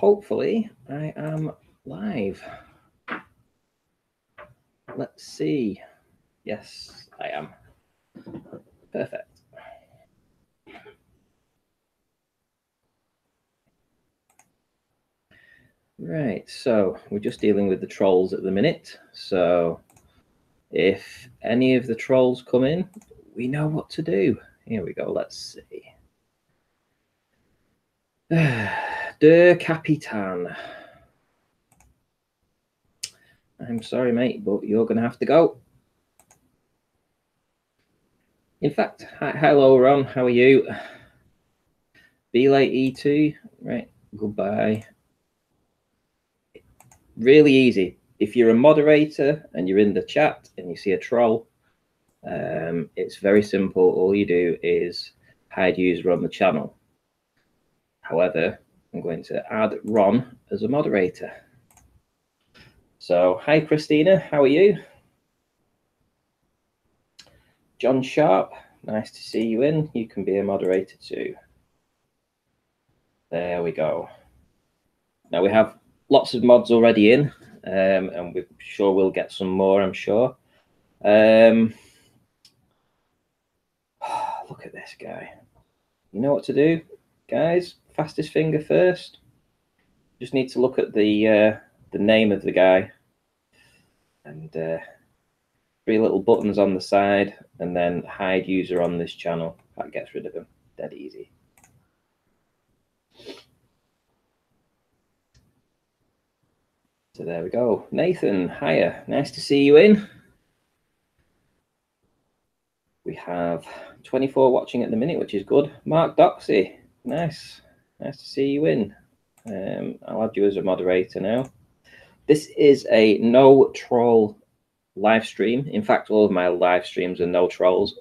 hopefully I am live. Let's see. Yes, I am. Perfect. Right, so we're just dealing with the trolls at the minute. So if any of the trolls come in, we know what to do. Here we go, let's see. Der Capitan. I'm sorry, mate, but you're going to have to go. In fact, hello, Ron. How are you? Be late E2. Right, goodbye. Really easy. If you're a moderator and you're in the chat and you see a troll, it's very simple. All you do is hide user on the channel. However, I'm going to add Ron as a moderator. So, hi, Christina. How are you? John Sharp, nice to see you in. You can be a moderator too. There we go. Now we have lots of mods already in, and we're sure we'll get some more, I'm sure. Look at this guy. You know what to do, guys? Fastest finger first. Just need to look at the name of the guy, and 3 little buttons on the side, and then hide user on this channel. That gets rid of him. Dead easy. So there we go. Nathan, hiya. Nice to see you in. We have 24 watching at the minute, which is good. Mark Doxy, nice. Nice to see you in. I'll add you as a moderator now. This is a no troll live stream. In fact, all of my live streams are no trolls.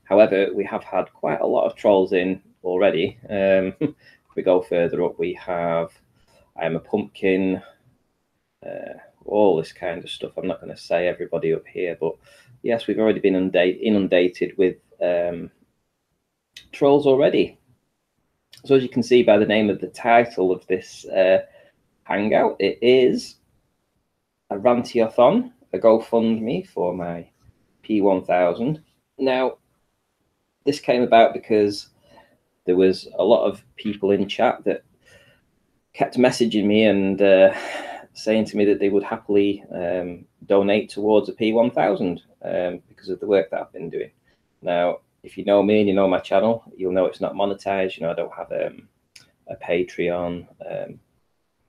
However, we have had quite a lot of trolls in already. If we go further up, we have I'm a Pumpkin, all this kind of stuff. I'm not going to say everybody up here, but yes, we've already been inundated with trolls already. So as you can see by the name of the title of this hangout, it is a RantyAthon, a GoFundMe for my P1000. Now, this came about because there was a lot of people in chat that kept messaging me and saying to me that they would happily donate towards a P1000 because of the work that I've been doing. Now, if you know me and you know my channel, you'll know it's not monetized. You know, I don't have a Patreon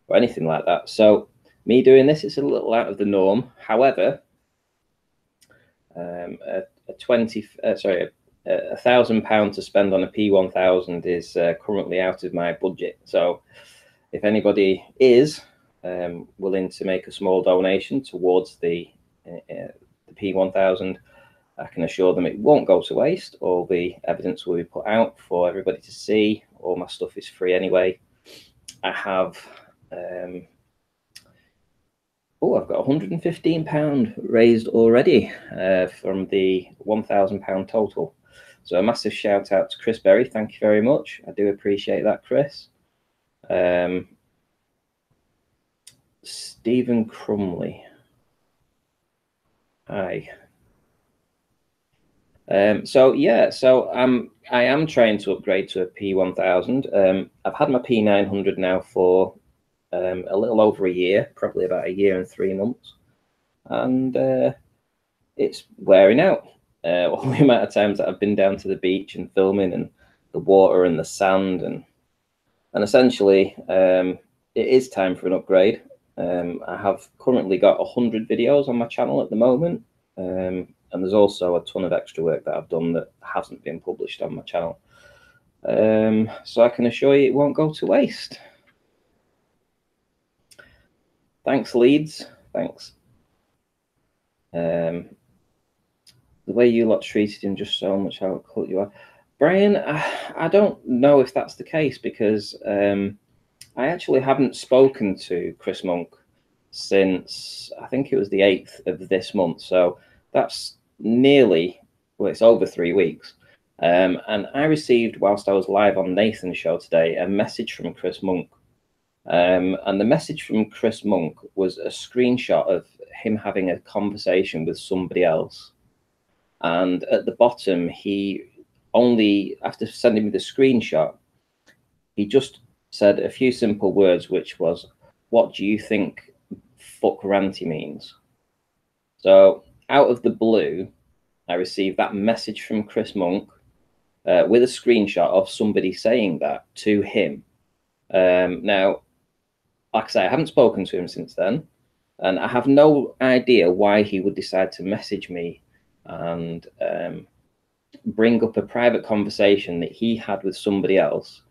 or anything like that. So me doing this is a little out of the norm. However, £1,000 to spend on a P1000 is currently out of my budget. So if anybody is willing to make a small donation towards the P1000, I can assure them it won't go to waste. All the evidence will be put out for everybody to see. All my stuff is free anyway. I have I've got £115 raised already from the £1,000 total. So a massive shout out to Chris Berry. Thank you very much. I do appreciate that, Chris. Stephen Crumley. Hi. So yeah, so I am trying to upgrade to a P1000. I've had my P900 now for a little over a year, probably about a year and 3 months, and it's wearing out. All the amount of times that I've been down to the beach and filming, and the water and the sand, and essentially it is time for an upgrade. I have currently got 100 videos on my channel at the moment. And there's also a ton of extra work that I've done that hasn't been published on my channel. So I can assure you it won't go to waste. Thanks, Leeds. Thanks. The way you lot treated him just so much how cut you are. Brian, I don't know if that's the case, because I actually haven't spoken to Chris Monk since, I think it was the 8th of this month. So that's nearly, well, it's over 3 weeks. And I received, whilst I was live on Nathan's show today, a message from Chris Monk And the message from Chris Monk was a screenshot of him having a conversation with somebody else. And at the bottom, he only, after sending me the screenshot, he just said a few simple words, which was, "What do you think fuck Ranty means?" So out of the blue, I received that message from Chris Monk with a screenshot of somebody saying that to him. Now, like I say, I haven't spoken to him since then, and I have no idea why he would decide to message me and bring up a private conversation that he had with somebody else,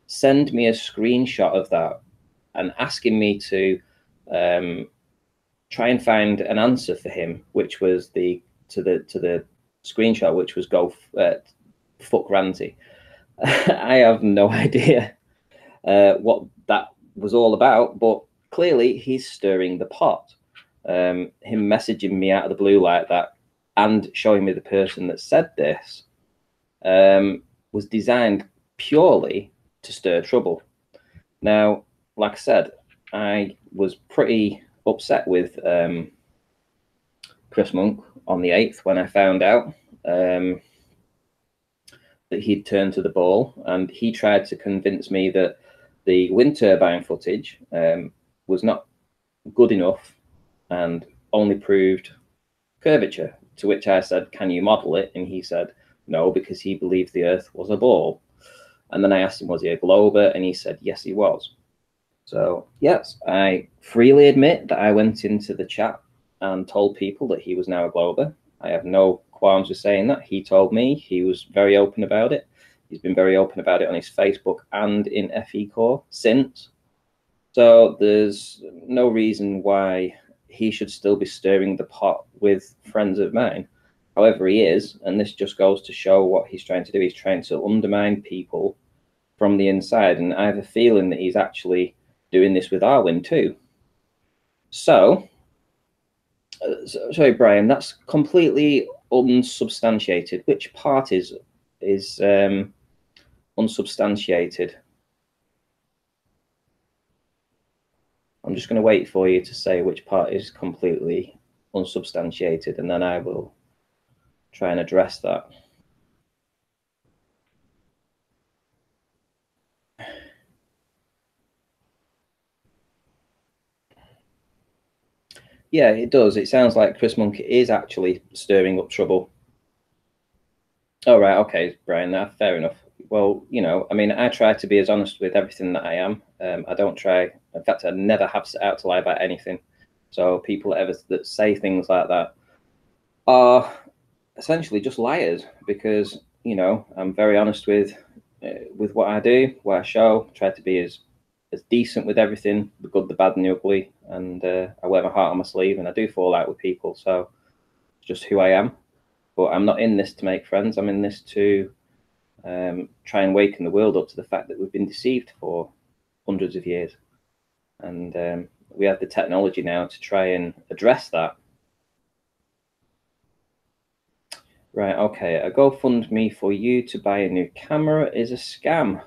send me a screenshot of that, and asking me to try and find an answer for him, which was the screenshot, which was "go fuck Ranty." I have no idea what that was all about, but clearly he's stirring the pot. Him messaging me out of the blue like that and showing me the person that said this was designed purely to stir trouble. Now, like I said, I was pretty upset with Chris Monk on the 8th when I found out that he'd turned to the ball, and he tried to convince me that the wind turbine footage was not good enough and only proved curvature, to which I said, "Can you model it?" And he said no, because he believed the Earth was a ball. And then I asked him, was he a glober? And he said, yes, he was. So yes, I freely admit that I went into the chat and told people that he was now a glober. I have no qualms with saying that. He told me, he was very open about it. He's been very open about it on his Facebook and in FE Core since. So there's no reason why he should still be stirring the pot with friends of mine. However, he is, and this just goes to show what he's trying to do. He's trying to undermine people from the inside, and I have a feeling that he's actually doing this with Arwen too. So, sorry, Brian, that's completely unsubstantiated. Which part is unsubstantiated? I'm just going to wait for you to say which part is completely unsubstantiated, and then I will try and address that. Yeah, it does. It sounds like Chris Monk is actually stirring up trouble. Oh, right. Okay, Brian, fair enough. Well, you know, I mean, I try to be as honest with everything that I am. I don't try. In fact, I never have set out to lie about anything. So people that say things like that are essentially just liars, because, you know, I'm very honest with what I do, what I show. Try to be as decent with everything, the good, the bad, and the ugly. And I wear my heart on my sleeve, and I do fall out with people. So it's just who I am. But I'm not in this to make friends. I'm in this to try and waken the world up to the fact that we've been deceived for hundreds of years. And we have the technology now to try and address that. Right, okay, a GoFundMe for you to buy a new camera is a scam.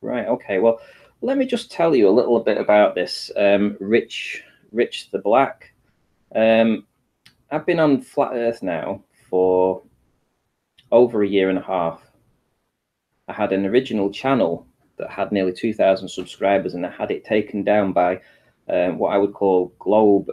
Right, okay, well, let me just tell you a little bit about this. Rich the Black. I've been on Flat Earth now for over a year and a half. I had an original channel that had nearly 2,000 subscribers, and I had it taken down by what I would call globe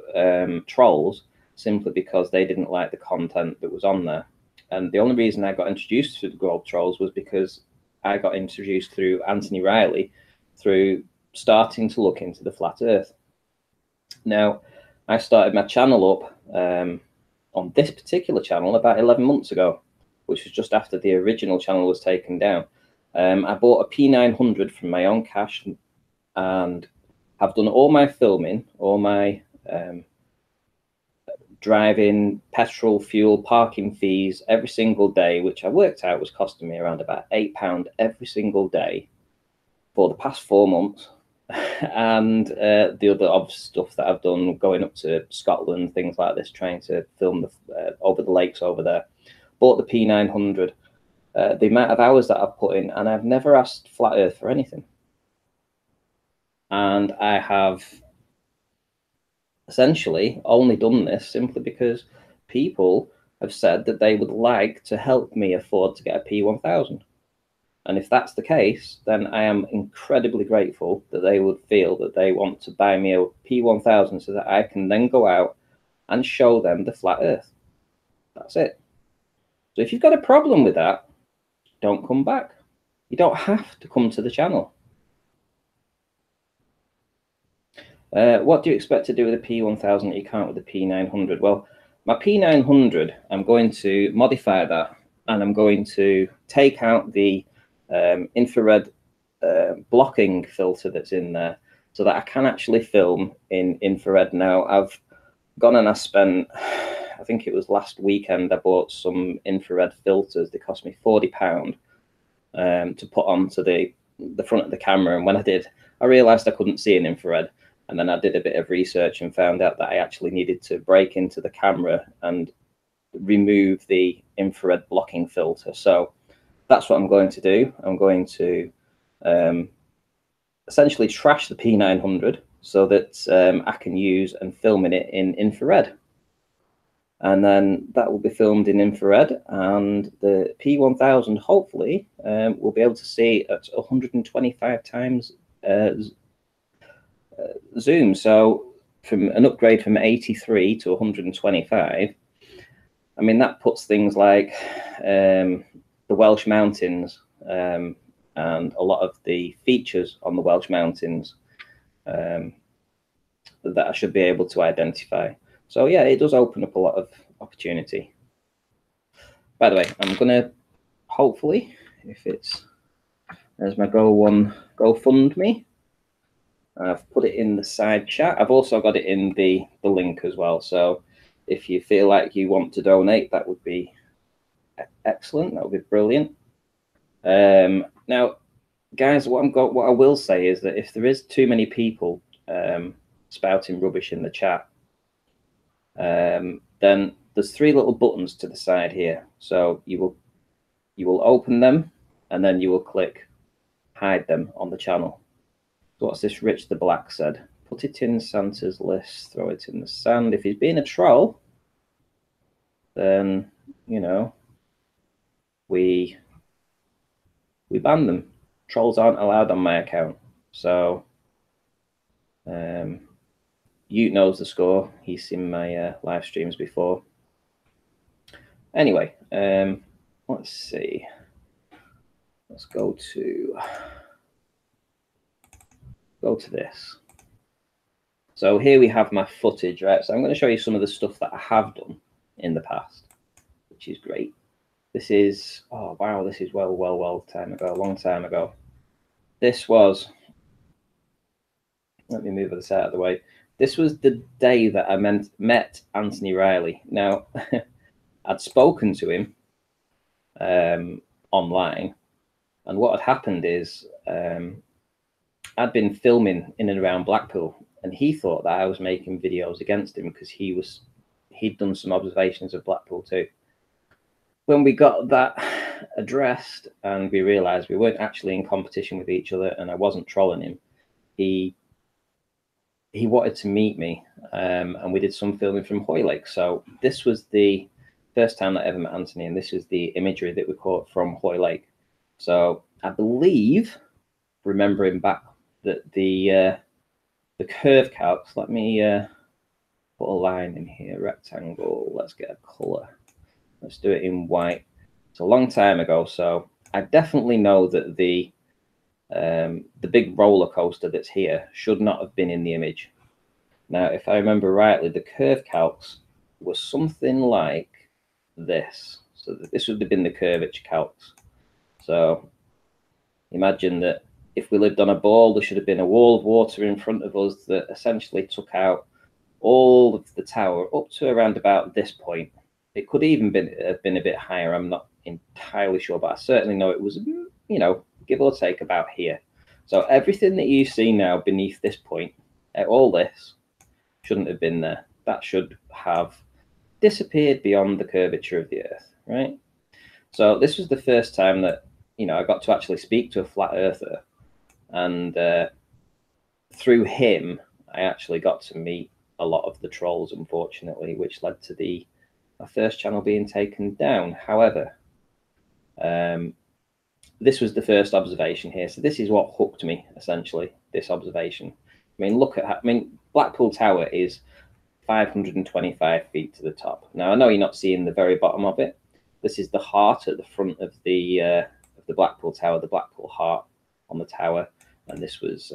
trolls, simply because they didn't like the content that was on there. And the only reason I got introduced to the globe trolls was because I got introduced through Anthony Riley, through starting to look into the flat Earth. Now, I started my channel up on this particular channel about 11 months ago, which was just after the original channel was taken down. I bought a P900 from my own cash and have done all my filming, all my driving, petrol, fuel, parking fees every single day, which I worked out was costing me around about £8 every single day for the past 4 months. And the other stuff that I've done, going up to Scotland, things like this, trying to film over the lakes over there. Bought the P900. The amount of hours that I've put in, and I've never asked Flat Earth for anything. And I have essentially only done this simply because people have said that they would like to help me afford to get a P1000. And if that's the case, then I am incredibly grateful that they would feel that they want to buy me a P1000 so that I can then go out and show them the flat earth. That's it. So if you've got a problem with that, don't come back. You don't have to come to the channel. What do you expect to do with a P1000 that you can't with the P900? Well, my P900, I'm going to modify that, and I'm going to take out the infrared blocking filter that's in there so that I can actually film in infrared. Now, I've gone and I spent, I think it was last weekend, I bought some infrared filters. They cost me £40 to put onto the front of the camera. And when I did, I realized I couldn't see an infrared. And then I did a bit of research and found out that I actually needed to break into the camera and remove the infrared blocking filter. So that's what I'm going to do. I'm going to essentially trash the P900 so that I can use and film in it in infrared. And then that will be filmed in infrared, and the P1000 hopefully will be able to see at 125 times zoom. So from an upgrade from 83 to 125, I mean, that puts things like the Welsh Mountains and a lot of the features on the Welsh Mountains that I should be able to identify. So yeah, it does open up a lot of opportunity. By the way, I'm gonna hopefully, if it's, there's my GoFundMe. I've put it in the side chat. I've also got it in the link as well. So if you feel like you want to donate, that would be excellent. That would be brilliant. Now, guys, what I will say is that if there is too many people spouting rubbish in the chat, then there's 3 little buttons to the side here. So you will open them, and then you will click hide them on the channel. So what's this Rich the Black said? Put it in Santa's list, throw it in the sand. If he's being a troll, then, you know, we ban them. Trolls aren't allowed on my account. So Ute knows the score. He's seen my live streams before. Anyway, let's see. Let's go to this. So here we have my footage, right? So I'm going to show you some of the stuff that I have done in the past, which is great. This is, oh wow, this is well time ago, a long time ago. This was, let me move this out of the way. This was the day that I met Anthony Riley. Now, I'd spoken to him online, and what had happened is I'd been filming in and around Blackpool, and he thought that I was making videos against him because he'd done some observations of Blackpool too. When we got that addressed and we realized we weren't actually in competition with each other and I wasn't trolling him, he wanted to meet me, and we did some filming from Hoylake. So this was the first time that I ever met Anthony, and this is the imagery that we caught from Hoylake. So I believe, remembering back, that the curve calcs, let me put a line in here, rectangle, let's get a color. Let's do it in white. It's a long time ago, so I definitely know that the big roller coaster that's here should not have been in the image. Now, if I remember rightly, the curve calcs was something like this. So this would have been the curvature calcs. So imagine that if we lived on a ball, there should have been a wall of water in front of us that essentially took out all of the tower up to around about this point. It could even have been a bit higher. I'm not entirely sure, but I certainly know it was, you know, give or take about here. So everything that you see now beneath this point, all this shouldn't have been there. That should have disappeared beyond the curvature of the Earth, right? So this was the first time that, you know, I got to actually speak to a flat earther. And through him, I actually got to meet a lot of the trolls, unfortunately, which led to my first channel being taken down. However, this was the first observation here. So this is what hooked me, essentially, this observation. I mean, look at, Blackpool Tower is 525 feet to the top. Now, I know you're not seeing the very bottom of it. This is the heart at the front of the Blackpool Tower, the Blackpool heart on the tower. And this was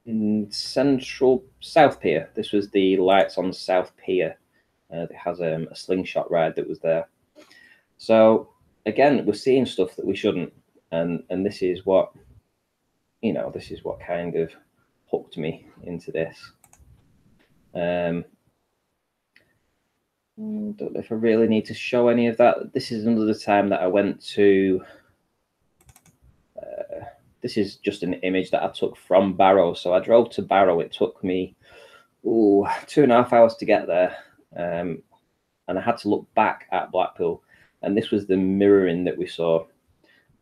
in central South Pier. This was the lights on South Pier. It has a slingshot ride that was there. So again, we're seeing stuff that we shouldn't, and this is what, this is what kind of hooked me into this. Don't know if I really need to show any of that. This is another time that I went to. This is just an image that I took from Barrow. So I drove to Barrow. It took me 2.5 hours to get there, and I had to look back at Blackpool. And this was the mirroring that we saw.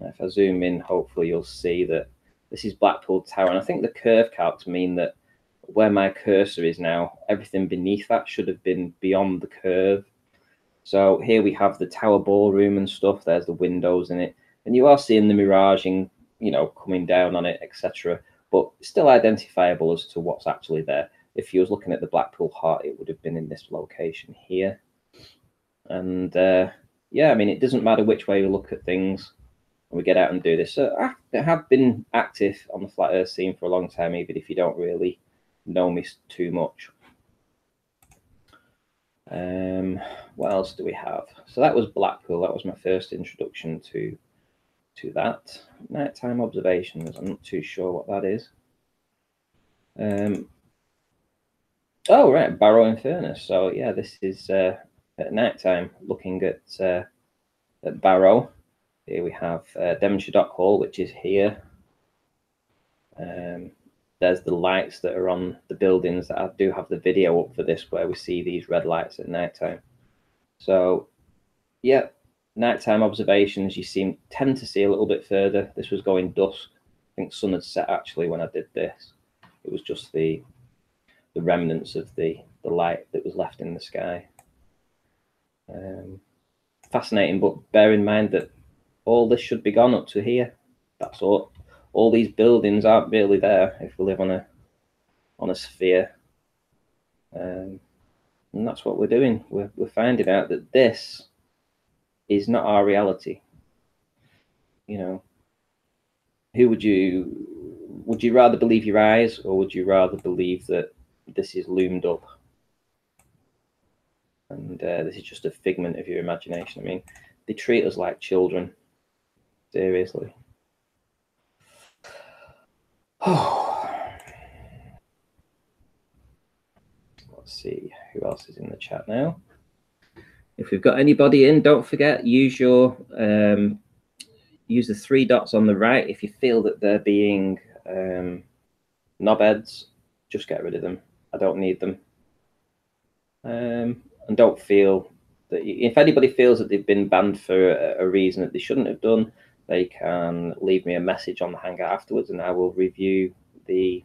If I zoom in, hopefully you'll see that this is Blackpool Tower. And I think the curve calcs mean that where my cursor is now, everything beneath that should have been beyond the curve. So here we have the Tower Ballroom and stuff. There's the windows in it. And you are seeing the miraging, coming down on it, etc. But still identifiable as to what's actually there. If you was looking at the Blackpool Heart, it would have been in this location here. And yeah, I mean, it doesn't matter which way we look at things when we get out and do this. So I have been active on the flat earth scene for a long time, even if you don't really know me too much. What else do we have? So that was Blackpool. That was my first introduction to that. Nighttime observations. I'm not too sure what that is. Oh, right, Barrow in Furness. So yeah, this is at nighttime looking at Barrow. Here we have Devonshire Dock Hall, which is here. There's the lights that are on the buildings that I do have the video up for this, where we see these red lights at nighttime. So yeah, nighttime observations, you tend to see a little bit further. This was going dusk. I think sun had set actually when I did this. It was just the remnants of the light that was left in the sky. Fascinating, but bear in mind that all this should be gone up to here. That's all. All these buildings aren't really there if we live on a sphere. And that's what we're doing. We're finding out that this is not our reality. Who would you rather believe your eyes, or would you rather believe that this is loomed up and this is just a figment of your imagination? I mean, they treat us like children. Seriously. Oh. Let's see who else is in the chat now. If we've got anybody in, don't forget, use the 3 dots on the right. If you feel that they're being knobheads, just get rid of them. I don't need them. And don't feel that if anybody feels that they've been banned for a reason that they shouldn't have done, they can leave me a message on the Hangout afterwards, and I will review the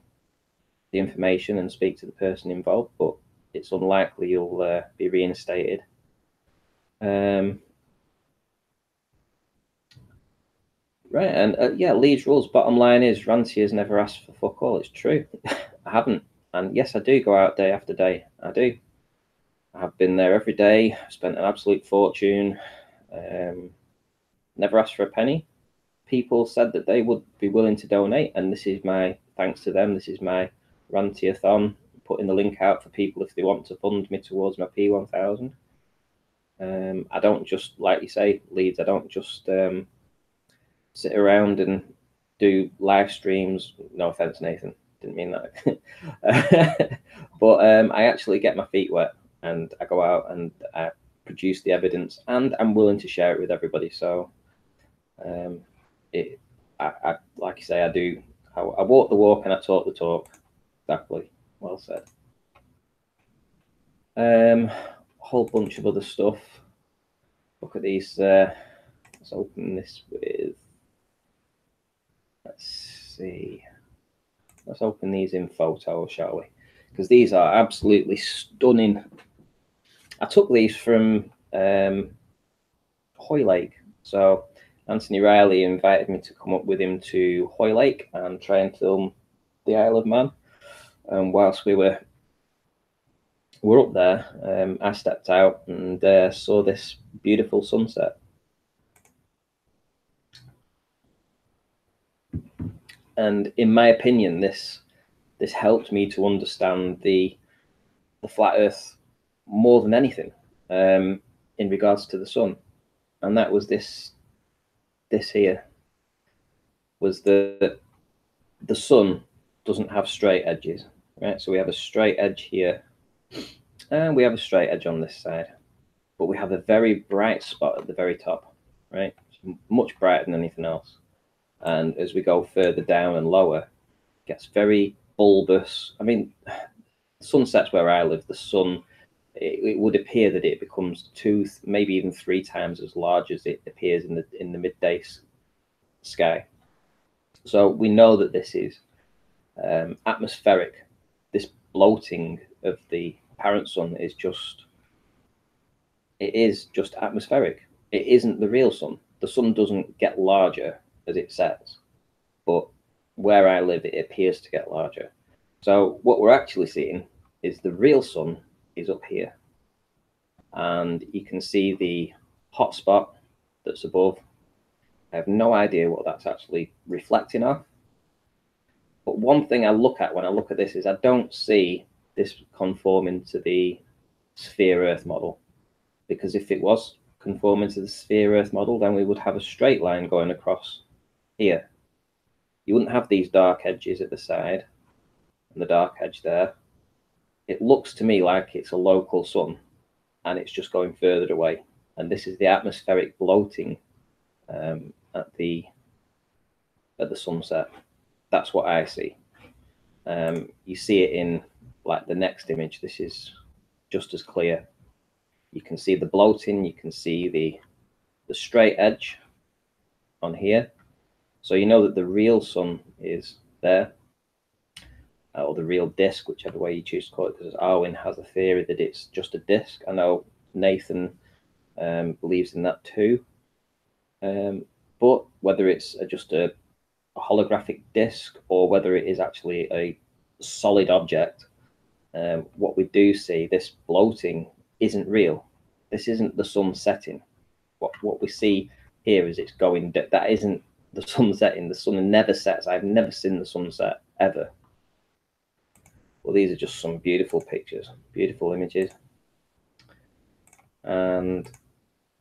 information and speak to the person involved. But it's unlikely you'll be reinstated. Right, and yeah, Leeds rules. Bottom line is, Ranty has never asked for fuck all. It's true. I haven't. And yes, I do go out day after day. I do. I've been there every day. Spent an absolute fortune. Never asked for a penny. People said that they would be willing to donate, and this is my thanks to them. This is my RantyAthon, putting the link out for people if they want to fund me towards my P1000. I don't just, like you say, Leeds, I don't just sit around and do live streams. No offense, Nathan, didn't mean that. But I actually get my feet wet, and I go out and I produce the evidence, and I'm willing to share it with everybody. So I like you say, I walk the walk and I talk the talk. Exactly, well said. A whole bunch of other stuff. Look at these. Let's open this with. Let's see. Let's open these in photo, shall we? Because these are absolutely stunning. I took these from Hoylake. So Anthony Riley invited me to come up with him to Hoylake and try and film the Isle of Man. And whilst we were up there, I stepped out and saw this beautiful sunset. And in my opinion, this helped me to understand the flat Earth more than anything in regards to the sun. And that was this here, was the sun doesn't have straight edges, right? So we have a straight edge here, and we have a straight edge on this side, but we have a very bright spot at the very top, right? It's much brighter than anything else. And as we go further down and lower, it gets very bulbous. I mean, sunsets where I live, the sun, it would appear that it becomes 2, maybe even 3 times as large as it appears in the midday sky. So we know that this is atmospheric. This bloating of the parent sun is just atmospheric. It isn't the real sun. The sun doesn't get larger as it sets, but where I live, it appears to get larger. So what we're actually seeing is the real sun is up here, and you can see the hot spot that's above. I have no idea what that's actually reflecting off. But one thing I look at when I look at this is I don't see this conforming to the sphere Earth model, because if it was conforming to the sphere Earth model, then we would have a straight line going across here. You wouldn't have these dark edges at the side and the dark edge there. It looks to me like it's a local sun and it's just going further away. And this is the atmospheric bloating at the sunset. That's what I see. You see it in like the next image. This is just as clear. You can see the bloating. You can see the straight edge on here. So you know that the real sun is there, or the real disk, whichever way you choose to call it, because Arwin has a theory that it's just a disk. I know Nathan believes in that too. But whether it's just a holographic disk or whether it is actually a solid object, what we do see, this bloating isn't real. This isn't the sun setting. What we see here is it's going, that isn't the sun setting. The sun never sets. I've never seen the sunset ever. Well, these are just some beautiful pictures, beautiful images. And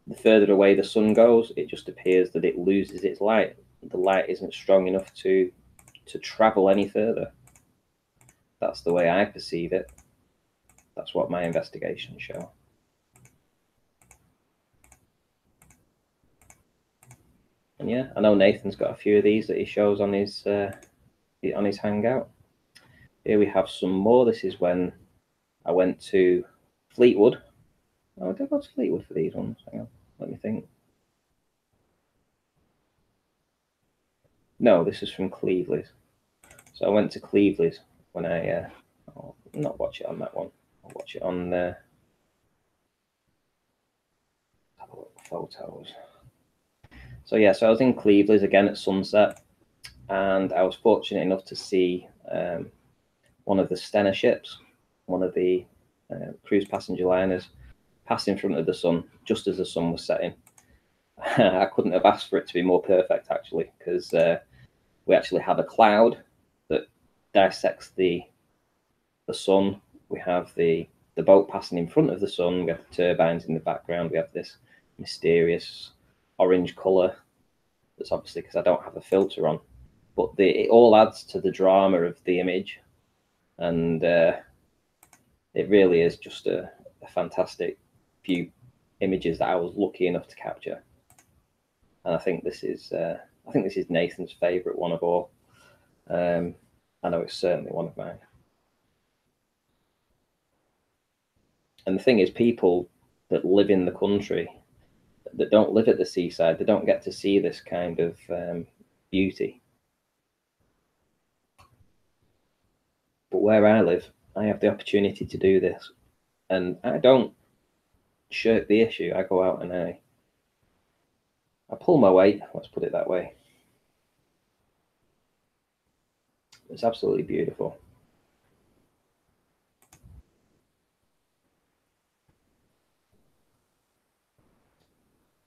the further away the sun goes, it just appears that it loses its light. The light isn't strong enough to travel any further. That's the way I perceive it. That's what my investigations show. And yeah, I know Nathan's got a few of these that he shows on his Hangout. Here we have some more. This is when I went to Fleetwood. Oh, did I go to Fleetwood for these ones? Hang on, let me think. No, this is from Cleveland's. So I went to Cleveland's when I I'll not watch it on that one. I'll watch it on have a look at photos. So yeah, so I was in Cleveland's again at sunset, and I was fortunate enough to see one of the Stena ships, one of the cruise passenger liners, pass in front of the sun just as the sun was setting. I couldn't have asked for it to be more perfect, actually, because we actually have a cloud that dissects the sun. We have the boat passing in front of the sun. We have the turbines in the background. We have this mysterious orange colour. That's obviously because I don't have a filter on, but it all adds to the drama of the image, and it really is just a fantastic few images that I was lucky enough to capture. And I think this is Nathan's favourite one of all. I know it's certainly one of mine. And the thing is, people that live in the country, that don't live at the seaside, they don't get to see this kind of beauty. where I live, I have the opportunity to do this, and I don't shirk the issue. I go out and I pull my weight. Let's put it that way. It's absolutely beautiful.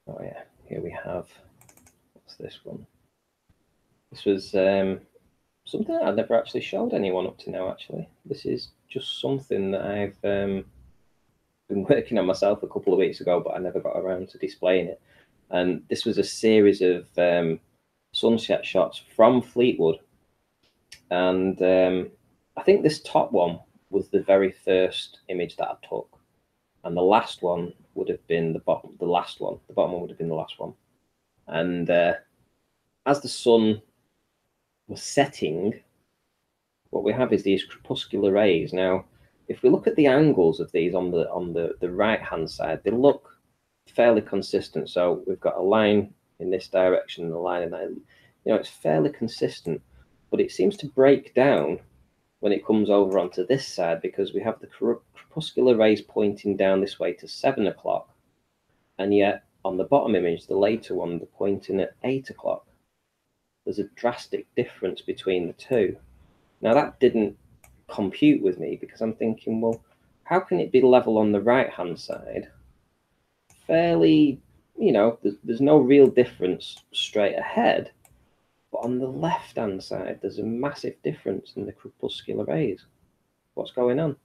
Oh yeah, here we have, what's this one? This was something that I've never actually showed anyone up to now, actually. This is just something that I've been working on myself a couple of weeks ago, but I never got around to displaying it. And this was a series of sunset shots from Fleetwood. And I think this top one was the very first image that I took. And the last one would have been the bottom one would have been the last one. And as the sun was setting, what we have is these crepuscular rays. Now, if we look at the angles of these on the right hand side, they look fairly consistent. So we've got a line in this direction and a line in that. You know, it's fairly consistent, but it seems to break down when it comes over onto this side, because we have the crepuscular rays pointing down this way to 7 o'clock, and yet on the bottom image, the later one, they're pointing at 8 o'clock. There's a drastic difference between the two. Now that didn't compute with me, because I'm thinking, well, how can it be level on the right hand side? Fairly, you know, there's no real difference straight ahead, but on the left hand side, there's a massive difference in the crepuscular rays. What's going on?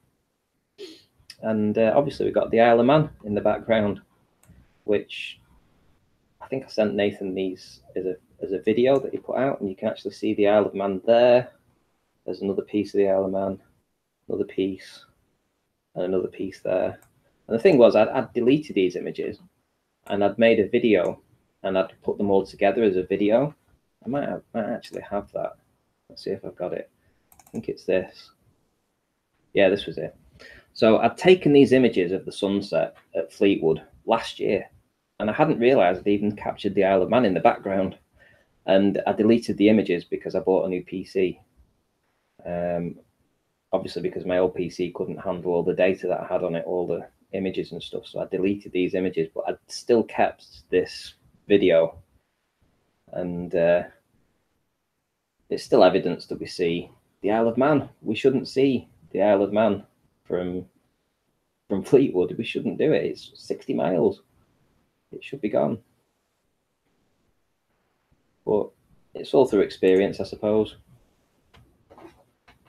And obviously we've got the Isle of Man in the background, which I think I sent Nathan these as a video that he put out, and you can actually see the Isle of Man there. There's another piece of the Isle of Man, another piece, and another piece there. And the thing was, I'd deleted these images, and I'd made a video, and I'd put them all together as a video. I might actually have that. Let's see if I've got it. I think it's this. Yeah, this was it. So I'd taken these images of the sunset at Fleetwood last year, and I hadn't realised I'd even captured the Isle of Man in the background. And I deleted the images because I bought a new PC. Obviously, because my old PC couldn't handle all the data that I had on it, all the images and stuff. So I deleted these images, but I still kept this video. And it's still evidence that we see the Isle of Man. We shouldn't see the Isle of Man from Fleetwood. We shouldn't do it. It's 60 miles. It should be gone. But it's all through experience, I suppose.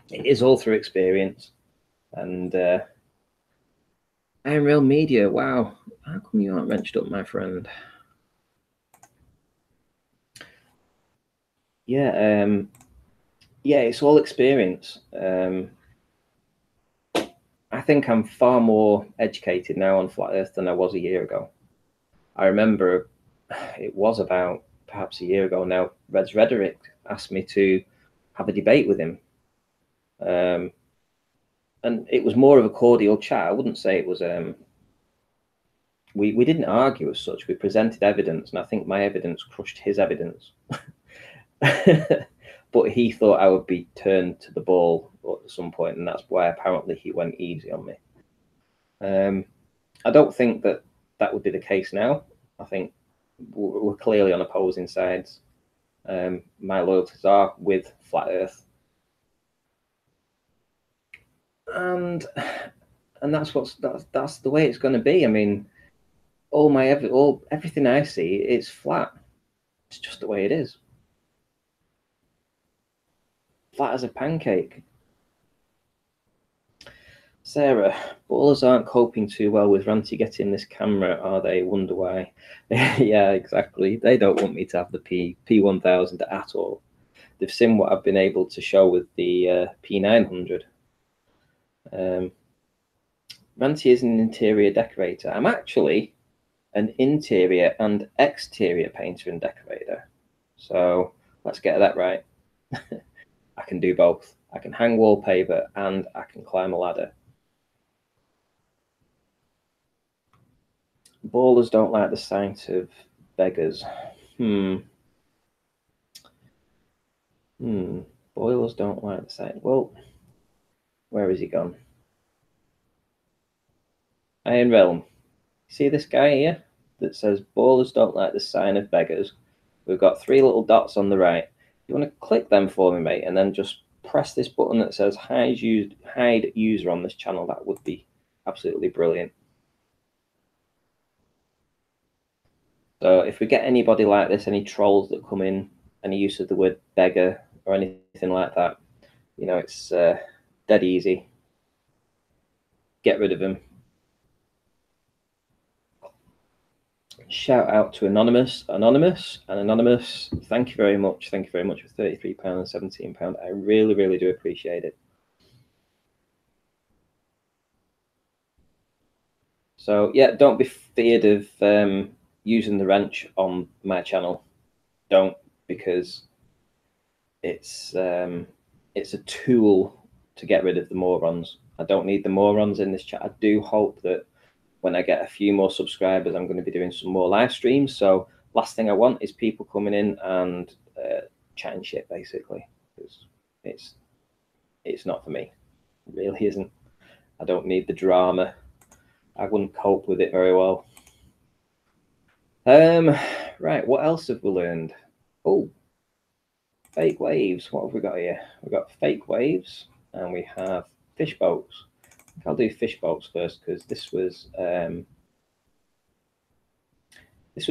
It is all through experience. And Iron Rail Media, wow. How come you aren't wrenched up, my friend? Yeah, yeah, it's all experience. I think I'm far more educated now on Flat Earth than I was a year ago. I remember it was about perhaps a year ago now, Red's Rhetoric asked me to have a debate with him. And it was more of a cordial chat. I wouldn't say it was, we didn't argue as such. We presented evidence, and I think my evidence crushed his evidence. But he thought I would be turned to the ball at some point, and that's why apparently he went easy on me. I don't think that would be the case now. I think we're clearly on opposing sides. My loyalties are with Flat Earth, and that's the way it's going to be. I mean, everything I see, it's flat. It's just the way it is. Flat as a pancake. Sarah, ballers aren't coping too well with Ranty getting this camera, are they? Wonder why. Yeah, exactly. They don't want me to have the P1000 at all. They've seen what I've been able to show with the P900. Ranty is an interior decorator. I'm actually an interior and exterior painter and decorator. So let's get that right. I can do both. I can hang wallpaper and I can climb a ladder. Ballers don't like the sight of beggars. Boilers don't like the sight. Well, Where is he gone? Iron Realm. See this guy here that says ballers don't like the sign of beggars? We've got 3 little dots on the right. You want to click them for me, mate, and then just press this button that says hide user on this channel. That would be absolutely brilliant. So if we get anybody like this, any trolls that come in, any use of the word beggar or anything like that, you know, it's dead easy. Get rid of them. Shout out to Anonymous, and Anonymous. Thank you very much. Thank you very much for £33 and £17. I really, really do appreciate it. So yeah, don't be feared of using the wrench on my channel. Don't, because it's a tool to get rid of the morons. I don't need the morons in this chat. I do hope that when I get a few more subscribers, I'm going to be doing some more live streams. So last thing I want is people coming in and chatting shit, basically, because it's not for me. It really isn't. I don't need the drama. I wouldn't cope with it very well. Right, what else have we learned? Oh, fake waves. What have we got here? We've got fake waves, and we have fish boats. I'll do fish boats first, because this was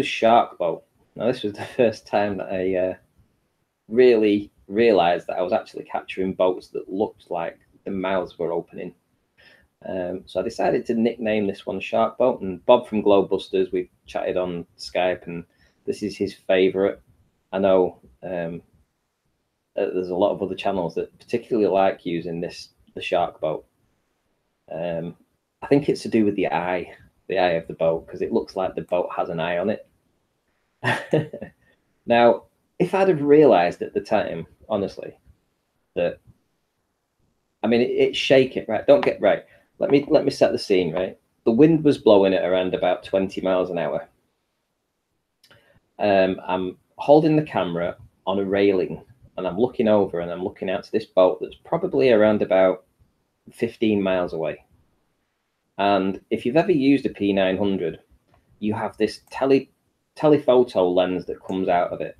shark boat. Now, this was the first time that I really realized that I was actually capturing boats that looked like the mouths were opening. So I decided to nickname this one Shark Boat, and Bob from Globebusters, we've chatted on Skype, and this is his favorite. I know there's a lot of other channels that particularly like using the Shark Boat. I think it's to do with the eye of the boat, because it looks like the boat has an eye on it. Now, if I'd have realized at the time, honestly, that, I mean, it's shaking, right? Don't get right. Let me set the scene, right? The wind was blowing at around about 20 miles an hour. I'm holding the camera on a railing, and I'm looking over, and I'm looking out to this boat that's probably around about 15 miles away. And if you've ever used a P900, you have this telephoto lens that comes out of it.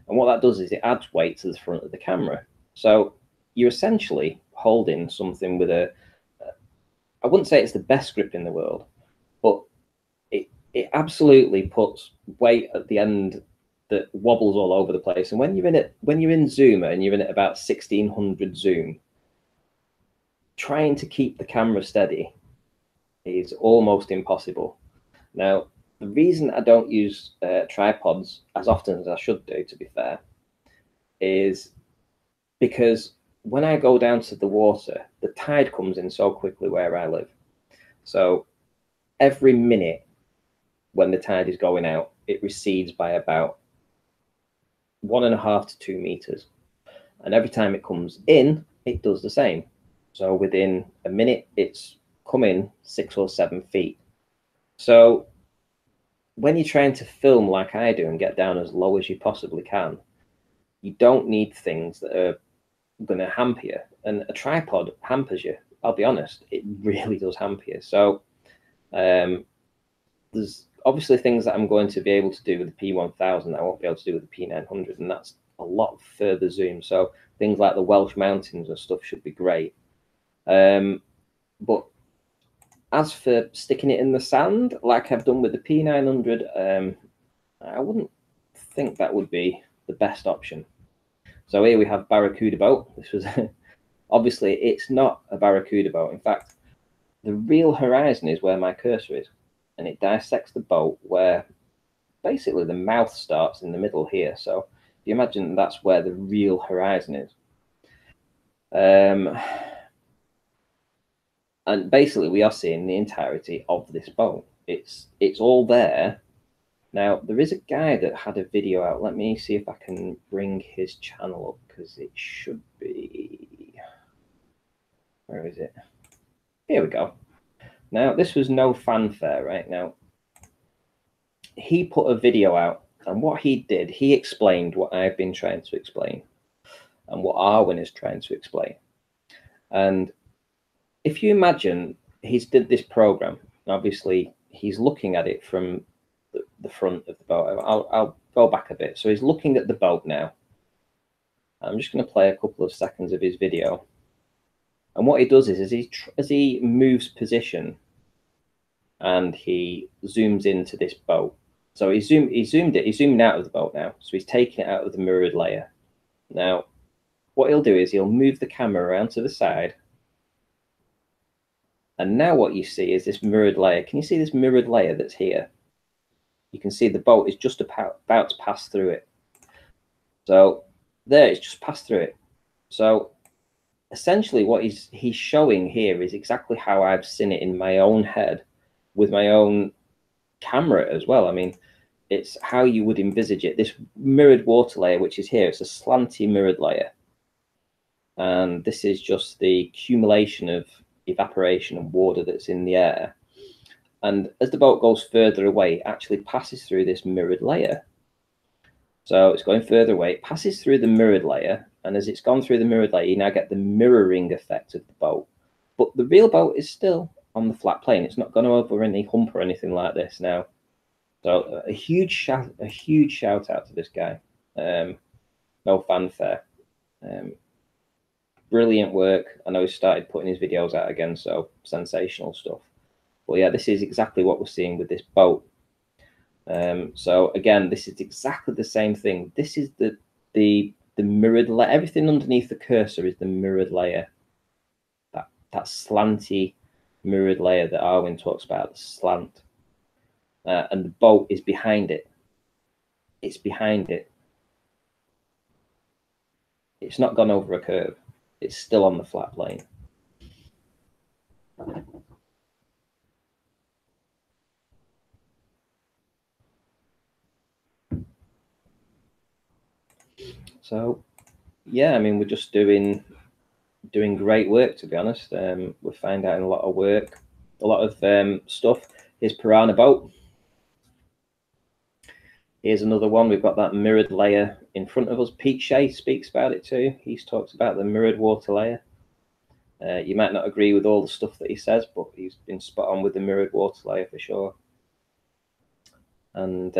And what that does is it adds weight to the front of the camera. So you're essentially holding something with I wouldn't say it's the best grip in the world, but it absolutely puts weight at the end that wobbles all over the place. And when you're in zoom and you're in at about 1600 zoom, trying to keep the camera steady is almost impossible. Now, the reason I don't use tripods as often as I should do, to be fair, is because when I go down to the water, the tide comes in so quickly where I live. So every minute when the tide is going out, it recedes by about 1.5 to 2 meters. And every time it comes in, it does the same. So within a minute, it's come in 6 or 7 feet. So when you're trying to film like I do and get down as low as you possibly can, you don't need things that are going to hamper you. And a tripod hampers you. I'll be honest, it really does hamper you. So there's obviously things that I'm going to be able to do with the P1000 that I won't be able to do with the P900, and that's a lot further zoom. So things like the Welsh mountains and stuff should be great. But as for sticking it in the sand, like I've done with the P900, I wouldn't think that would be the best option. So here we have Barracuda boat. This was obviously it's not a Barracuda boat. In fact, the real horizon is where my cursor is, and it dissects the boat where basically the mouth starts in the middle here. So if you imagine that's where the real horizon is. And basically we are seeing the entirety of this boat. It's all there. Now, there is a guy that had a video out. Let me see if I can bring his channel up, because it should be... Where is it? Here we go. Now, this was no fanfare, right? Now, he put a video out, and what he did, he explained what I've been trying to explain and what Arwen is trying to explain. And if you imagine he's did this program, obviously he's looking at it from the front of the boat. I'll go back a bit. So he's looking at the boat now. I'm just going to play a couple of seconds of his video. And what he does is as he moves position and he zooms into this boat. So he's zooming out of the boat now. So he's taking it out of the mirrored layer. Now, what he'll do is he'll move the camera around to the side. And now what you see is this mirrored layer. Can you see this mirrored layer that's here? You can see the boat is just about to pass through it. So there, it's just passed through it. So essentially what he's showing here is exactly how I've seen it in my own head with my own camera as well. I mean, it's how you would envisage it. This mirrored water layer, which is here, it's a slanty mirrored layer. And this is just the accumulation of evaporation and water that's in the air. And as the boat goes further away, it actually passes through this mirrored layer. So it's going further away, it passes through the mirrored layer, and as it's gone through the mirrored layer, you now get the mirroring effect of the boat. But the real boat is still on the flat plane. It's not gone over any hump or anything like this now. So a huge shout out to this guy. No fanfare. Brilliant work. I know he started putting his videos out again, so sensational stuff. But yeah, this is exactly what we're seeing with this boat. So again, this is exactly the same thing. This is the mirrored layer. Everything underneath the cursor is the mirrored layer. That slanty mirrored layer that Arwin talks about, the slant. And the boat is behind it. It's behind it. It's not gone over a curve. It's still on the flat plane. So yeah, I mean, we're just doing great work, to be honest. We're finding out a lot of work, a lot of stuff. Here's Piranha Boat. Here's another one. We've got that mirrored layer in front of us. Pete Shea speaks about it too. He's talked about the mirrored water layer. You might not agree with all the stuff that he says, but he's been spot on with the mirrored water layer for sure. And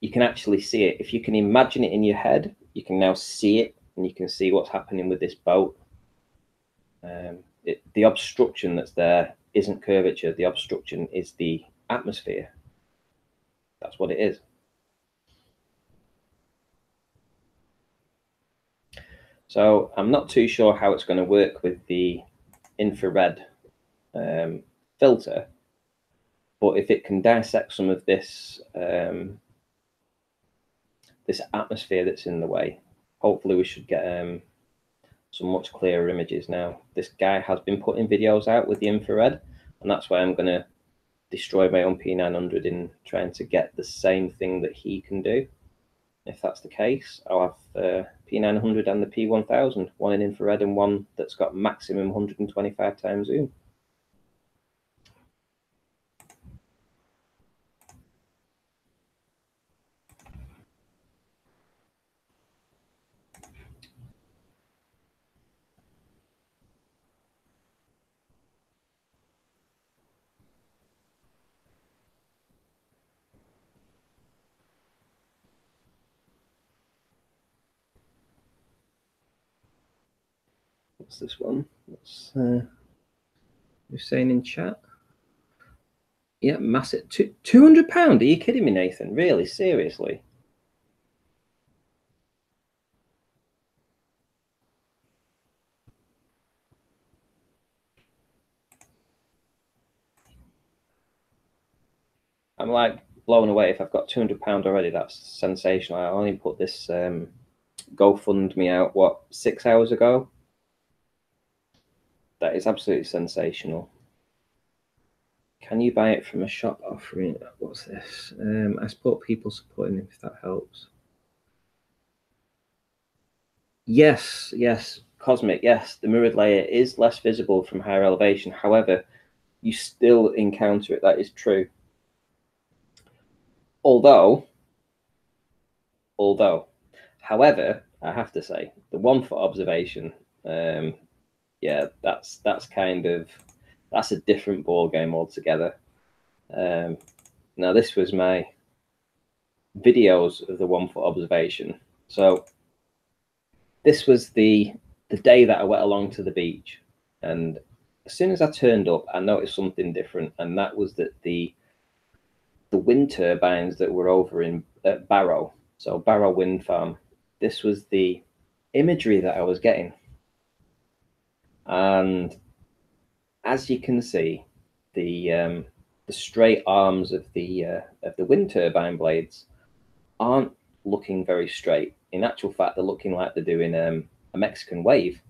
you can actually see it. If you can imagine it in your head, you can now see it, and you can see what's happening with this boat. The obstruction that's there isn't curvature. The obstruction is the atmosphere. That's what it is. So I'm not too sure how it's going to work with the infrared filter, but if it can dissect some of this this atmosphere that's in the way, hopefully we should get some much clearer images. Now, this guy has been putting videos out with the infrared, and that's why I'm going to destroy my own P900 in trying to get the same thing that he can do. If that's the case, I'll have the P900 and the P1000, one in infrared and one that's got maximum 125 times zoom. What's this one? What's you're saying in chat? Yeah, massive. £200? Are you kidding me, Nathan? Really? Seriously? I'm like blown away. If I've got £200 already, that's sensational. I only put this GoFundMe out, what, 6 hours ago? That is absolutely sensational. Can you buy it from a shop offering? What's this? I support people supporting him, if that helps. Yes, Cosmic, yes. The mirrored layer is less visible from higher elevation. However, you still encounter it. That is true. Although, however, I have to say, the 1 foot observation yeah, that's a different ball game altogether. Now this was my videos of the 1 foot observation. So this was the day that I went along to the beach, and as soon as I turned up, I noticed something different, and that was that the wind turbines that were over in Barrow, so Barrow Wind Farm, this was the imagery that I was getting. And as you can see, the straight arms of the wind turbine blades aren't looking very straight. In actual fact, they're looking like they're doing a Mexican wave.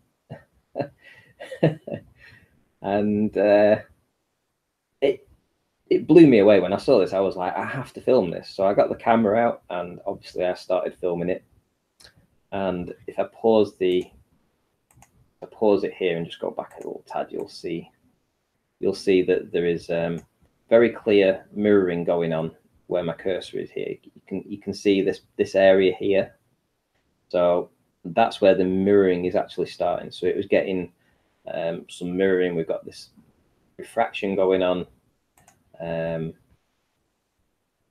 And it blew me away when I saw this. I was like, I have to film this. So I got the camera out, and obviously I started filming it. And if I pause it here and just go back a little tad, you'll see that there is very clear mirroring going on where my cursor is here. You can see this area here. So that's where the mirroring is actually starting. So it was getting some mirroring. We've got this refraction going on.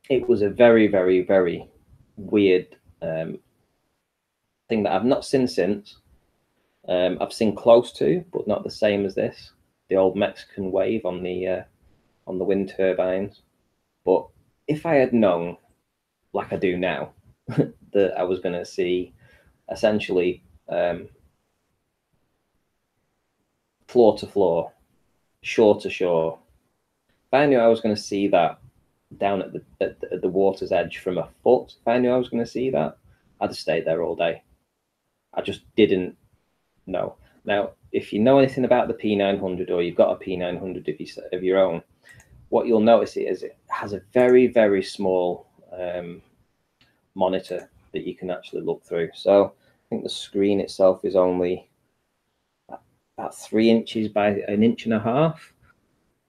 It was a very, very, very weird thing that I've not seen since. I've seen close to, but not the same as this, the old Mexican wave on the wind turbines. But if I had known, like I do now, that I was going to see essentially floor to floor, shore to shore, if I knew I was going to see that down at the water's edge from a foot, if I knew I was going to see that, I'd have stayed there all day. I just didn't know. Now, if you know anything about the P900, or you've got a P900 of your own, what you'll notice is it has a very, very small monitor that you can actually look through. So I think the screen itself is only about 3 inches by 1.5 inches.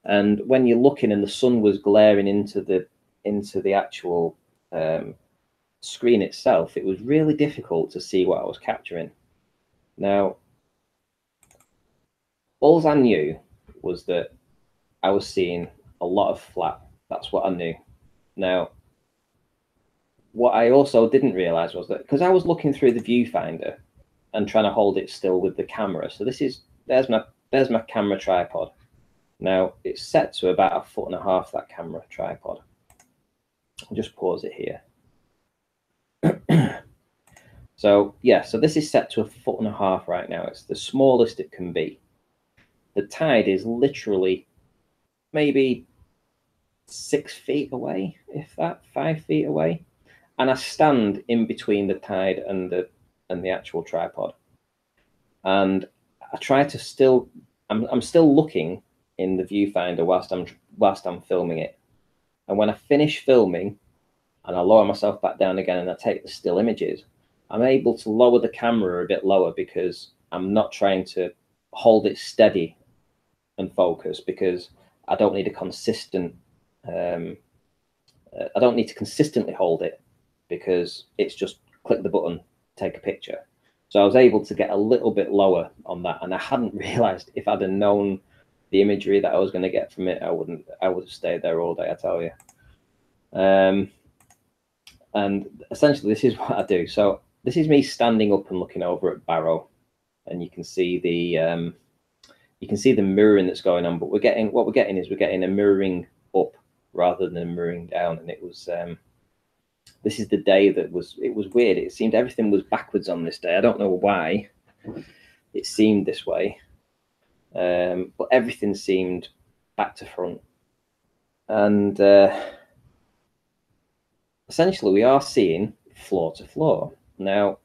And when you're looking and the sun was glaring into the actual screen itself, it was really difficult to see what I was capturing. Now, all I knew was that I was seeing a lot of flat. That's what I knew. Now, what I also didn't realize was that, because I was looking through the viewfinder and trying to hold it still with the camera. So there's my camera tripod. Now it's set to about 1.5 foot, that camera tripod. I'll just pause it here. So yeah, so this is set to 1.5 foot right now. It's the smallest it can be. The tide is literally maybe 6 feet away, if that, 5 feet away. And I stand in between the tide and the actual tripod. And I try to still, I'm still looking in the viewfinder whilst I'm filming it. And when I finish filming and I lower myself back down again and I take the still images, I'm able to lower the camera a bit lower, because I'm not trying to hold it steady and focus, because I don't need a consistent, I don't need to consistently hold it, because it's just click the button, take a picture. So I was able to get a little bit lower on that, and I hadn't realized, if I'd have known the imagery that I was going to get from it, I would have stayed there all day, I tell you. And essentially this is what I do. So this is me standing up and looking over at Barrow, and you can see the mirroring that's going on. But we're getting a mirroring up rather than a mirroring down. And it was this is the day that it was weird. It seemed everything was backwards on this day. I don't know why it seemed this way, but everything seemed back to front. And essentially we are seeing floor to floor. Now,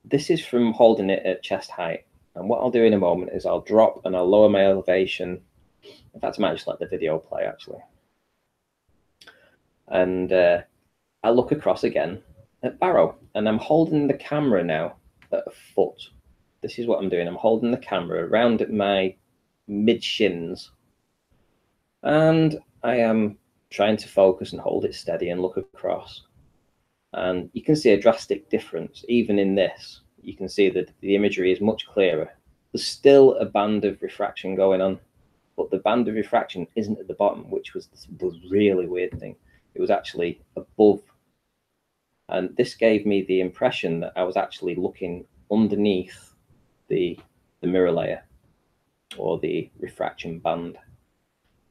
this is from holding it at chest height. And what I'll do in a moment is I'll drop and I'll lower my elevation. In fact, I might just let the video play, actually. And I look across again at Barrow, and I'm holding the camera now at a foot. This is what I'm doing. I'm holding the camera around at my mid-shins, and I am trying to focus and hold it steady and look across. And you can see a drastic difference. Even in this, you can see that the imagery is much clearer. there's still a band of refraction going on, but the band of refraction isn't at the bottom, which was the really weird thing. It was actually above. And this gave me the impression that I was actually looking underneath the mirror layer or the refraction band.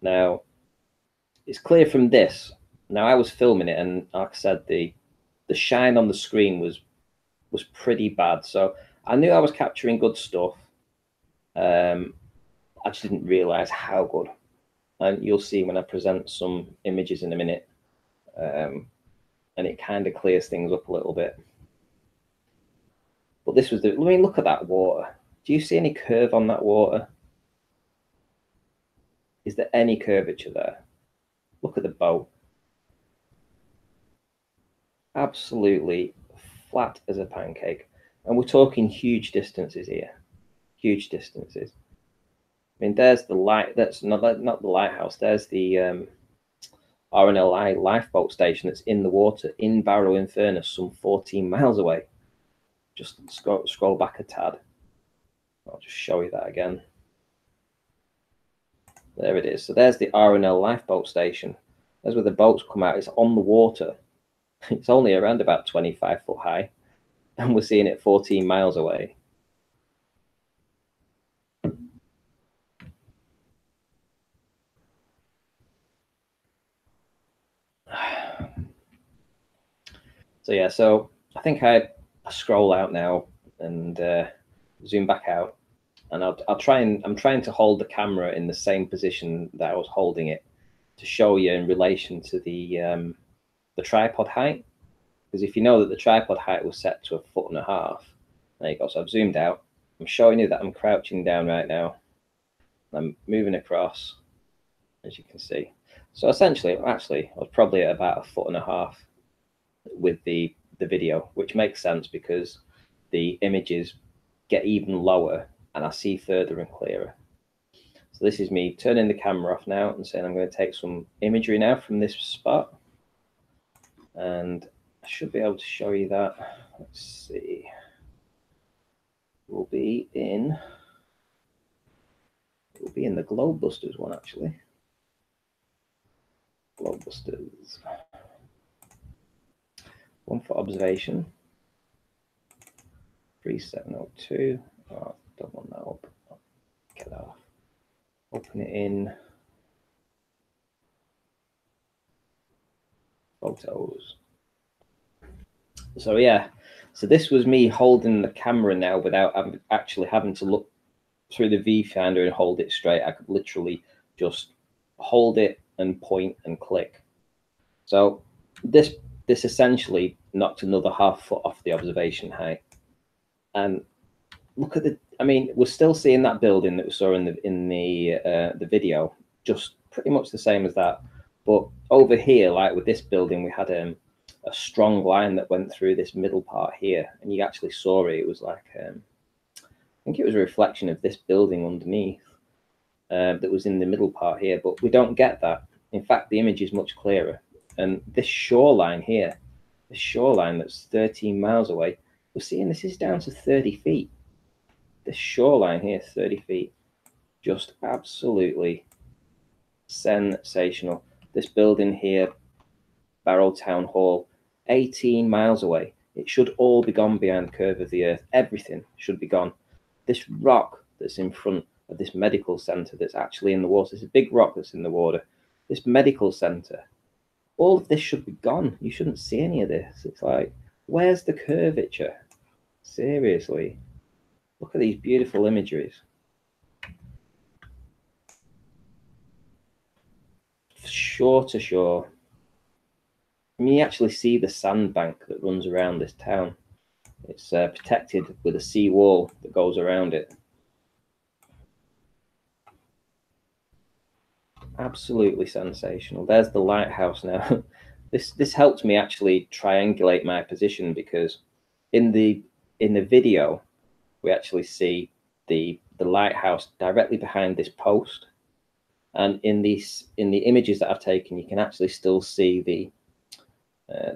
Now, it's clear from this. Now, I was filming it, and like I said, the shine on the screen was pretty bad. So I knew I was capturing good stuff. I just didn't realize how good. And you'll see when I present some images in a minute. And it kind of clears things up a little bit. But this was I mean, look at that water. Do you see any curve on that water? Is there any curvature there? Look at the boat. Absolutely flat as a pancake. And we're talking huge distances here. Huge distances. I mean, there's the light. That's not the lighthouse. There's the RNLI lifeboat station that's in the water in Barrow in Furness, some 14 miles away. Just scroll back a tad. I'll just show you that again. There it is. So there's the RNL lifeboat station. There's where the boats come out. It's on the water. It's only around about 25 foot high, and we're seeing it 14 miles away. So yeah, so I think I scroll out now and zoom back out, and I'll try and I'm trying to hold the camera in the same position that I was holding it to show you in relation to the tripod height. Because if you know that the tripod height was set to 1.5 foot, there you go. So I've zoomed out. I'm showing you that I'm crouching down right now. I'm moving across, as you can see. So essentially, actually, I was probably at about 1.5 feet with the video, which makes sense because the images get even lower and I see further and clearer. So this is me turning the camera off now and saying I'm going to take some imagery now from this spot, and I should be able to show you that. Let's see. We'll be in the Globebusters one, actually. Globebusters. One for observation. 3702. Oh, don't want that up. Get that off. Open it in photos. So yeah, so this was me holding the camera now without actually having to look through the viewfinder and hold it straight. I could literally just hold it and point and click. So this essentially knocked another 0.5 foot off the observation height. And look at I mean, we're still seeing that building that we saw in the video, just pretty much the same as that. But over here, like with this building, we had a strong line that went through this middle part here, and you actually saw it. It was like I think it was a reflection of this building underneath that was in the middle part here, but we don't get that. In fact, the image is much clearer. And this shoreline here, this shoreline that's 13 miles away, we're seeing this is down to 30 feet. This shoreline here, 30 feet, just absolutely sensational. This building here, Barrow Town Hall, 18 miles away. It should all be gone behind the curve of the earth. Everything should be gone. This rock that's in front of this medical center that's actually in the water, it's a big rock that's in the water. This medical center, all of this should be gone. You shouldn't see any of this. It's like, where's the curvature? Seriously. Look at these beautiful imageries. Shore to shore. I mean, you actually see the sandbank that runs around this town. It's protected with a sea wall that goes around it. Absolutely sensational. There's the lighthouse now. This helped me actually triangulate my position, because in the video we actually see the lighthouse directly behind this post, and in the images that I've taken, you can actually still see the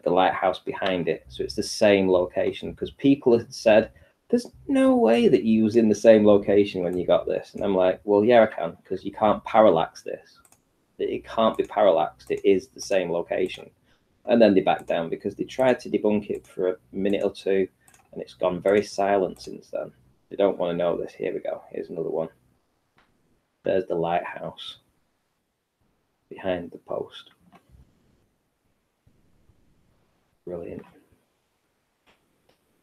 lighthouse behind it. So it's the same location, because people had said, there's no way that you was in the same location when you got this. And I'm like, well, yeah, I can, because you can't parallax this. It can't be parallaxed. It is the same location. And then they backed down because they tried to debunk it for a minute or two, and it's gone very silent since then. They don't want to know this. Here we go. Here's another one. There's the lighthouse behind the post. Brilliant.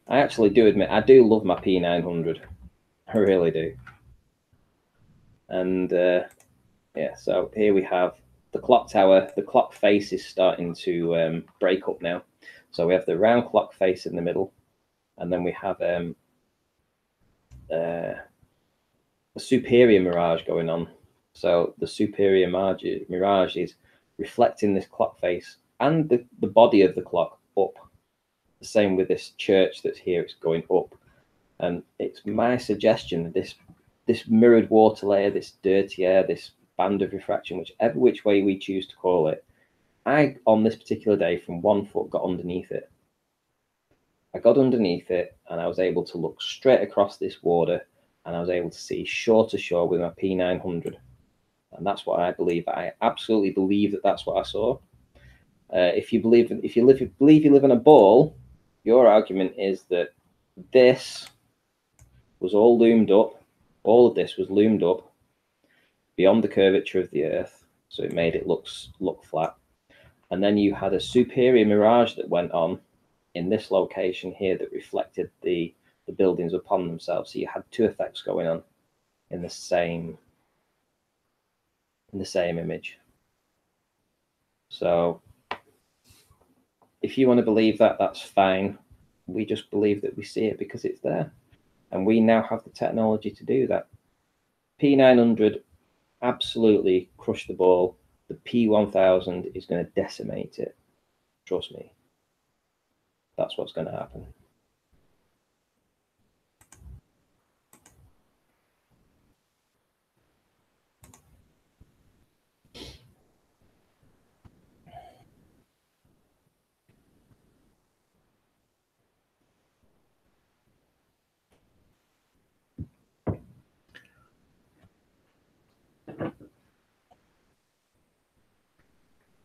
I actually do admit, I do love my P900. I really do. And yeah, so here we have the clock tower. The clock face is starting to break up now. So we have the round clock face in the middle, and then we have a superior mirage going on. So the superior mirage is reflecting this clock face and the body of the clock up. The same with this church that's here, it's going up. And it's my suggestion that this mirrored water layer, this dirty air, this band of refraction, which way we choose to call it, I, on this particular day, from 1 foot, got underneath it. I got underneath it, and I was able to look straight across this water, and I was able to see shore to shore with my P900. And that's what I believe. I absolutely believe that that's what I saw. If you believe you live in a ball, your argument is that this was all loomed up. All of this was loomed up beyond the curvature of the Earth, so it made it look flat. And then you had a superior mirage that went on in this location here that reflected the buildings upon themselves. So you had two effects going on in the same image. So if you want to believe that, that's fine. We just believe that we see it because it's there. And we now have the technology to do that. P900 absolutely crushed the ball. The P1000 is going to decimate it. Trust me. That's what's going to happen.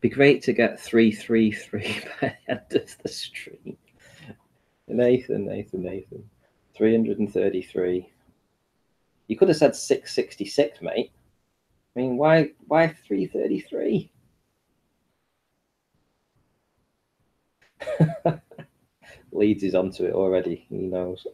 Be great to get 333 by the end of the stream. Nathan. 333. You could have said 666, mate. I mean, why 333? Leeds is onto it already. He knows.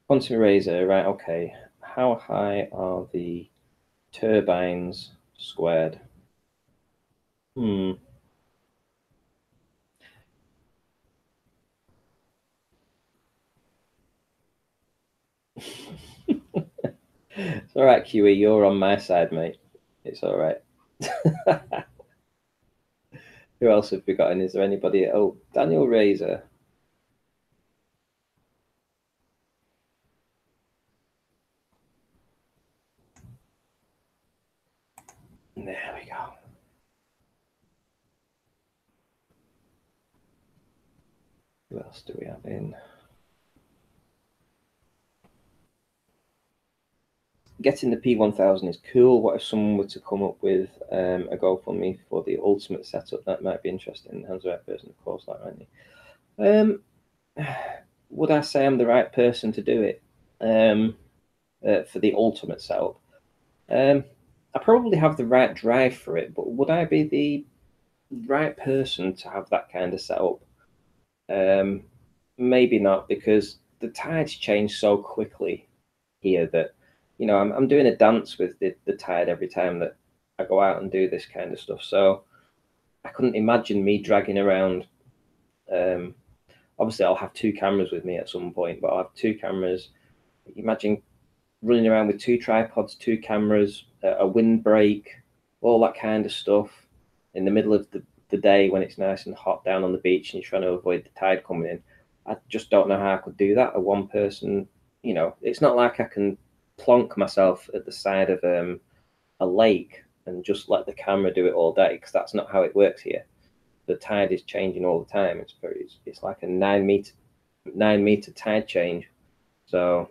Quantum eraser, right? Okay. How high are the turbines squared? It's all right, QE. You're on my side, mate. It's all right. Who else have we got in? Is there anybody? Oh, Daniel Razor. There we go. Who else do we have in? Getting the P1000 is cool. What if someone were to come up with a GoFundMe for the ultimate setup? That might be interesting. Hands the right person, of course, like Randy. Would I say I'm the right person to do it for the ultimate setup? I probably have the right drive for it, but would I be the right person to have that kind of setup? Maybe not, because the tides change so quickly here that, you know, I'm doing a dance with the tide every time that I go out and do this kind of stuff. So I couldn't imagine me dragging around. Obviously, I'll have two cameras with me at some point, but I'll have two cameras. Imagine running around with two tripods, two cameras, a windbreak, all that kind of stuff in the middle of the day when it's nice and hot down on the beach and you're trying to avoid the tide coming in. I just don't know how I could do that. A one person, you know, it's not like I can plonk myself at the side of a lake and just let the camera do it all day, because that's not how it works here. the tide is changing all the time. It's like a 9 meter tide change. So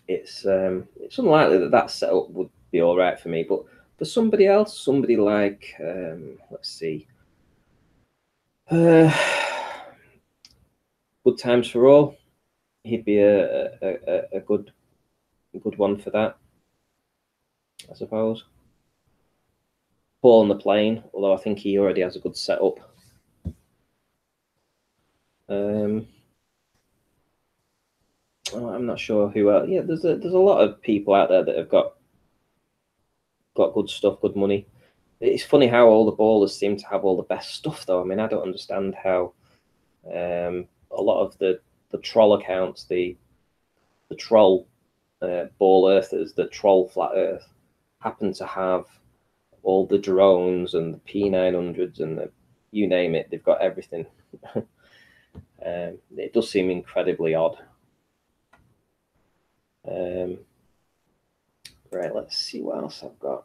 it's unlikely that setup would be all right for me. But for somebody else, somebody like let's see, Good Times for All, he'd be a good one for that, I suppose. Ball on the Plane, although I think he already has a good setup. I'm not sure who else. Yeah, there's a lot of people out there that have got good stuff, good money. It's funny how all the ballers seem to have all the best stuff, though. I mean, I don't understand how a lot of the troll accounts, the troll ball earthers, the troll flat earth, happen to have all the drones and the P900s and the you name it. They've got everything. It does seem incredibly odd. Right, let's see what else I've got.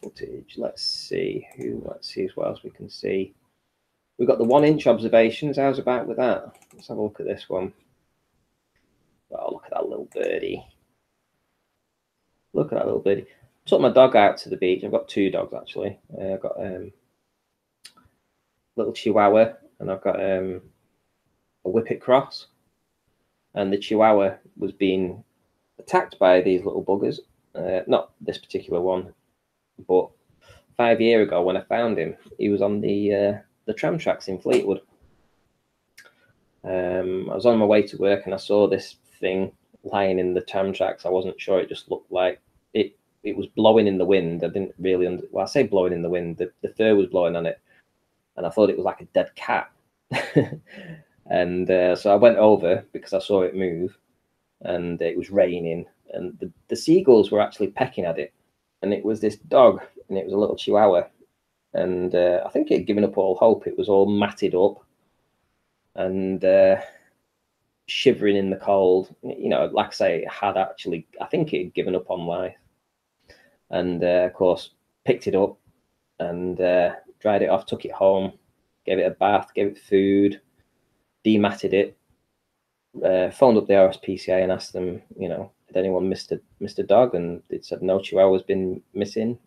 Footage. Let's see what else we can see. We've got the 1-inch observations. How's about with that? Let's have a look at this one. Oh, look at that little birdie. Look at that little birdie. Took my dog out to the beach. I've got 2 dogs actually. I've got little Chihuahua and I've got a Whippet Cross. And the Chihuahua was being attacked by these little buggers. Not this particular one, but 5 years ago when I found him, he was on the tram tracks in Fleetwood. I was on my way to work and I saw this thing lying in the tram tracks. I wasn't sure. It just looked like it was blowing in the wind. I didn't really well, I say blowing in the wind. The fur was blowing on it, and I thought it was like a dead cat. And so I went over because I saw it move, and it was raining, and the seagulls were actually pecking at it, and it was this dog, and it was a little Chihuahua, and I think it had given up all hope. It was all matted up and shivering in the cold. You know, like I say, it had actually, I think it had given up on life, and of course picked it up and dried it off, took it home, gave it a bath, gave it food, dematted it, phoned up the RSPCA and asked them, you know, had anyone missed a dog? And they said no, Chihuahua's been missing.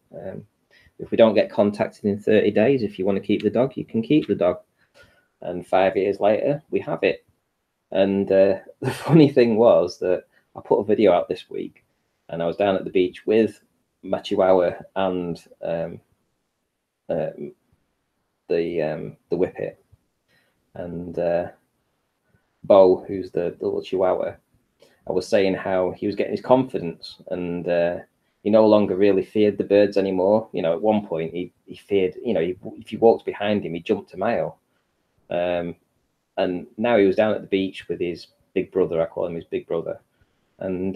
If we don't get contacted in 30 days, if you want to keep the dog, you can keep the dog. And 5 years later, we have it. And the funny thing was that I put a video out this week, and I was down at the beach with my Chihuahua and the Whippet, and Bo, who's the little Chihuahua. I was saying how he was getting his confidence, and he no longer really feared the birds anymore. You know, at one point he feared, you know, if you walked behind him, he jumped a mile. And now he was down at the beach with his big brother. I call him his big brother, and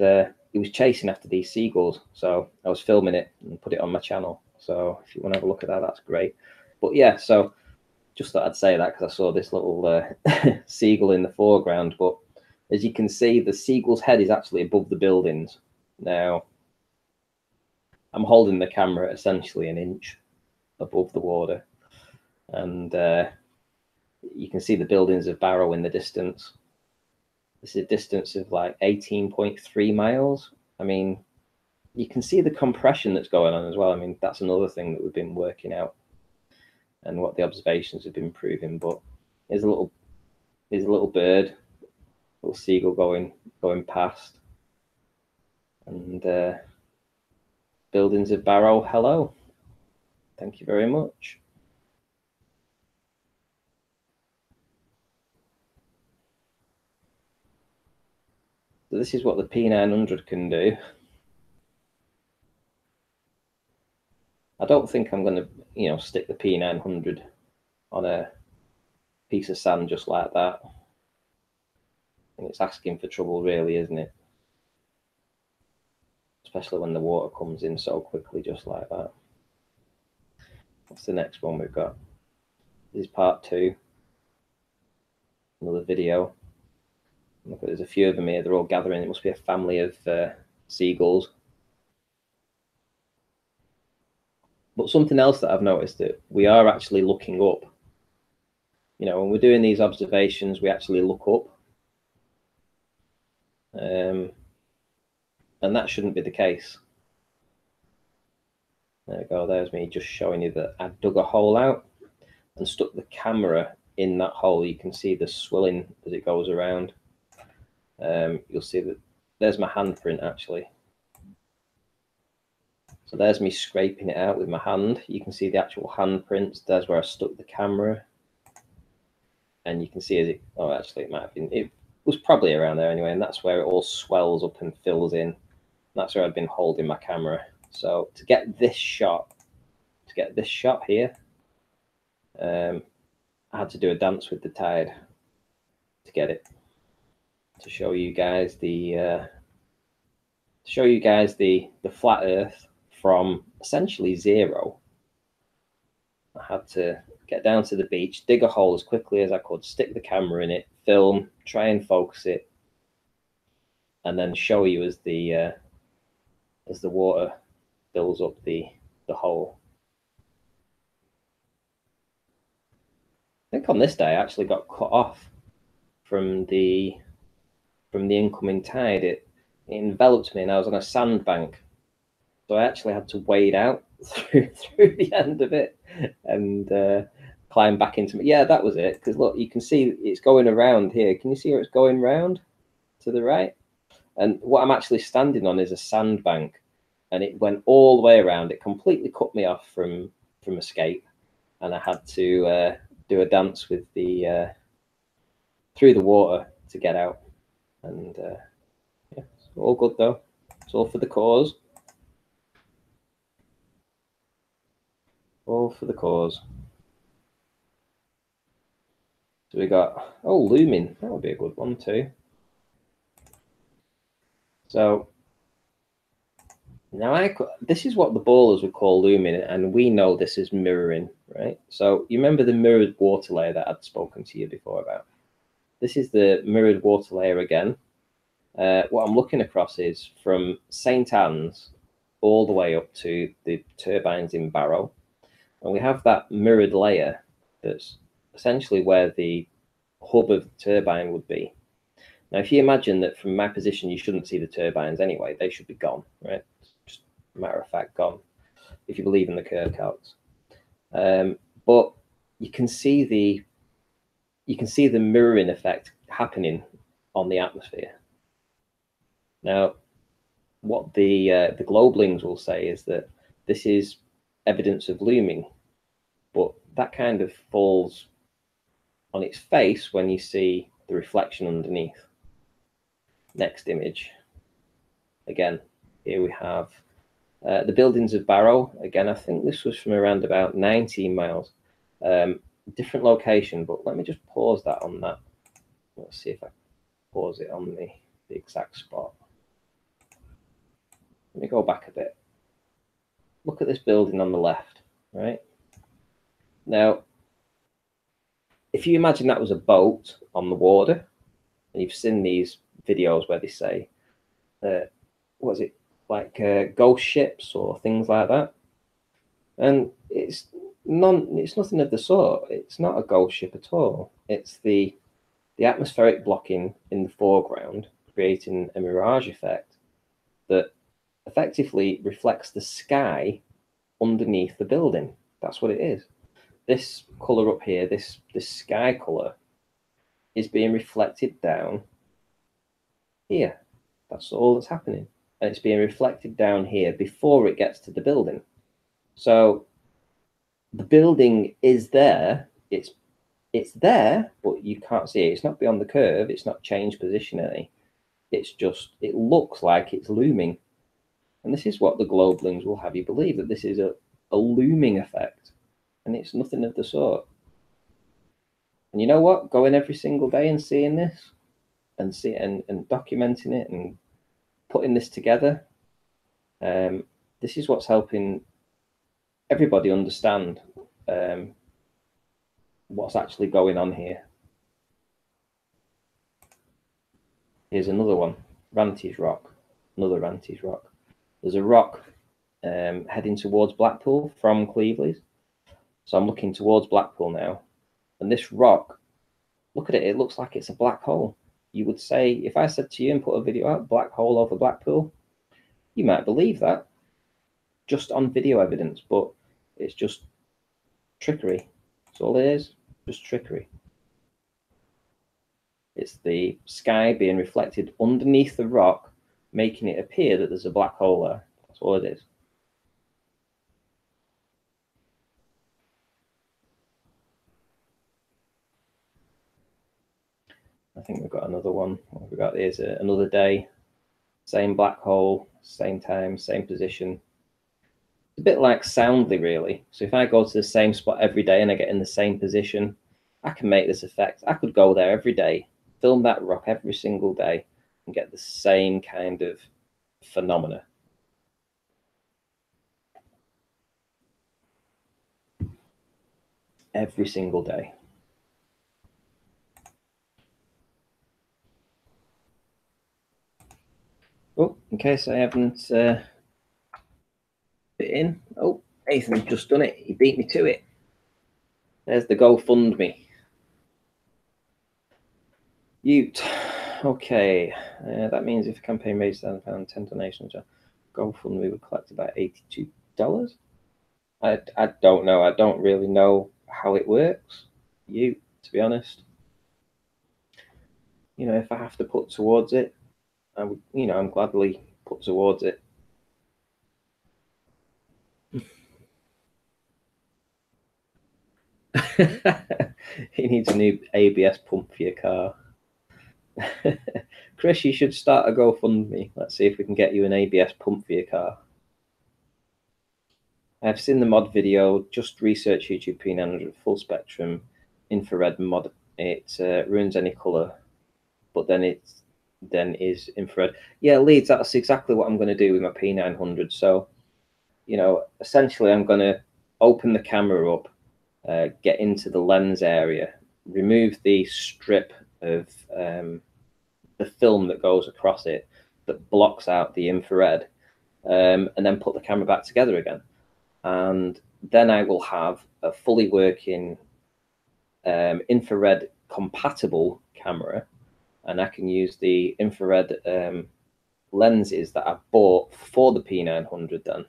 he was chasing after these seagulls. So I was filming it and put it on my channel. So if you want to have a look at that, that's great. But yeah, so just thought I'd say that because I saw this little seagull in the foreground. But as you can see, the seagull's head is actually above the buildings. Now, I'm holding the camera essentially an inch above the water, and you can see the buildings of Barrow in the distance. This is a distance of like 18.3 miles. I mean, you can see the compression that's going on as well. I mean, that's another thing that we've been working out and what the observations have been proving. But there's a little bird, little seagull going past, and buildings of Barrow, hello. Thank you very much. So this is what the P900 can do. I don't think I'm going to, you know, stick the P900 on a piece of sand just like that. And it's asking for trouble, really, isn't it? Especially when the water comes in so quickly, just like that. What's the next one we've got? This is part 2. Another video. Look, there's a few of them here. They're all gathering. It must be a family of seagulls. But something else that I've noticed, that we are actually looking up. You know, when we're doing these observations, we actually look up. And that shouldn't be the case. There we go, there's me just showing you that I dug a hole out and stuck the camera in that hole. You can see the swelling as it goes around. You'll see that there's my handprint actually. So there's me scraping it out with my hand. You can see the actual handprints. There's where I stuck the camera. And you can see as it, oh, actually it might have been, it was probably around there anyway, and that's where it all swells up and fills in. That's where I've been holding my camera. So to get this shot here, I had to do a dance with the tide to get it, to show you guys the flat Earth from essentially zero. I had to get down to the beach, dig a hole as quickly as I could, stick the camera in it, film, try and focus it, and then show you as the water fills up the hole. I think on this day I actually got cut off from the incoming tide. It enveloped me and I was on a sandbank. So I actually had to wade out through the end of it and climb back into it. Yeah, that was it. Because look, you can see it's going around here. Can you see where it's going round to the right? And what I'm actually standing on is a sandbank, and it went all the way around. It completely cut me off from escape, and I had to do a dance with the through the water to get out. And yeah, it's all good though. It's all for the cause. All for the cause. So we got, oh, looming. That would be a good one too. So now this is what the ballers would call looming, and we know this is mirroring, right? So you remember the mirrored water layer that I'd spoken to you before about? This is the mirrored water layer again. What I'm looking across is from St. Anne's all the way up to the turbines in Barrow. And we have that mirrored layer that's essentially where the hub of the turbine would be. Now, if you imagine that from my position, you shouldn't see the turbines anyway, they should be gone, right? Just a matter of fact, gone, if you believe in the Kerr calcs. But you can see the mirroring effect happening on the atmosphere. Now, what the globelings will say is that this is evidence of looming, but that kind of falls on its face when you see the reflection underneath. Next image. Again, here we have the buildings of Barrow. Again, I think this was from around about 19 miles. Different location, but let me just pause that on that. Let's see if I pause it on the exact spot. Let me go back a bit. Look at this building on the left, right? Now, if you imagine that was a boat on the water, and you've seen these videos where they say, what is it, like ghost ships or things like that, and it's nothing of the sort. It's not a ghost ship at all. It's the atmospheric blocking in the foreground creating a mirage effect that effectively reflects the sky underneath the building. That's what it is. This color up here, this sky color, is being reflected down here. That's all that's happening. And it's being reflected down here before it gets to the building. So the building is there. It's there, but you can't see it. It's not beyond the curve. It's not changed position any. It's just, it looks like it's looming. And this is what the globelings will have you believe, that this is a looming effect. And it's nothing of the sort. And you know what? Going every single day and seeing this and documenting it and putting this together, this is what's helping everybody understand what's actually going on here. Here's another one, Ranty's rock, another Ranty's rock. There's a rock heading towards Blackpool from Cleveland. So I'm looking towards Blackpool now. And this rock, look at it, it looks like it's a black hole. You would say, if I said to you and put a video out, black hole over Blackpool, you might believe that just on video evidence, but it's just trickery. That's all it is, just trickery. It's the sky being reflected underneath the rock, making it appear that there's a black hole there. That's all it is. I think we've got another one. What have we got? Here's another day, same black hole, same time, same position. It's a bit like Soundly, really. So if I go to the same spot every day and I get in the same position, I can make this effect. I could go there every day, film that rock every single day, and get the same kind of phenomena. Every single day. Oh, in case I haven't fit in. Oh, Nathan's just done it. He beat me to it. There's the GoFundMe. Ute. Okay. That means if a campaign raises £1,000, 10 donations, GoFundMe would collect about $82. I don't know. I don't really know how it works. To be honest. You know, if I have to put towards it, I would, you know, I'm gladly put towards it. He needs a new ABS pump for your car. Chris, you should start a GoFundMe. Let's see if we can get you an ABS pump for your car. I've seen the mod video. Just research YouTube P900 full spectrum infrared mod. It ruins any color, but then is infrared. Yeah, Leeds, that's exactly what I'm going to do with my P900. So, you know, essentially I'm going to open the camera up, get into the lens area, remove the strip of the film that goes across it that blocks out the infrared, and then put the camera back together again. And then I will have a fully working infrared compatible camera, and I can use the infrared lenses that I've bought for the P900 then.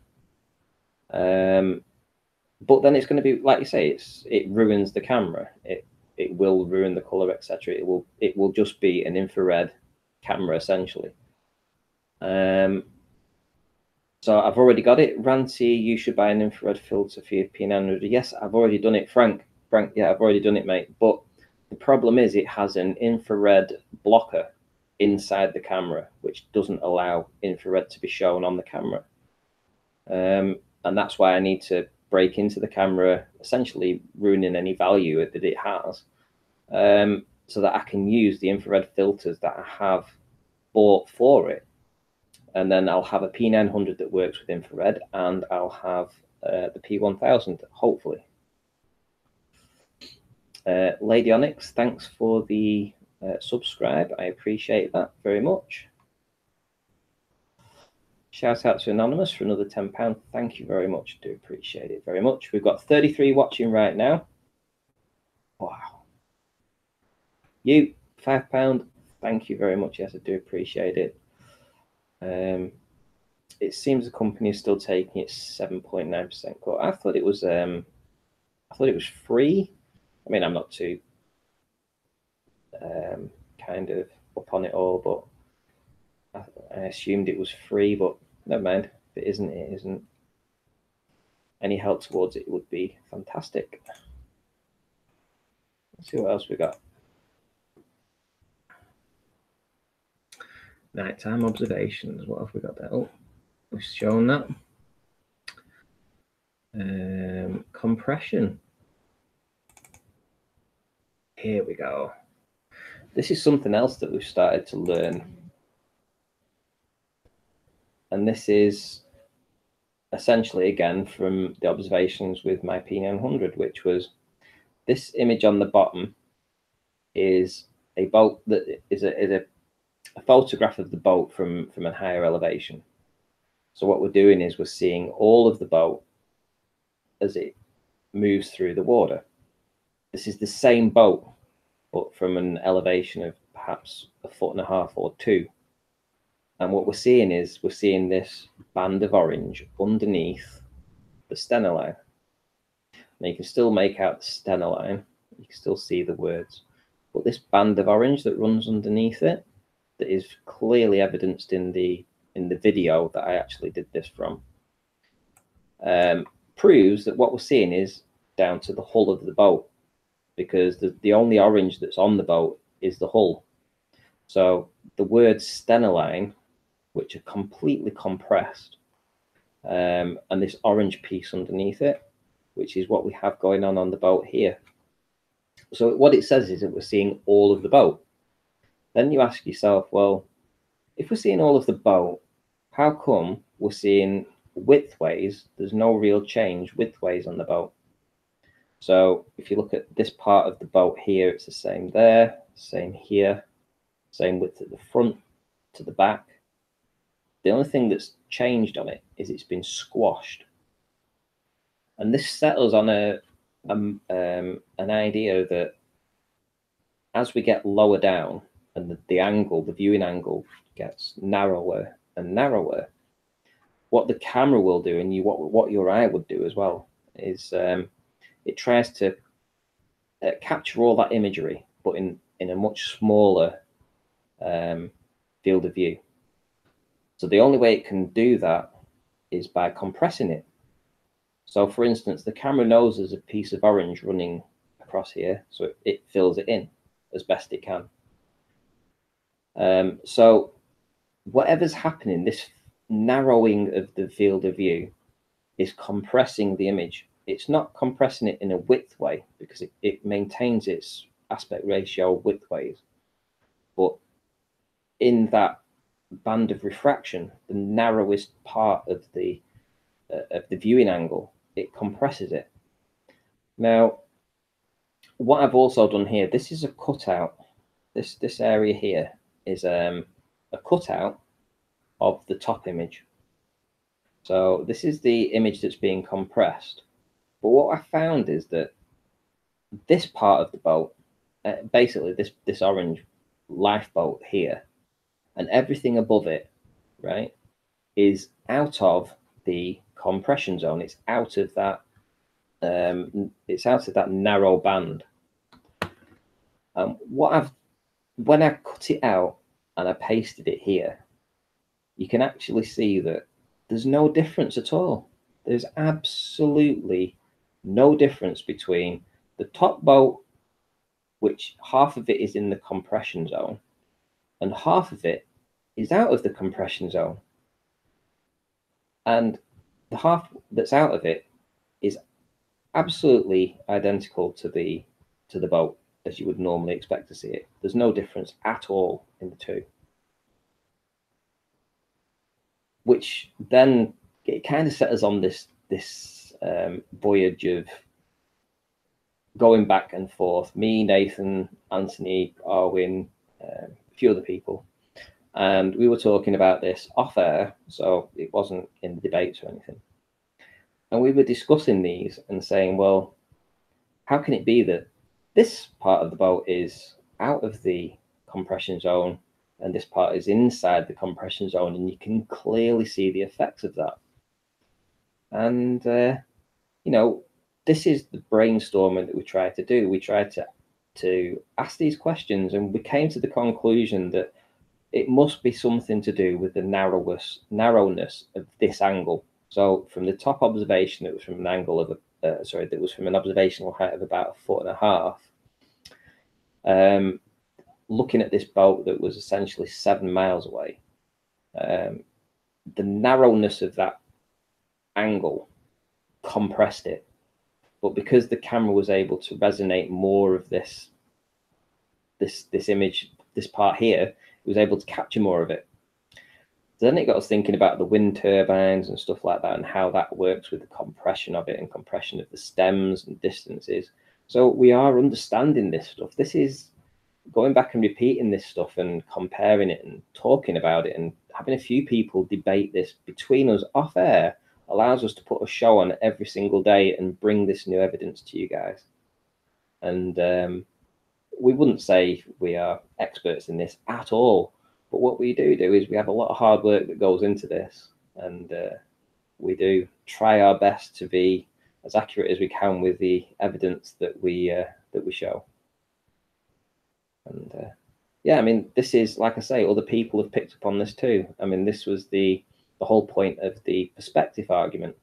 But then it's going to be, like you say, it ruins the camera. It will ruin the color, etc. It will just be an infrared camera essentially. So I've already got it. Ranty, you should buy an infrared filter for your P900. Yes, I've already done it. Frank, yeah, I've already done it, mate. But the problem is it has an infrared blocker inside the camera, which doesn't allow infrared to be shown on the camera. And that's why I need to break into the camera, essentially ruining any value that it has, so that I can use the infrared filters that I have bought for it. And then I'll have a P900 that works with infrared, and I'll have the P1000, hopefully. Lady Onyx, thanks for the subscribe. I appreciate that very much. Shout out to Anonymous for another £10. Thank you very much. I do appreciate it very much. We've got 33 watching right now. Wow. You, £5. Thank you very much. Yes, I do appreciate it. It seems the company is still taking its 7.9% cut. I thought it was free. I mean, I'm not too kind of up on it all, but I assumed it was free, but never mind. If it isn't, it isn't. Any help towards it would be fantastic. Let's see what else we got. Nighttime observations. What have we got there? Oh, we've shown that. Compression. Here we go. This is something else that we've started to learn. And this is essentially, again, from the observations with my P900, which was this image on the bottom is a boat that is a photograph of the boat from a higher elevation. So what we're doing is we're seeing all of the boat as it moves through the water. This is the same boat, but from an elevation of perhaps 1.5 feet or 2. And what we're seeing is we're seeing this band of orange underneath the stena line. Now you can still make out the stena line, you can still see the words, but this band of orange that runs underneath it, that is clearly evidenced in the video that I actually did this from, proves that what we're seeing is down to the hull of the boat, because the only orange that's on the boat is the hull. So the words stena line, which are completely compressed, and this orange piece underneath it, which is what we have going on the boat here. So what it says is that we're seeing all of the boat. Then you ask yourself, well, if we're seeing all of the boat, how come we're seeing widthways? There's no real change widthways on the boat. So if you look at this part of the boat here, it's the same there, same here, same width at the front to the back. The only thing that's changed on it is it's been squashed. And this settles on an idea that as we get lower down and the angle, the viewing angle gets narrower and narrower, what the camera will do, and what your eye would do as well, is it tries to capture all that imagery, but in a much smaller field of view. So the only way it can do that is by compressing it. So for instance, the camera knows there's a piece of orange running across here, so it fills it in as best it can. So whatever's happening, this narrowing of the field of view is compressing the image. It's not compressing it in a width way, because it maintains its aspect ratio widthways, but in that band of refraction, the narrowest part of the viewing angle, it compresses it. Now, what I've also done here, this is a cutout. This area here is a cutout of the top image. So this is the image that's being compressed. But what I found is that this part of the boat, basically this orange lifeboat here, and everything above it, right, is out of the compression zone. It's out of that. It's out of that narrow band. When I cut it out and I pasted it here, you can actually see that there's no difference at all. There's absolutely no difference between the top boat, which half of it is in the compression zone, and half of it is out of the compression zone. And the half that's out of it is absolutely identical to the boat as you would normally expect to see it. There's no difference at all in the two. Which then it kind of set us on this voyage of going back and forth. Me, Nathan, Anthony, Arwin, a few other people, and we were talking about this off air, so it wasn't in the debates or anything. And we were discussing these and saying, well, how can it be that this part of the boat is out of the compression zone and this part is inside the compression zone, and you can clearly see the effects of that? And you know, this is the brainstorming that we try to do. We try to ask these questions, and we came to the conclusion that it must be something to do with the narrowness of this angle. So from the top observation, it was from an angle of that was from an observational height of about 1.5 feet. Looking at this boat that was essentially 7 miles away, the narrowness of that angle compressed it. But because the camera was able to resonate more of this image, this part here, it was able to capture more of it. So then it got us thinking about the wind turbines and stuff like that, and how that works with the compression of it and compression of the stems and distances. So we are understanding this stuff. This is going back and repeating this stuff and comparing it and talking about it having a few people debate this between us off air allows us to put a show on every single day and bring this new evidence to you guys. And we wouldn't say we are experts in this at all, but what we do is we have a lot of hard work that goes into this, and we do try our best to be as accurate as we can with the evidence that we show. And yeah, I mean, this is, like I say, other people have picked up on this too. I mean, this was the whole point of the perspective argument,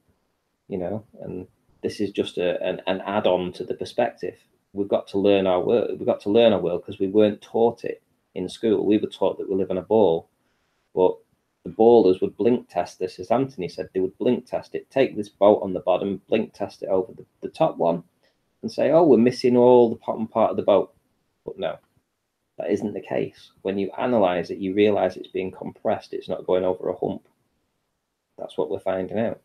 you know, and this is just an add-on to the perspective. We've got to learn our world. We've got to learn our world because we weren't taught it in school. We were taught that we live on a ball, but the ballers would blink test this, as Anthony said. They would blink test it, take this bolt on the bottom, blink test it over the top one, and say, "Oh, we're missing all the bottom part of the boat." But no, that isn't the case. When you analyze it, you realize it's being compressed. It's not going over a hump. That's what we're finding out.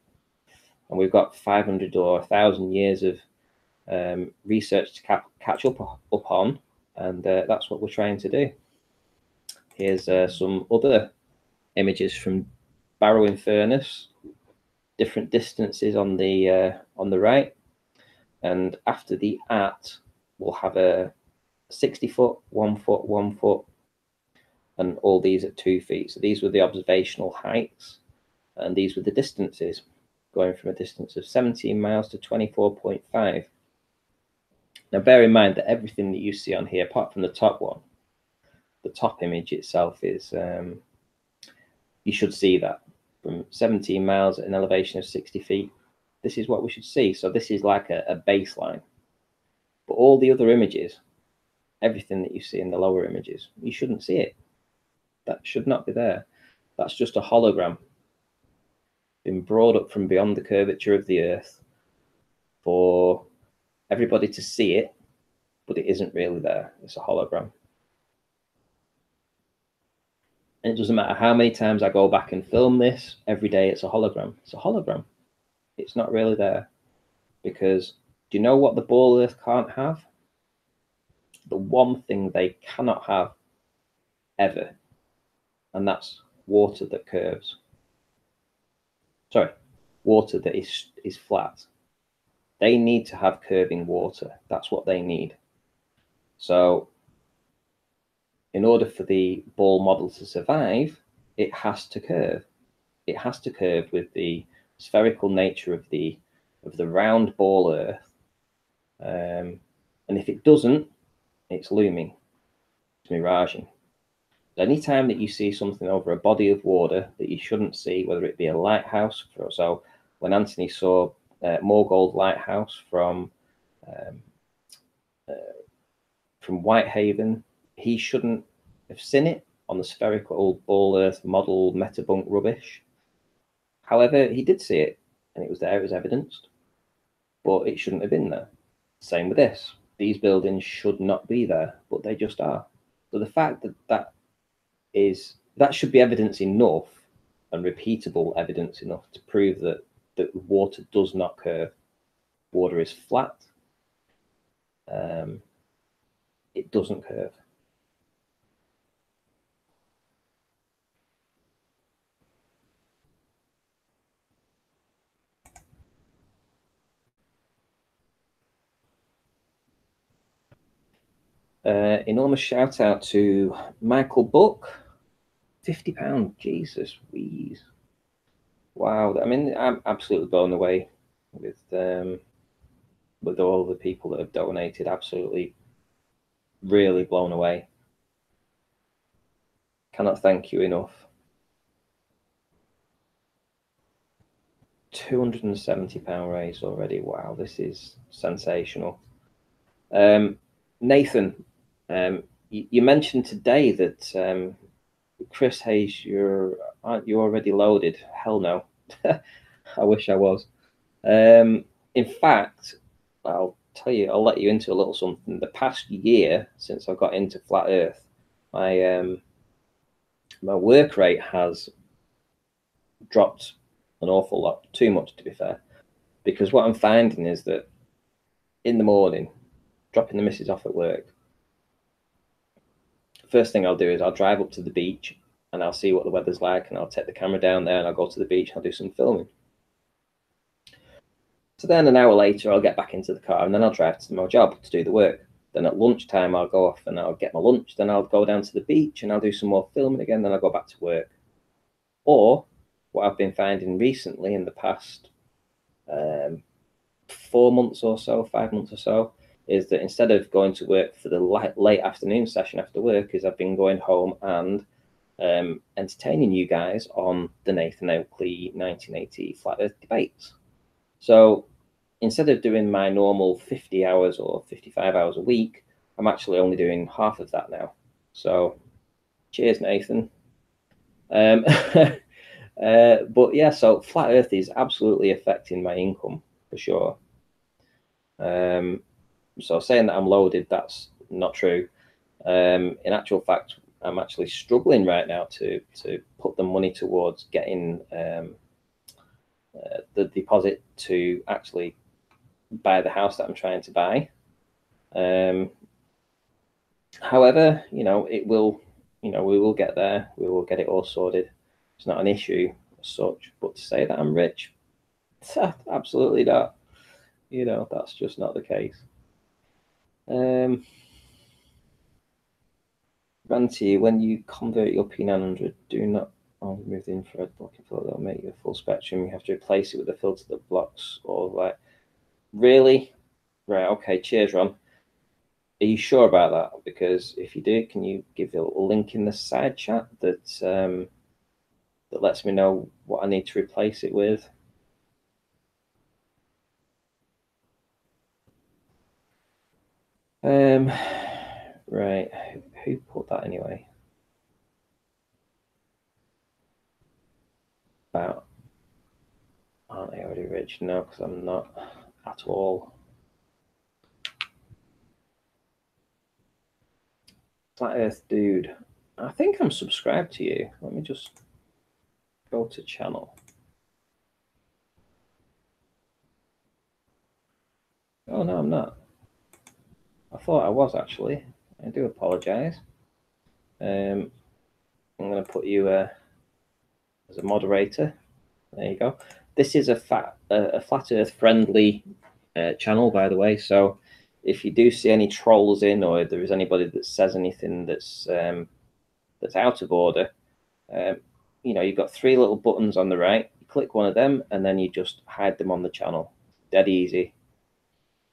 And we've got 500 or 1,000 years of research to catch up on, and that's what we're trying to do. Here's some other images from Barrowing Furnace, different distances on the right, and after the we'll have a 60 foot, 1 foot, 1 foot, and all these at 2 feet. So these were the observational heights, and these were the distances, going from a distance of 17 miles to 24.5. Now bear in mind that everything that you see on here, apart from the top one, the top image itself is, you should see that from 17 miles at an elevation of 60 feet. This is what we should see. So this is like a baseline. But all the other images, everything that you see in the lower images, you shouldn't see it. That should not be there. That's just a hologram been brought up from beyond the curvature of the Earth for everybody to see it, but it isn't really there. It's a hologram. And it doesn't matter how many times I go back and film this, every day it's a hologram. It's a hologram. It's not really there. Because do you know what the ball Earth can't have? The one thing they cannot have ever, and that's water that curves. Sorry, water that is flat. They need to have curving water. That's what they need. So in order for the ball model to survive, it has to curve. It has to curve with the spherical nature of the round ball Earth. And if it doesn't, it's looming. It's miraging. Anytime that you see something over a body of water that you shouldn't see, whether it be a lighthouse, so when Anthony saw Moorgold Lighthouse from Whitehaven, he shouldn't have seen it on the spherical ball Earth model metabunk rubbish. However, he did see it, and it was there as evidenced, but it shouldn't have been there. Same with this. These buildings should not be there, but they just are. So the fact that should be evidence enough, and repeatable evidence enough, to prove that water does not curve. Water is flat. It doesn't curve. Enormous shout out to Michael Buck. £50. Jesus, wheeze. Wow. I mean, I'm absolutely blown away with all the people that have donated. Absolutely, really blown away. Cannot thank you enough. £270 raise already. Wow, this is sensational. Nathan, you mentioned today that Chris Hayes, aren't you already loaded? Hell no. I wish I was. In fact, I'll let you into a little something. The past year since I got into Flat Earth, my work rate has dropped an awful lot, too much to be fair, because what I'm finding is that in the morning, dropping the missus off at work, first thing I'll do is I'll drive up to the beach and I'll see what the weather's like, and I'll take the camera down there and I'll go to the beach and I'll do some filming. So then an hour later, I'll get back into the car and then I'll drive to my job to do the work. Then at lunchtime, I'll go off and I'll get my lunch. Then I'll go down to the beach and I'll do some more filming again. Then I'll go back to work. Or what I've been finding recently in the past 4 months or so, 5 months or so, is that instead of going to work for the late afternoon session after work, is I've been going home and entertaining you guys on the Nathan Oakley 1980 Flat Earth debates. So instead of doing my normal 50 hours or 55 hours a week, I'm actually only doing half of that now. So cheers, Nathan. But yeah, so Flat Earth is absolutely affecting my income for sure. So saying that I'm loaded, that's not true. In actual fact, I'm actually struggling right now to put the money towards getting the deposit to actually buy the house that I'm trying to buy. However, you know, it will, you know, we will get there. We will get it all sorted. It's not an issue as such. But to say that I'm rich, absolutely not. You know, that's just not the case. Ranty, when you convert your P900, do not remove the infrared blocking filter. That'll make you a full spectrum. You have to replace it with a filter that blocks all of that. Really? Right, okay, cheers, Ron. Are you sure about that? Because if you do, can you give a link in the side chat that that lets me know what I need to replace it with? Right, who put that anyway? About, aren't I already rich? No, because I'm not at all. Flat Earth Dude, I think I'm subscribed to you. Let me just go to channel. Oh, no, I'm not. I thought I was, actually. I do apologize. I'm going to put you as a moderator. There you go. This is a flat Earth friendly channel, by the way. So if you do see any trolls in, or if there is anybody that says anything that's out of order, you know, you've got 3 little buttons on the right. You click one of them, and then you just hide them on the channel. Dead easy.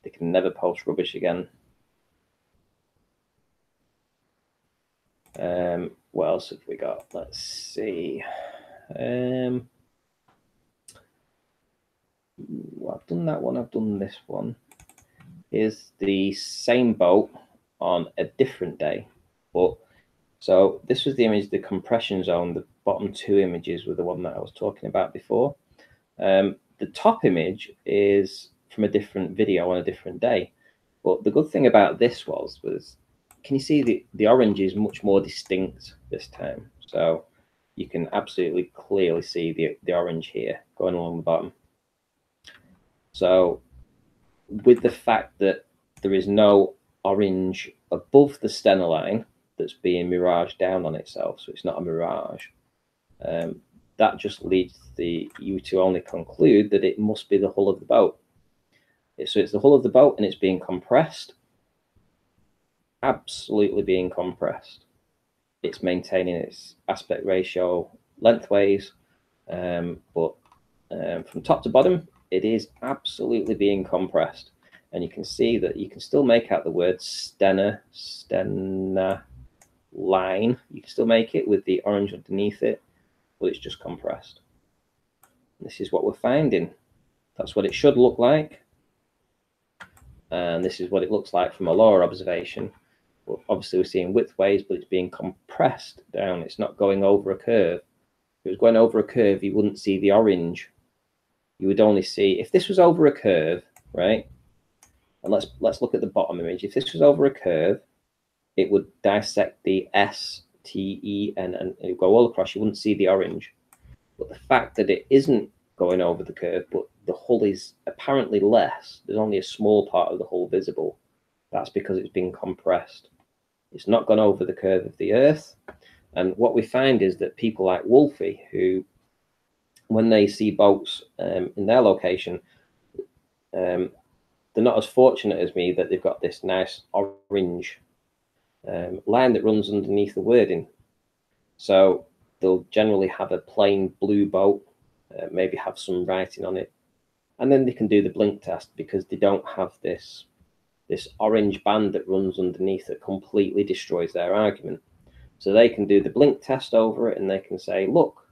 They can never post rubbish again. What else have we got? Let's see. Well, I've done that one. I've done this one. Is the same boat on a different day, but so this was the image of the compression zone. The bottom 2 images were the one that I was talking about before. The top image is from a different video on a different day, but the good thing about this was can you see the orange is much more distinct this time? So you can absolutely clearly see the orange here going along the bottom. So with the fact that there is no orange above the Stena line that's being miraged down on itself, so it's not a mirage, that just leads you to only conclude that it must be the hull of the boat. So it's the hull of the boat and it's being compressed, absolutely being compressed. It's maintaining its aspect ratio lengthways, but from top to bottom, it is absolutely being compressed. And you can see that you can still make out the word Stena line. You can still make it with the orange underneath it, but it's just compressed. This is what we're finding. That's what it should look like. And this is what it looks like from a lower observation. Well, obviously we're seeing widthways, but it's being compressed down. It's not going over a curve. If it was going over a curve, you wouldn't see the orange. You would only see, if this was over a curve, right? And let's look at the bottom image. If this was over a curve, it would dissect the S, T, E, and it would go all across. You wouldn't see the orange. But the fact that it isn't going over the curve, but the hull is apparently less, there's only a small part of the hull visible. That's because it's been compressed. It's not gone over the curve of the Earth. And what we find is that people like Wolfie, who, when they see boats in their location, they're not as fortunate as me that they've got this nice orange line that runs underneath the wording. So they'll generally have a plain blue boat, maybe have some writing on it, and then they can do the blink test because they don't have this orange band that runs underneath that completely destroys their argument. So they can do the blink test over it, and they can say, look,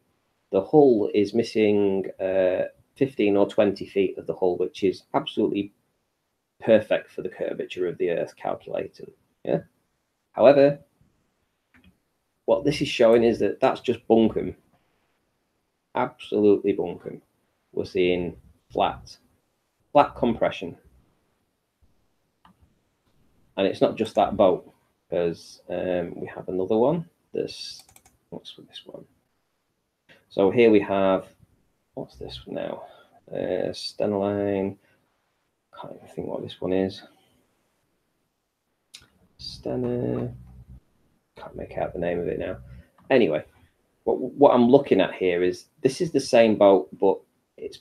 the hull is missing 15 or 20 feet of the hull, which is absolutely perfect for the curvature of the Earth calculating. Yeah. However, what this is showing is that that's just bunkum. Absolutely bunkum. We're seeing flat compression. And it's not just that boat, because we have another one. What's with this one? So here we have, what's this now? Stenoline. Can't even think what this one is. Can't make out the name of it now. Anyway, what I'm looking at here is this is the same boat, but it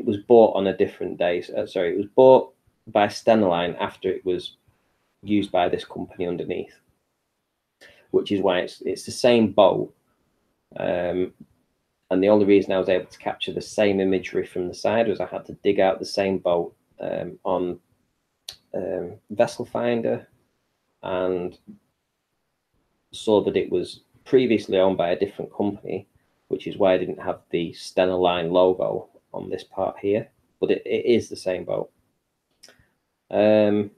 was bought on a different day. Sorry, it was bought by Stenoline after it was used by this company underneath, which is why it's the same boat. And the only reason I was able to capture the same imagery from the side was I had to dig out the same boat on Vessel Finder, and saw that it was previously owned by a different company, which is why I didn't have the Stenoline logo on this part here, but it is the same boat. And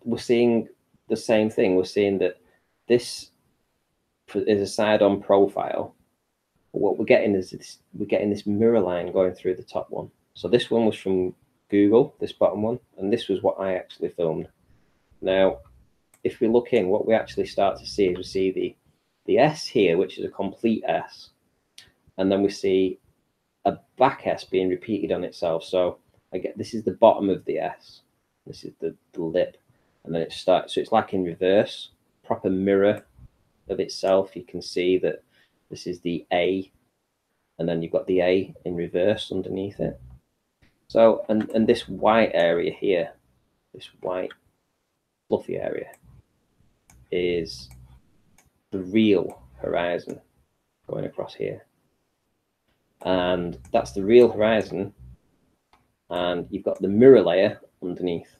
we're seeing the same thing. We're seeing that this is a side-on profile. But what we're getting is we're getting this mirror line going through the top one. So this one was from Google, this bottom one, and this was what I actually filmed. Now, if we look in, what we actually start to see is we see the S here, which is a complete S, and then we see a back S being repeated on itself. So this is the bottom of the S. This is the lip, and then it starts. So it's like in reverse, proper mirror of itself. You can see that this is the A, and then you've got the A in reverse underneath it. So and this white area here, this white fluffy area, is the real horizon going across here, and that's the real horizon, and you've got the mirror layer underneath.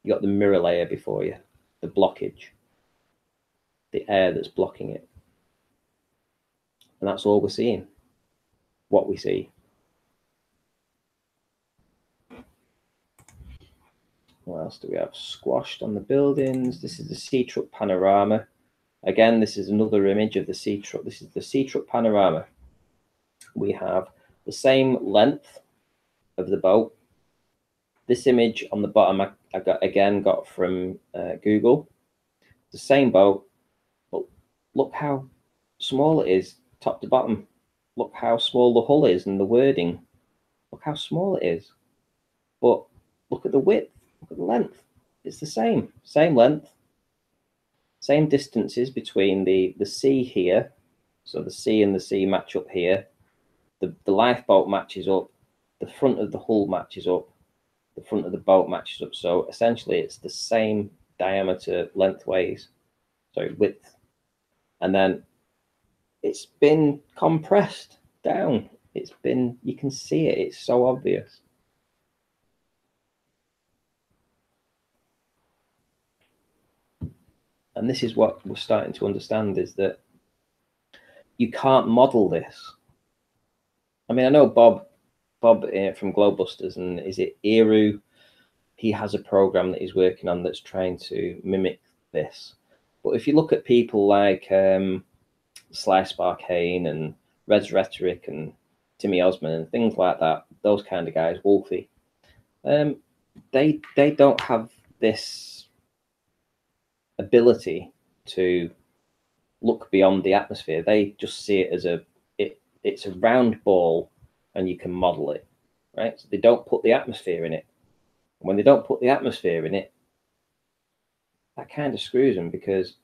You got the mirror layer before you, the blockage, the air that's blocking it, and that's all we're seeing. What we see. What else do we have? Squashed on the buildings. This is the sea truck panorama. Again, this is another image of the sea truck. This is the sea truck panorama. We have the same length of the boat. This image on the bottom I got from Google. The same boat, but look how small it is top to bottom. Look how small the hull is and the wording. Look how small it is. But look at the width. Look at the length. It's the same length, same distances between the sea here. So the sea and the sea match up here. The lifeboat matches up. The front of the hull matches up. The front of the boat matches up. So essentially it's the same diameter lengthways, sorry, width. And then it's been compressed down. You can see it. It's so obvious. And this is what we're starting to understand, is that you can't model this. I mean, I know Bob from Globebusters, and is it Eru? He has a program that he's working on that's trying to mimic this. But if you look at people like Sly Sparkane and Reds Rhetoric and Timmy Osman and things like that, those kind of guys, Wolfie, they don't have this ability to look beyond the atmosphere. They just see it as it's a round ball and you can model it, right? So they don't put the atmosphere in it. When they don't put the atmosphere in it, that kind of screws them, because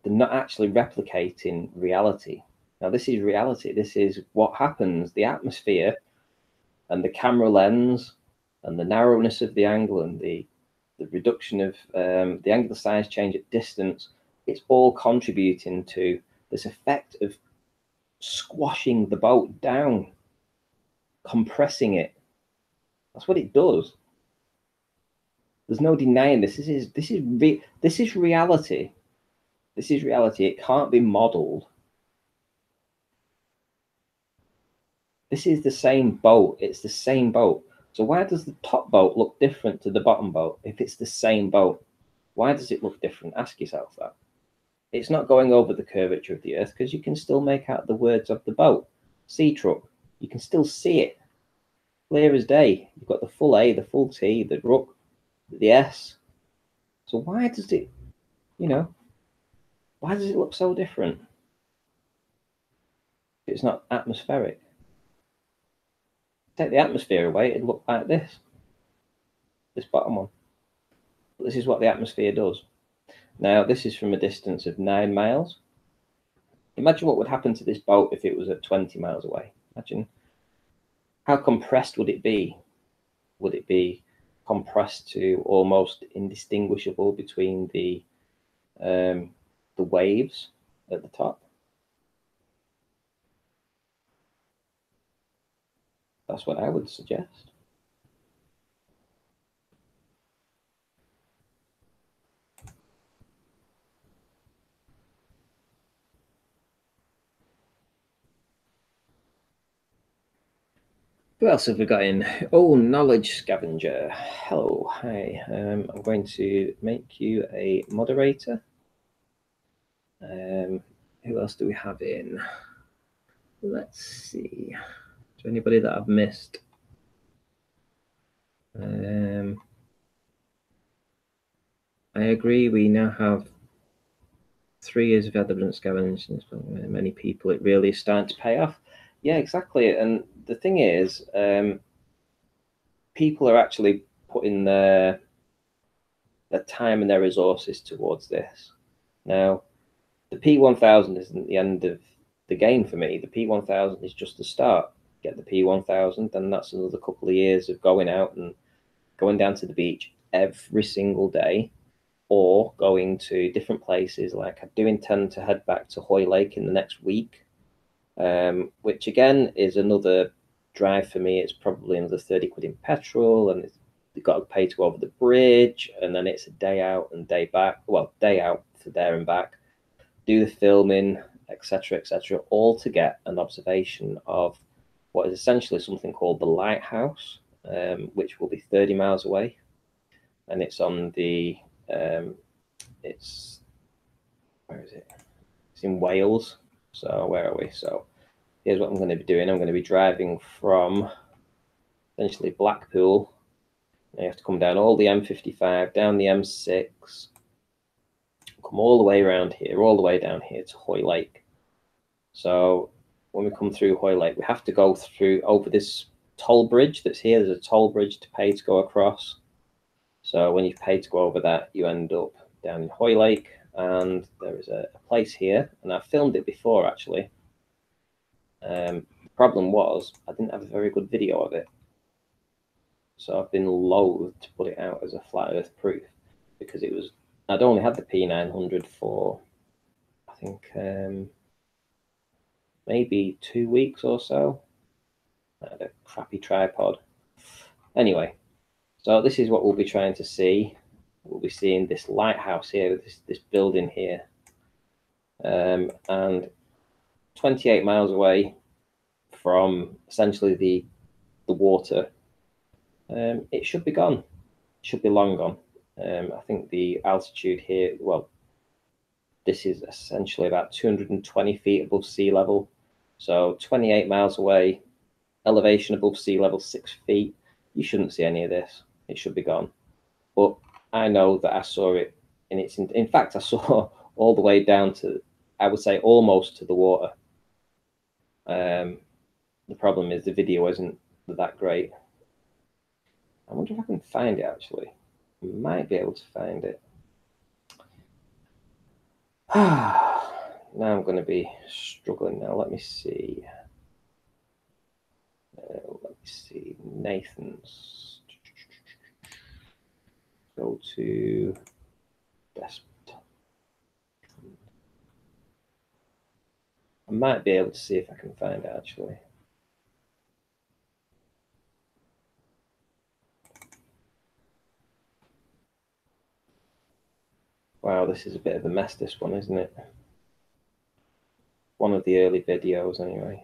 they're not actually replicating reality. Now, this is reality. This is what happens. The atmosphere and the camera lens and the narrowness of the angle and the reduction of the angular size change at distance, it's all contributing to this effect of squashing the boat down, compressing it. That's what it does. There's no denying this. This is reality. This is reality. It can't be modeled. This is the same boat. It's the same boat. So why does the top boat look different to the bottom boat if it's the same boat? Why does it look different? Ask yourself that. It's not going over the curvature of the earth, because you can still make out the words of the boat. Sea truck. You can still see it. Clear as day. You've got the full A, the full T, the rook, the S. So why does it, why does it look so different? It's not atmospheric. Take the atmosphere away, it'd look like this bottom one. But this is what the atmosphere does. Now, this is from a distance of 9 miles. Imagine what would happen to this boat if it was at 20 miles away. Imagine how compressed would it be? Would it be compressed to almost indistinguishable between the waves at the top? That's what I would suggest. Who else have we got in? Oh, Knowledge Scavenger. Hello, hi. I'm going to make you a moderator. Who else do we have in? Let's see. Is there anybody that I've missed? I agree. We now have 3 years of evidence scavenging. Many people, it really is starting to pay off. Yeah, exactly. And the thing is, people are actually putting their time and their resources towards this. Now, the P1000 isn't the end of the game for me. The P1000 is just the start. Get the P1000, and that's another couple of years of going out and going down to the beach every single day, or going to different places. Like, I do intend to head back to Hoy Lake in the next week, which again is another drive for me. It's probably another 30 quid in petrol, and you've got to pay to go over the bridge, and then it's a day out and day back. Well, day out for there and back, do the filming, etc., all to get an observation of what is essentially something called the lighthouse, which will be 30 miles away, and it's on the it's where is it? It's in Wales. So where are we? So here's what I'm going to be doing. I'm going to be driving from essentially Blackpool. You have to come down all the M55, down the M6, come all the way around here, all the way down here to Hoy Lake. So when we come through Hoy Lake, we have to go through over this toll bridge that's here. There's a toll bridge to pay to go across. So when you pay to go over that, you end up down in Hoy Lake, and there is a place here, and I filmed it before actually. The problem was I didn't have a very good video of it, so I've been loath to put it out as a flat earth proof, because I'd only had the P900 for I think maybe 2 weeks or so. I had a crappy tripod. Anyway, so this is what we'll be trying to see. We'll be seeing this lighthouse here, this building here, and 28 miles away from essentially the water. It should be gone. It should be long gone. I think the altitude here, well, this is essentially about 220 feet above sea level. So 28 miles away, elevation above sea level 6 feet. You shouldn't see any of this. It should be gone. But I know that I saw it, and in fact, I saw all the way down to, I would say, almost to the water. The problem is the video isn't that great. I wonder if I can find it actually. I might be able to find it. Now I'm going to be struggling now. Let me see. Nathan's. Go to desktop. I might be able to see if I can find it actually. Wow, this is a bit of a mess, this one, isn't it? One of the early videos anyway.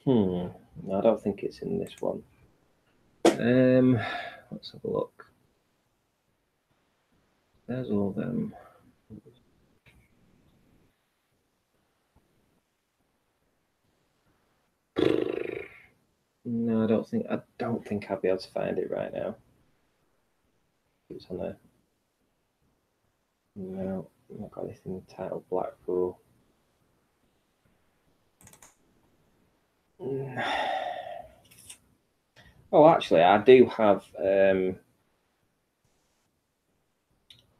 No, I don't think it's in this one. Let's have a look. There's all them. No, I don't think I'll be able to find it right now. It's on there. No, I've not got anything titled Blackpool. Oh, actually, I do have a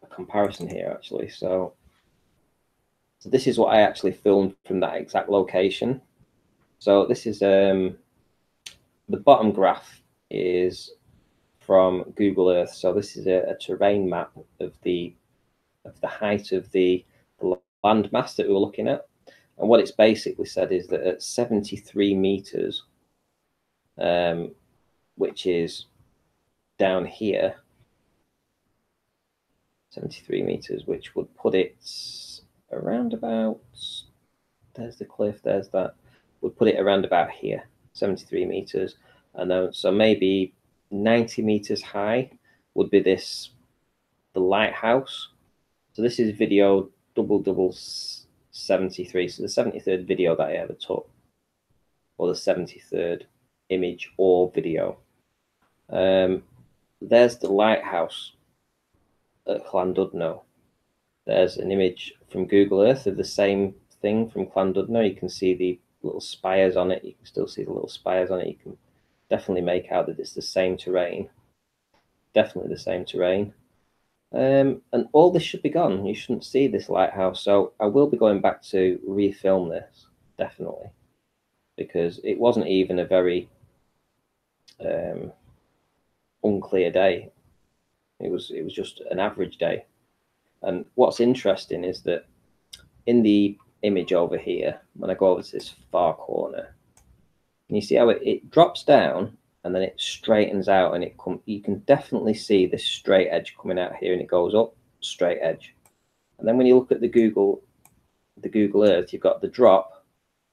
comparison here, actually. So this is what I actually filmed from that exact location. So this is the bottom graph is from Google Earth. So this is a terrain map of the height of the land mass that we were looking at. And what it's basically said is that at 73 meters, which is down here, 73 meters, which would put it around about, there's the cliff, there's that, would put it around about here, 73 meters. And then, so maybe 90 meters high would be the lighthouse. So this is video 73. So the 73rd video that I ever took, or the 73rd image or video. There's the lighthouse at Llandudno. There's an image from Google Earth of the same thing from Llandudno. You can see the little spires on it. You can still see the little spires on it. You can definitely make out that it's the same terrain. Definitely the same terrain. And all this should be gone. You shouldn't see this lighthouse. So I will be going back to refilm this, definitely, because it wasn't even a very unclear day. It was just an average day. And what's interesting is that in the image over here, when I go over to this far corner, and you see how it drops down and then it straightens out, and you can definitely see this straight edge coming out here, and it goes up, straight edge. And then when you look at the Google Earth, you've got the drop,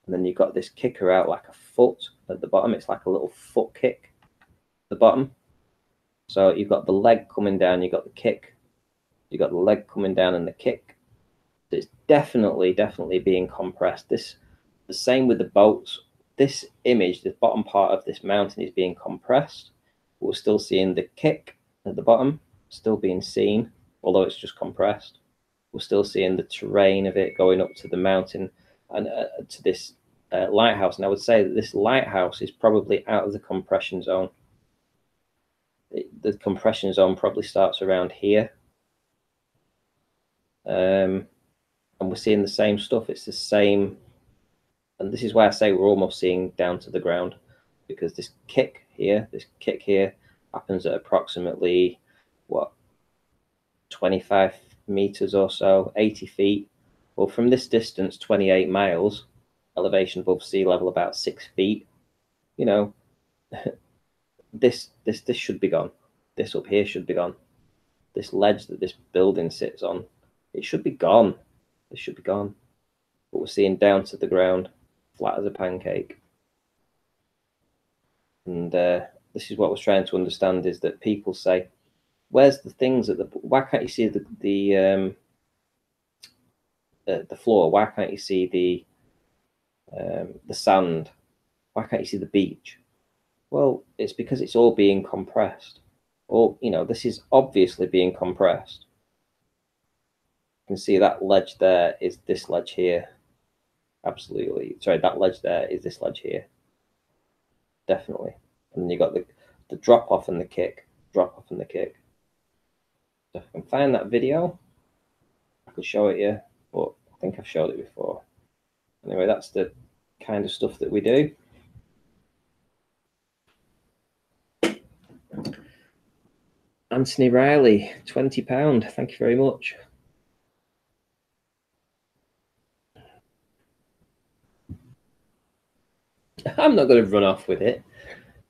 and then you've got this kicker out like a foot at the bottom. It's like a little foot kick at the bottom. So you've got the leg coming down, you've got the kick, you've got the leg coming down and the kick. So it's definitely being compressed. The same with the boats. This image, the bottom part of this mountain is being compressed. We're still seeing the kick at the bottom, still being seen, although it's just compressed. We're still seeing the terrain of it going up to the mountain and to this lighthouse. And I would say that this lighthouse is probably out of the compression zone. The compression zone probably starts around here. And we're seeing the same stuff. It's the same. And this is why I say we're almost seeing down to the ground, because this kick here happens at approximately, 25 meters or so, 80 feet. Well, from this distance, 28 miles, elevation above sea level about 6 feet, you know, this should be gone. This up here should be gone. This ledge that this building sits on, it should be gone. It should be gone. But we're seeing down to the ground, flat as a pancake. And this is what we're trying to understand, is that people say, where's the things at why can't you see the floor? Why can't you see the sand? Why can't you see the beach? Well, it's because it's all being compressed. Or, this is obviously being compressed. You can see that ledge there is this ledge here. Absolutely. Sorry, that ledge there is this ledge here. Definitely. and then you got the drop off and the kick, drop off and the kick. So if I can find that video, I could show it you, but I think I've showed it before. Anyway, that's the kind of stuff that we do. Anthony Riley, £20. Thank you very much. I'm not going to run off with it.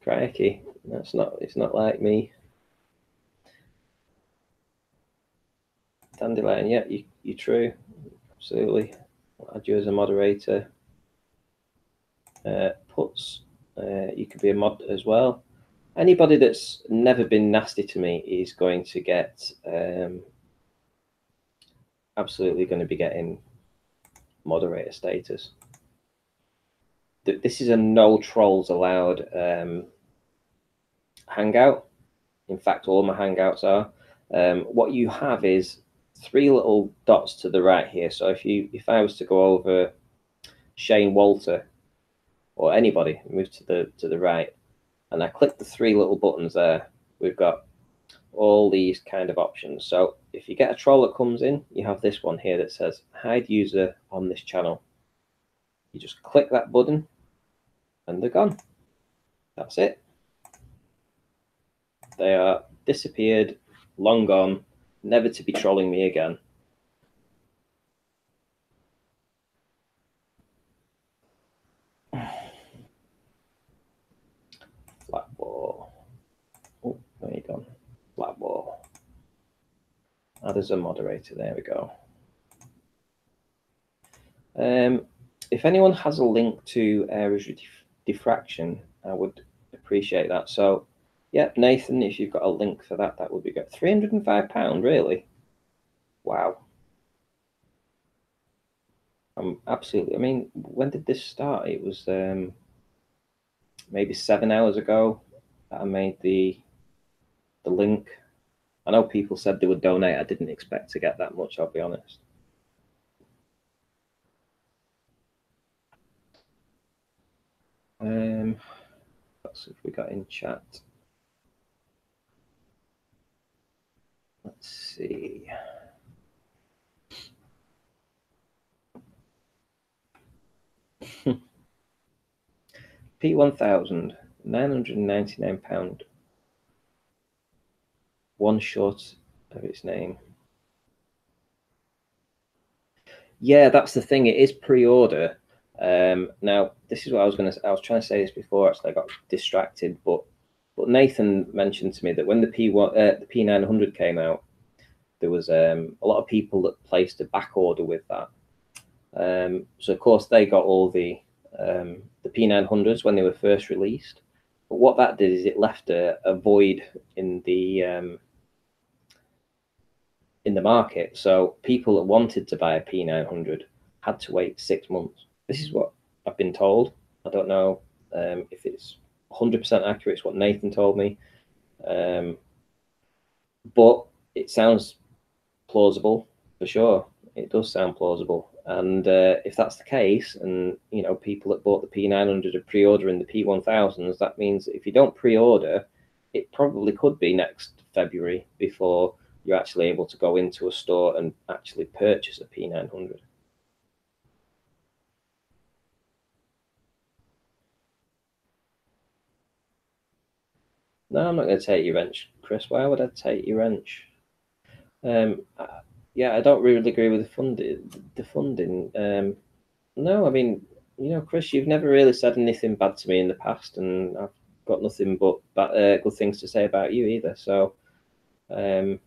Crikey, it's not like me. Dandelion, yeah, you're true. Absolutely. I'll add you as a moderator. Puts, you could be a mod as well. Anybody that's never been nasty to me is going to get absolutely going to be getting moderator status. This is a no trolls allowed hangout. In fact, all my hangouts are. What you have is 3 little dots to the right here. So if I was to go over Shane Walter or anybody, move to the right, and I click the 3 little buttons there, we've got all these kind of options. So if you get a troll that comes in, you have this one here that says hide user on this channel. You just click that button and they're gone. That's it. They are disappeared, long gone, never to be trolling me again. Flat ball. Oh, where you gone? Flat ball. Add as a moderator. There we go. If anyone has a link to areas of diffraction, I would appreciate that. So, yeah, Nathan, if you've got a link for that, that would be good. £305, really? Wow. Absolutely. I mean, when did this start? It was maybe 7 hours ago that I made the link. I know people said they would donate. I didn't expect to get that much, I'll be honest. Let's see if we got in chat. Let's see. P1000, £999. One short of its name. Yeah, that's the thing. It is pre-order. Now, this is what I was trying to say this before. Actually, I got distracted. But Nathan mentioned to me that when the P900 came out, there was a lot of people that placed a back order with that. So of course they got all the P900s when they were first released. But what that did is it left a void in the market. So people that wanted to buy a P900 had to wait 6 months. This is what I've been told. I don't know if it's 100% accurate. It's what Nathan told me. But it sounds plausible for sure. It does sound plausible. And if that's the case, and you know, people that bought the P900 are pre-ordering the P1000s, that means if you don't pre-order, it probably could be next February before you're actually able to go into a store and actually purchase a P900. No, I'm not going to take your wrench, Chris. Why would I take your wrench? Yeah, I don't really agree with the funding. No, I mean, you know, Chris, you've never really said anything bad to me in the past, and I've got nothing but good things to say about you either. So, you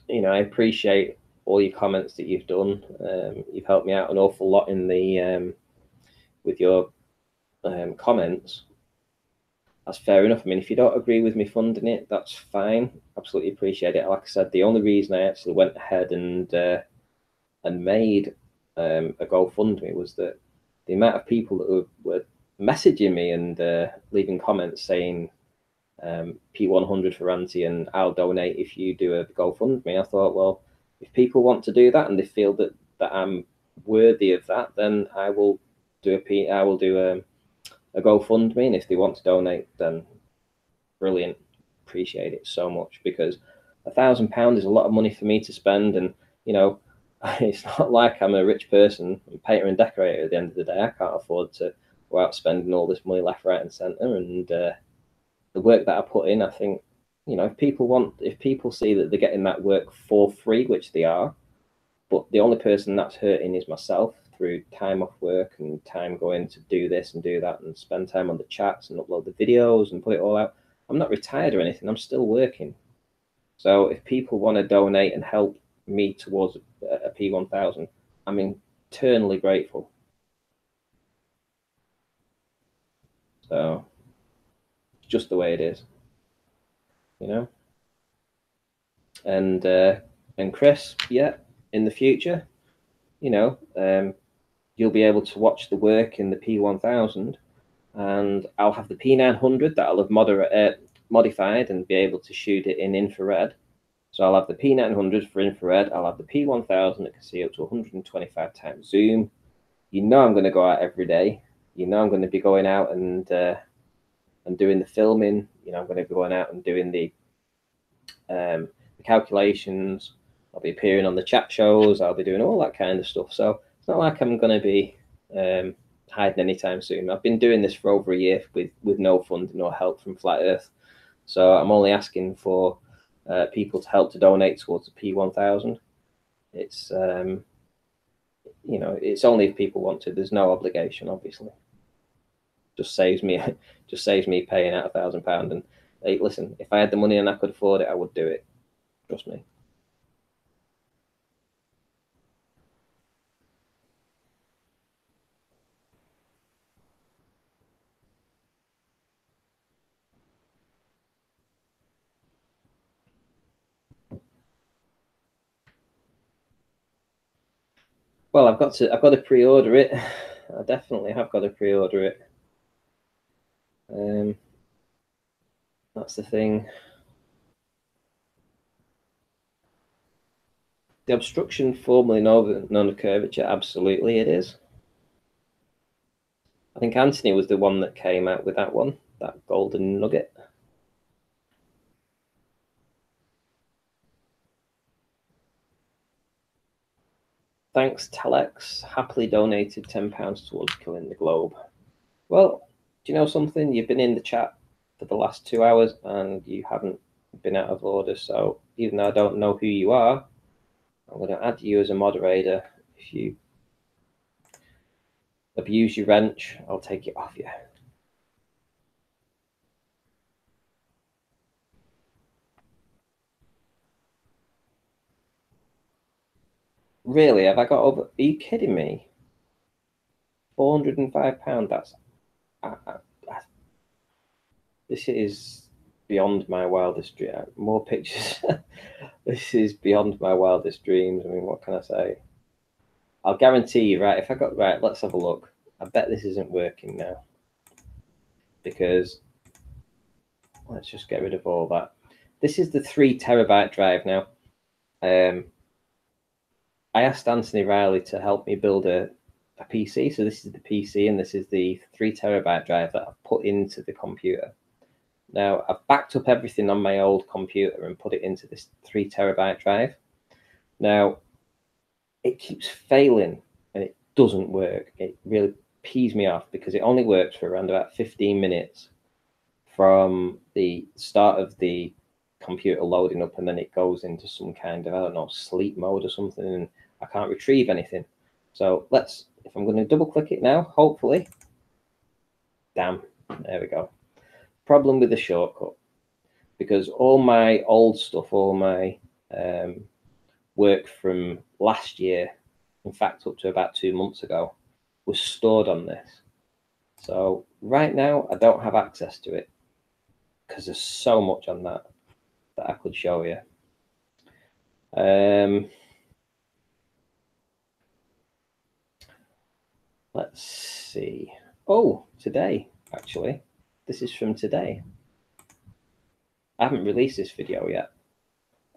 know, I appreciate all your comments that you've done. You've helped me out an awful lot in the with your comments. That's fair enough. I mean, if you don't agree with me funding it, that's fine. Absolutely appreciate it. Like I said, the only reason I actually went ahead and made a GoFundMe was that the amount of people that were messaging me and leaving comments saying P100 for Ranty and I'll donate if you do a GoFundMe. I thought, well, if people want to do that and they feel that I'm worthy of that, then I will do a a GoFundMe, and if they want to donate, then brilliant. Appreciate it so much, because £1,000 is a lot of money for me to spend, and you know, it's not like I'm a rich person, I'm painter and decorator. At the end of the day, I can't afford to go out spending all this money left, right, and centre. And the work that I put in, I think, you know, if people see that they're getting that work for free, which they are, but the only person that's hurting is myself through time off work and time going to do this and do that and spend time on the chats and upload the videos and put it all out. I'm not retired or anything. I'm still working. So if people want to donate and help me towards a P1000, I'm eternally grateful. So it's just the way it is, you know. And Chris, yeah, in the future, you know, you'll be able to watch the work in the P1000, and I'll have the P900 that I'll have modified and be able to shoot it in infrared. So I'll have the P900 for infrared. I'll have the P1000 that can see up to 125 times zoom. You know, I'm going to go out every day. You know, I'm going to be going out and doing the filming. You know, I'm going to be going out and doing the calculations. I'll be appearing on the chat shows. I'll be doing all that kind of stuff. So it's not like I'm going to be hiding anytime soon. I've been doing this for over a year with no funding or help from Flat Earth. So I'm only asking for people to help to donate towards the P1000. It's you know, it's only if people want to. There's no obligation, obviously. Just saves me paying out £1,000. And hey, listen, if I had the money and I could afford it, I would do it. Trust me. Well, I've got to pre-order it. I definitely have got to pre-order it. That's the thing. The obstruction, formerly known as curvature, absolutely it is. I think Anthony was the one that came out with that one, that golden nugget. Thanks, Telex. Happily donated £10 towards killing the globe. Well, do you know something? You've been in the chat for the last 2 hours and you haven't been out of order. So even though I don't know who you are, I'm going to add you as a moderator. If you abuse your wrench, I'll take it off you. Really? Have I got over? Are you kidding me? £405. That's this is beyond my wildest dream. More pictures. This is beyond my wildest dreams. I mean, what can I say? I'll guarantee you, right? If I got right, let's have a look. I bet this isn't working now, because let's just get rid of all that. This is the 3 terabyte drive now. I asked Anthony Riley to help me build a PC. So this is the PC, and this is the 3 terabyte drive that I've put into the computer. Now, I've backed up everything on my old computer and put it into this 3 terabyte drive. Now, it keeps failing and it doesn't work. It really pees me off, because it only works for around about 15 minutes from the start of the computer loading up, and then it goes into some kind of, I don't know, sleep mode or something, and I can't retrieve anything. So if I'm going to double click it now, hopefully, damn, there we go. Problem with the shortcut, because all my old stuff, all my work from last year, in fact up to about 2 months ago, was stored on this. So right now I don't have access to it, because there's so much on that I could show you. Let's see. Oh, today, actually. This is from today. I haven't released this video yet.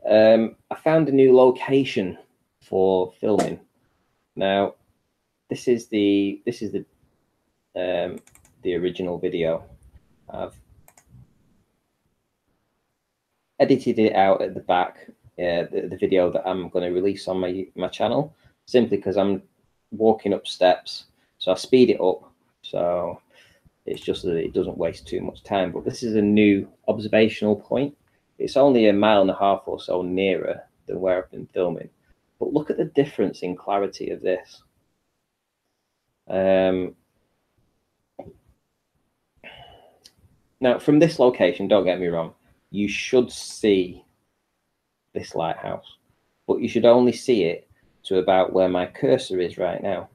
I found a new location for filming. Now, this is the the original video. I've edited it out at the back, the video that I'm going to release on my channel, simply because I'm walking up steps, so I speed it up, so it's just that it doesn't waste too much time. But this is a new observational point. It's only 1.5 miles or so nearer than where I've been filming, but look at the difference in clarity of this. Now, from this location, don't get me wrong, you should see this lighthouse, but you should only see it to about where my cursor is right now.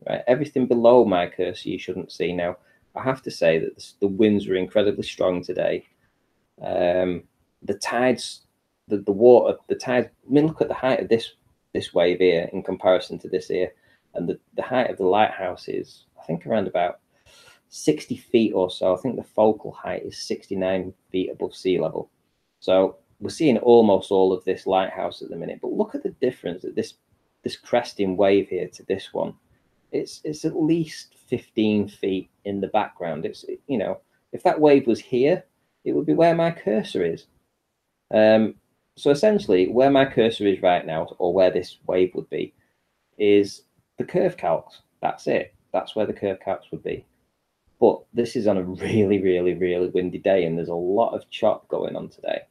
Right, everything below my cursor you shouldn't see. Now, I have to say that the winds were incredibly strong today. The tides, the water, the tide. I mean, look at the height of this wave here in comparison to this here, and the height of the lighthouse is, I think, around about 60 feet or so. I think the focal height is 69 feet above sea level. So we're seeing almost all of this lighthouse at the minute. But look at the difference that this cresting wave here to this one. It's at least 15 feet in the background. It's, you know, if that wave was here, it would be where my cursor is. So essentially, where my cursor is right now, or where this wave would be, is the curve calcs. That's it. That's where the curve calcs would be. But this is on a really, really, really windy day, and there's a lot of chop going on today.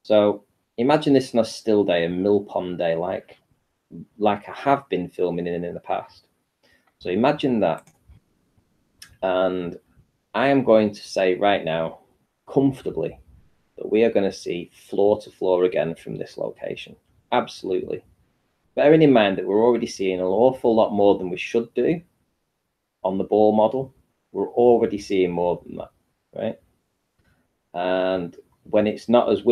So imagine this on a still day, a mill pond day, like I have been filming in the past. So imagine that. And I am going to say right now, comfortably, that we are going to see floor to floor again from this location. Absolutely. Bearing in mind that we're already seeing an awful lot more than we should do on the ball model. We're already seeing more than that, right? And when it's not as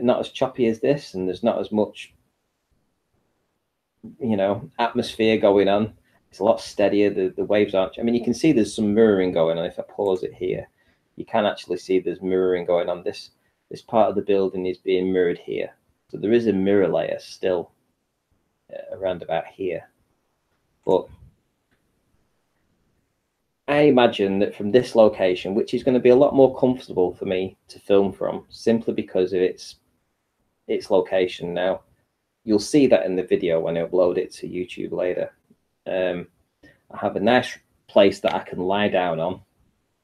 not as choppy as this, and there's not as much, you know, atmosphere going on, it's a lot steadier. The waves aren't. I mean, you can see there's some mirroring going on. If I pause it here, you can actually see there's mirroring going on. This part of the building is being mirrored here, so there is a mirror layer still around about here. But I imagine that from this location, which is going to be a lot more comfortable for me to film from, simply because of its location. Now, you'll see that in the video when I upload it to YouTube later. I have a nice place that I can lie down on,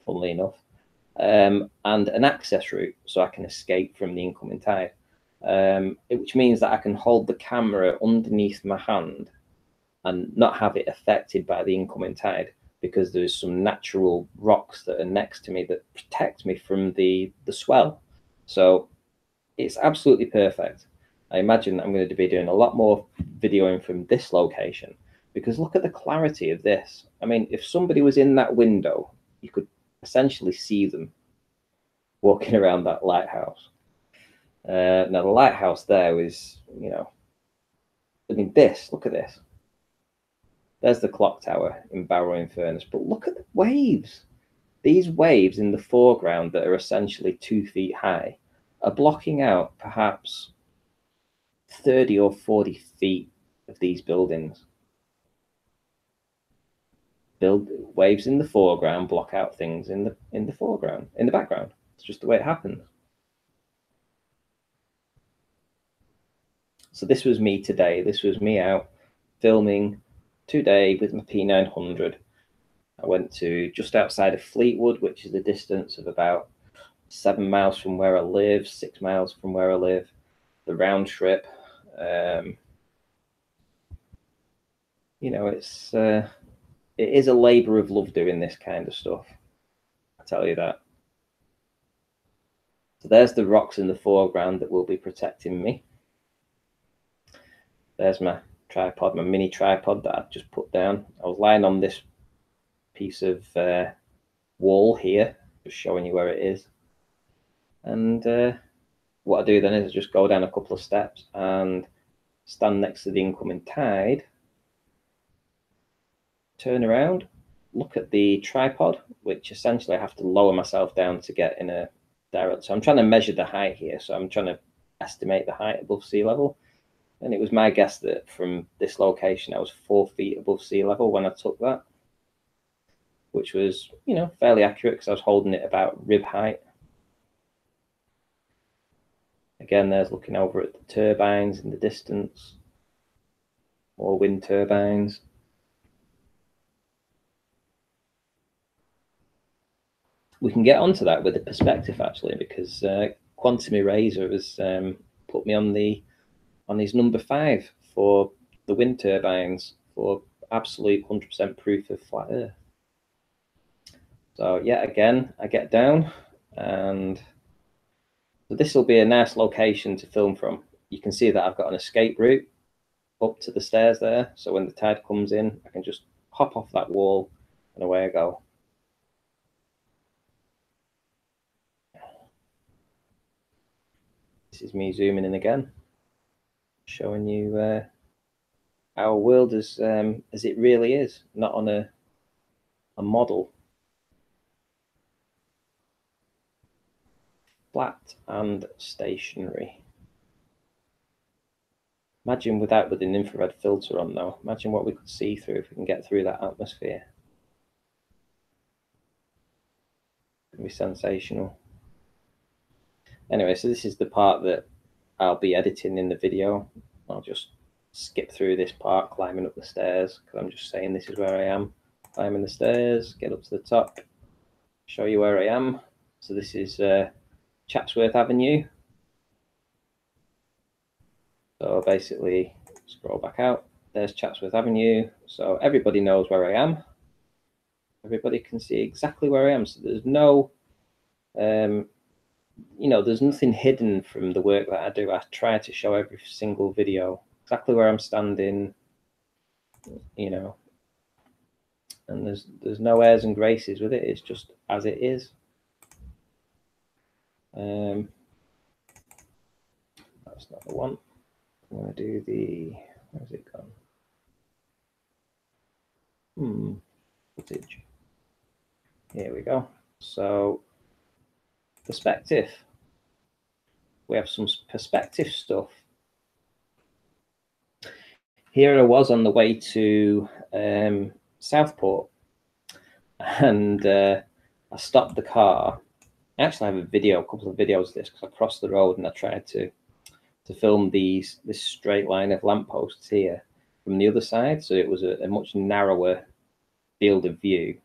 funnily enough, and an access route so I can escape from the incoming tide, which means that I can hold the camera underneath my hand and not have it affected by the incoming tide, because there's some natural rocks that are next to me that protect me from the swell. So it's absolutely perfect. I imagine I'm going to be doing a lot more videoing from this location, because look at the clarity of this. I mean, if somebody was in that window, you could essentially see them walking around that lighthouse. Now, the lighthouse there is, you know, I mean, look at this. There's the clock tower in Barrow-in-Furness, but look at the waves. These waves in the foreground that are essentially 2 feet high are blocking out perhaps 30 or 40 feet of these buildings. Waves in the foreground block out things in the foreground, in the background. It's just the way it happens. So this was me today. This was me out filming today with my P900. I went to just outside of Fleetwood, which is a distance of about 7 miles from where I live, 6 miles from where I live. The round trip, you know, it is a labor of love doing this kind of stuff. I tell you that. So there's the rocks in the foreground that will be protecting me. There's my tripod, my mini tripod that I've just put down. I was lying on this piece of wall here, just showing you where it is. And what I do then is just go down a couple of steps and stand next to the incoming tide, turn around, look at the tripod, which essentially I have to lower myself down to get in a direct. So I'm trying to measure the height here. So I'm trying to estimate the height above sea level. And it was my guess that from this location, I was 4 feet above sea level when I took that. which was, you know, fairly accurate because I was holding it about rib height. Again, there's looking over at the turbines in the distance, more wind turbines. We can get onto that with the perspective actually, because Quantum Eraser has put me on his number 5 for the wind turbines for absolute 100% proof of flat Earth. So yeah, again, I get down, and so this will be a nice location to film from. You can see that I've got an escape route up to the stairs there, so when the tide comes in, I can just hop off that wall and away I go. This is me zooming in again, showing you our world as it really is, not on a model. Flat and stationary. Imagine with an infrared filter on though. Imagine what we could see through if we can get through that atmosphere. It'd be sensational. Anyway, so this is the part that I'll be editing in the video. I'll just skip through this part, climbing up the stairs, because I'm just saying this is where I am. Climbing the stairs, get up to the top, show you where I am. So this is Chatsworth Avenue. So basically, scroll back out. There's Chatsworth Avenue. So everybody knows where I am. Everybody can see exactly where I am. So there's no, you know, there's nothing hidden from the work that I do. I try to show every single video exactly where I'm standing, you know, and there's no airs and graces with it. It's just as it is. That's not the one. I'm going to do the, where's it gone? Footage. Here we go. So perspective. We have some perspective stuff. Here I was on the way to Southport, and I stopped the car. I actually have a couple of videos of this, because I crossed the road and I tried to film this straight line of lampposts here from the other side. So it was a much narrower field of view.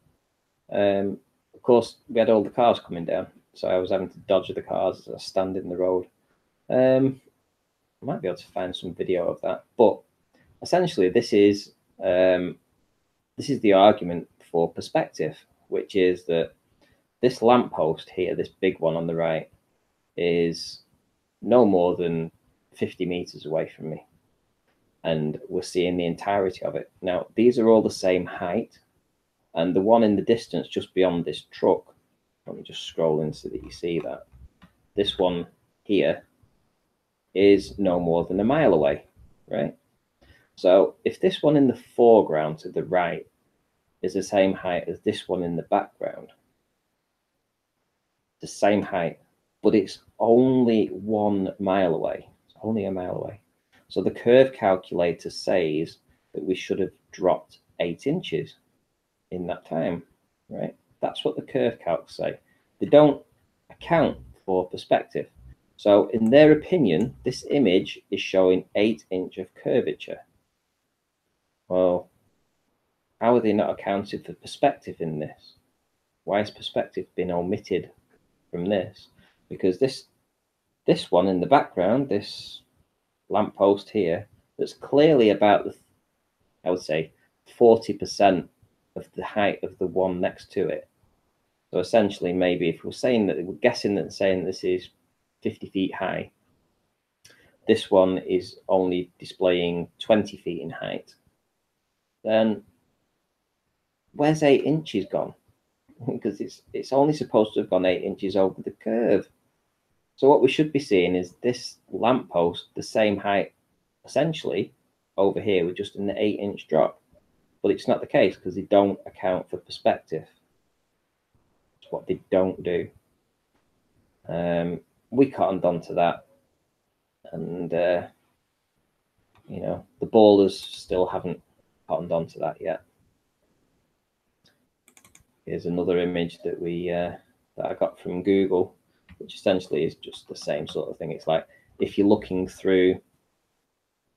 Of course, we had all the cars coming down, so I was having to dodge the cars as I stand in the road. I might be able to find some video of that, but essentially this is the argument for perspective, which is that this lamppost here, this big one on the right, is no more than 50 meters away from me, and we're seeing the entirety of it. Now, these are all the same height, and the one in the distance just beyond this truck, let me just scroll in so that you see that. This one here is no more than a mile away, right? So if this one in the foreground to the right is the same height as this one in the background, the same height, but it's only 1 mile away. It's only a mile away. So the curve calculator says that we should have dropped 8 inches in that time, right? That's what the curve calcs say. They don't account for perspective. So in their opinion, this image is showing 8 inches of curvature. Well, how are they not accounted for perspective in this? Why has perspective been omitted from this? Because this one in the background, this lamppost here, that's clearly about the, I would say, 40% of the height of the one next to it. So essentially, maybe if we're saying that, we're guessing that saying this is 50 feet high, this one is only displaying 20 feet in height, then where's 8 inches gone? Because it's only supposed to have gone 8 inches over the curve. So what we should be seeing is this lamppost the same height essentially over here with just an 8-inch drop. But it's not the case, because they don't account for perspective. It's what they don't do. We cottoned onto that, and you know, the ballers still haven't cottoned onto that yet. Here's another image that that I got from Google, which essentially is just the same sort of thing. It's like if you're looking through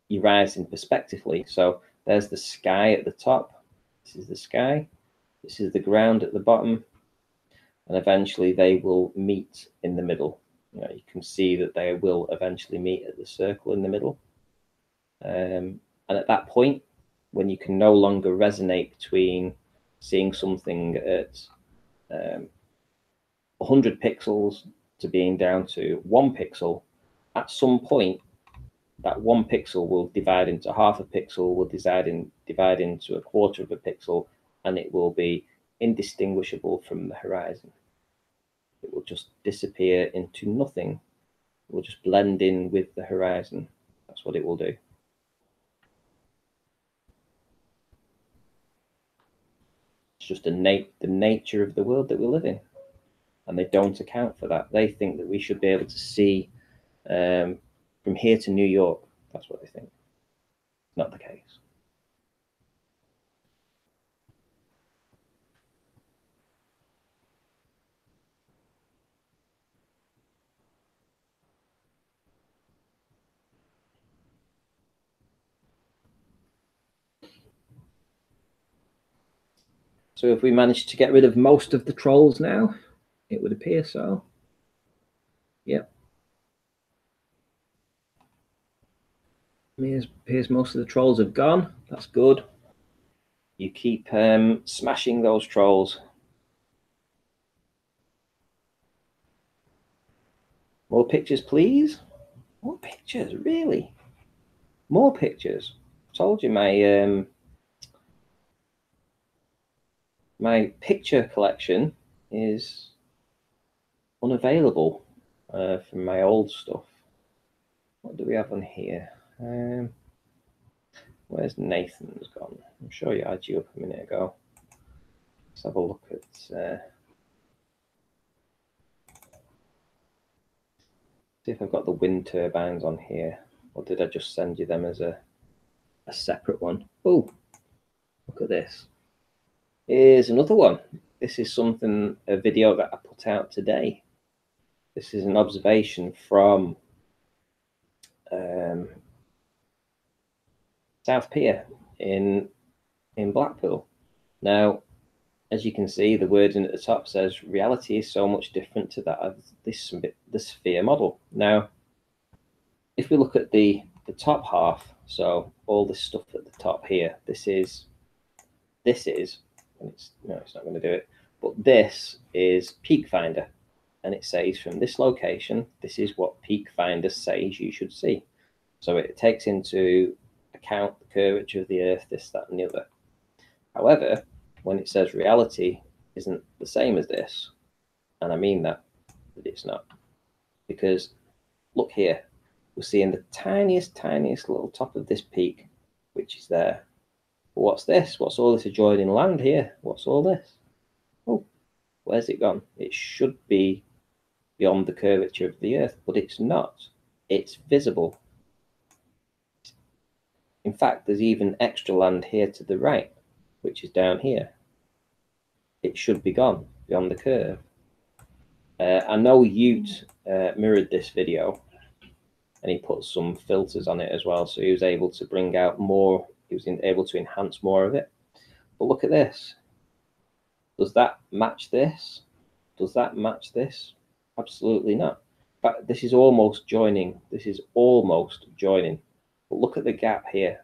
your horizon perspectively. So there's the sky at the top. This is the sky. This is the ground at the bottom. And eventually they will meet in the middle. You know, you can see that they will eventually meet at the circle in the middle. And at that point, when you can no longer resonate between seeing something at 100 pixels to being down to 1 pixel, at some point, that 1 pixel will divide into half a pixel, will divide into a quarter of a pixel, and it will be indistinguishable from the horizon. It will just disappear into nothing. It will just blend in with the horizon. That's what it will do. It's just the nature of the world that we live in. And they don't account for that. They think that we should be able to see from here to New York. That's what they think. It's not the case. So if we manage to get rid of most of the trolls now, it would appear so. Yep. It appears most of the trolls have gone. That's good. You keep smashing those trolls. More pictures, please. More pictures, really? More pictures. I told you my picture collection is unavailable from my old stuff. What do we have on here? Where's Nathan's gone? I'm sure you had you up a minute ago. Let's have a look at see if I've got the wind turbines on here, or did I just send you them as a separate one? Oh, look at this. Here's another one. This is a video that I put out today. This is an observation from South Pier in Blackpool. Now, as you can see, the wording at the top says reality is so much different to that of the sphere model. Now, if we look at the top half, so all this stuff at the top here, this is, and it's not going to do it, but this is Peak Finder, and it says from this location, this is what Peak Finder says you should see. So it takes into account the curvature of the Earth, this, that, and the other. However, when it says reality isn't the same as this, and I mean that it's not, because look here, we're seeing the tiniest little top of this peak, which is there. But what's this? What's all this adjoining land here? What's all this? Oh, where's it gone? It should be beyond the curvature of the Earth, but it's not. It's visible. In fact, there's even extra land here to the right, which is down here. It should be gone beyond the curve. I know Ute mirrored this video, and he put some filters on it as well, so he was able to bring out more, he was able to enhance more of it. But look at this. Does that match this? Does that match this? Absolutely not. In fact, this is almost joining. This is almost joining. But look at the gap here.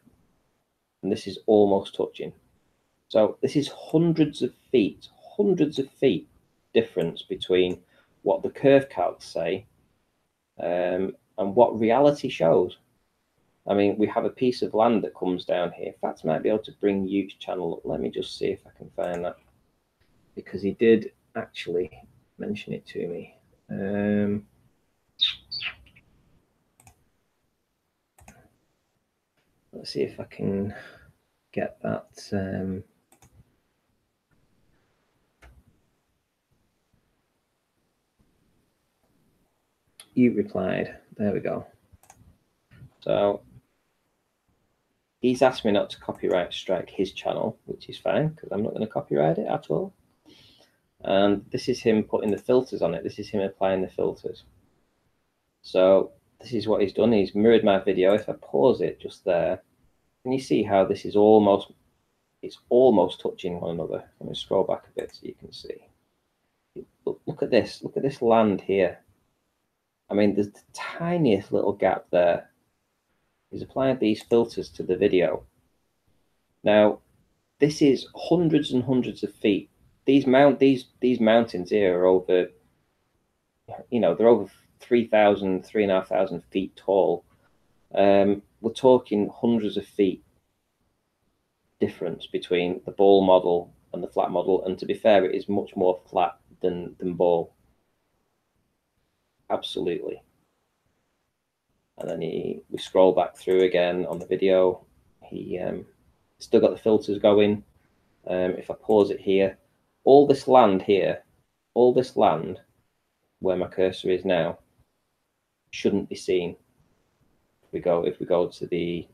And this is almost touching. So this is hundreds of feet difference between what the curve calcs say and what reality shows. I mean, we have a piece of land that comes down here. In fact, I might be able to bring Ute's channel up. Let me just see if I can find that, because he did actually mention it to me. Let's see if I can get that. Ute replied. There we go. So he's asked me not to copyright strike his channel, which is fine, because I'm not going to copyright it at all. And this is him putting the filters on it. This is him applying the filters. So this is what he's done. He's mirrored my video. If I pause it just there, can you see how this is almost, it's almost touching one another? Let me scroll back a bit so you can see. Look at this. Look at this land here. I mean, there's the tiniest little gap there. He's applying these filters to the video. Now, this is hundreds and hundreds of feet. These mountains here are over, you know, they're over 3,000, 3,500 feet tall. We're talking hundreds of feet difference between the ball model and the flat model. And to be fair, it is much more flat than ball. Absolutely. And then we scroll back through again on the video. He still got the filters going. If I pause it here, all this land here, all this land where my cursor is now, shouldn't be seen. If we go to the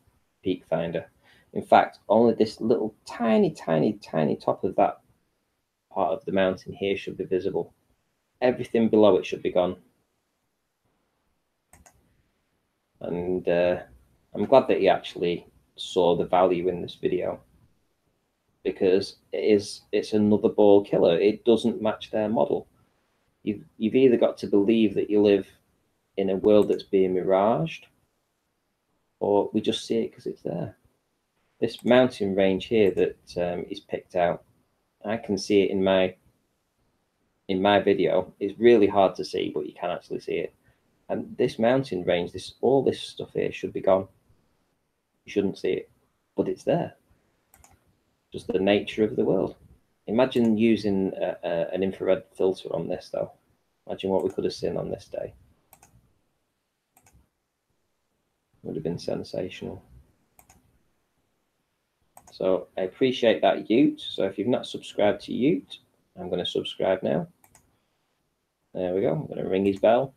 peak finder, in fact, only this little tiny top of that part of the mountain here should be visible. Everything below it should be gone. And I'm glad that he actually saw the value in this video, because it's another ball killer. It doesn't match their model. You've either got to believe that you live in a world that's being miraged, or we just see it because it's there. This mountain range here that is picked out, I can see it in my video. It's really hard to see, but you can actually see it. And this mountain range, all this stuff here should be gone. You shouldn't see it, but it's there. Just the nature of the world. Imagine using an infrared filter on this, though. Imagine what we could have seen on this day. Would have been sensational. So I appreciate that, Ute. So if you've not subscribed to Ute, I'm going to subscribe now. There we go. I'm going to ring his bell.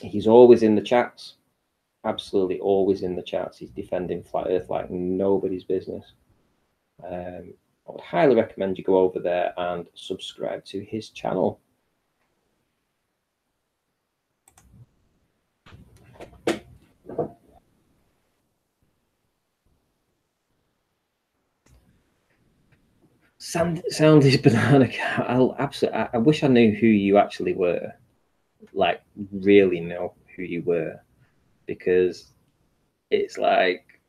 He's always in the chats. Absolutely always in the chats. He's defending flat Earth like nobody's business. I would highly recommend you go over there and subscribe to his channel. Sandy's banana cat. I wish I knew who you actually were. Like, really know who you were, because it's like,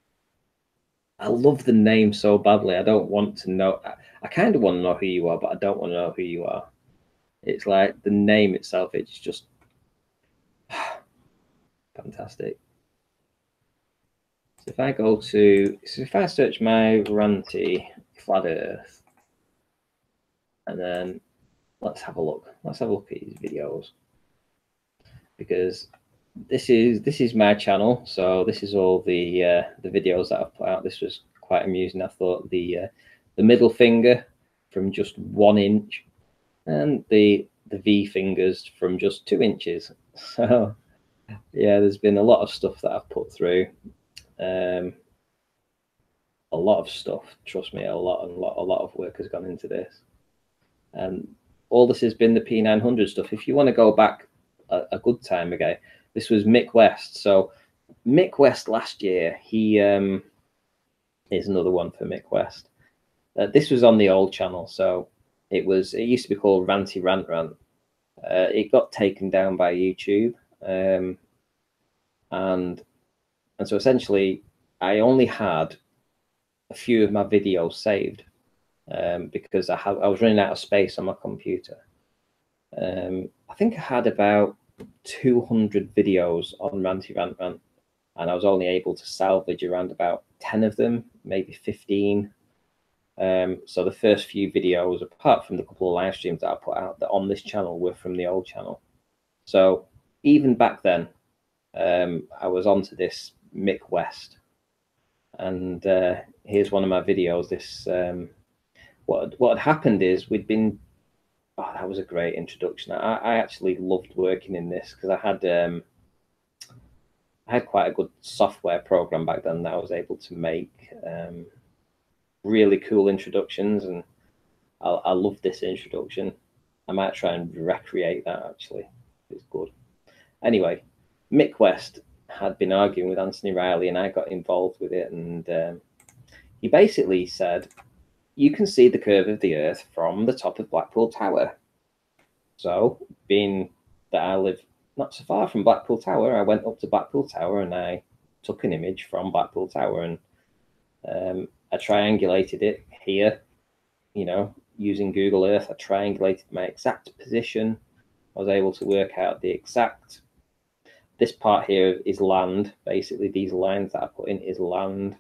I love the name so badly. I don't want to know. I kind of want to know who you are, but I don't want to know who you are. It's like the name itself, it's just fantastic. So if I go to, so if I search my Ranty Flat Earth, and then let's have a look. Let's have a look at his videos, because this is my channel. So this is all the videos that I've put out. This was quite amusing. I thought the middle finger from just 1 inch, and the V fingers from just 2 inches. So yeah, there's been a lot of stuff that I've put through. A lot of stuff. Trust me, a lot of work has gone into this. And all this has been the P900 stuff. If you want to go back a good time ago, this was Mick West. So Mick West last year, he is another one for Mick West. This was on the old channel, so it used to be called Ranty Rant. It got taken down by YouTube, and so essentially I only had a few of my videos saved, because I was running out of space on my computer. I think I had about 200 videos on Ranty Rant, and I was only able to salvage around about 10 of them, maybe 15. So the first few videos, apart from the couple of live streams that I put out that on this channel, were from the old channel. So even back then, I was onto this Mick West, and here's one of my videos. This what had happened is we'd been. Oh, that was a great introduction. I actually loved working in this, because I had quite a good software program back then that I was able to make really cool introductions. And I love this introduction. I might try and recreate that actually. It's good. Anyway, Mick West had been arguing with Anthony Riley, and I got involved with it. And he basically said, you can see the curve of the Earth from the top of Blackpool Tower. So, being that I live not so far from Blackpool Tower, I went up to Blackpool Tower and I took an image from Blackpool Tower, and I triangulated it here, using Google Earth. I triangulated my exact position. I was able to work out the exact. This part here is land. Basically, these lines that I put in is land.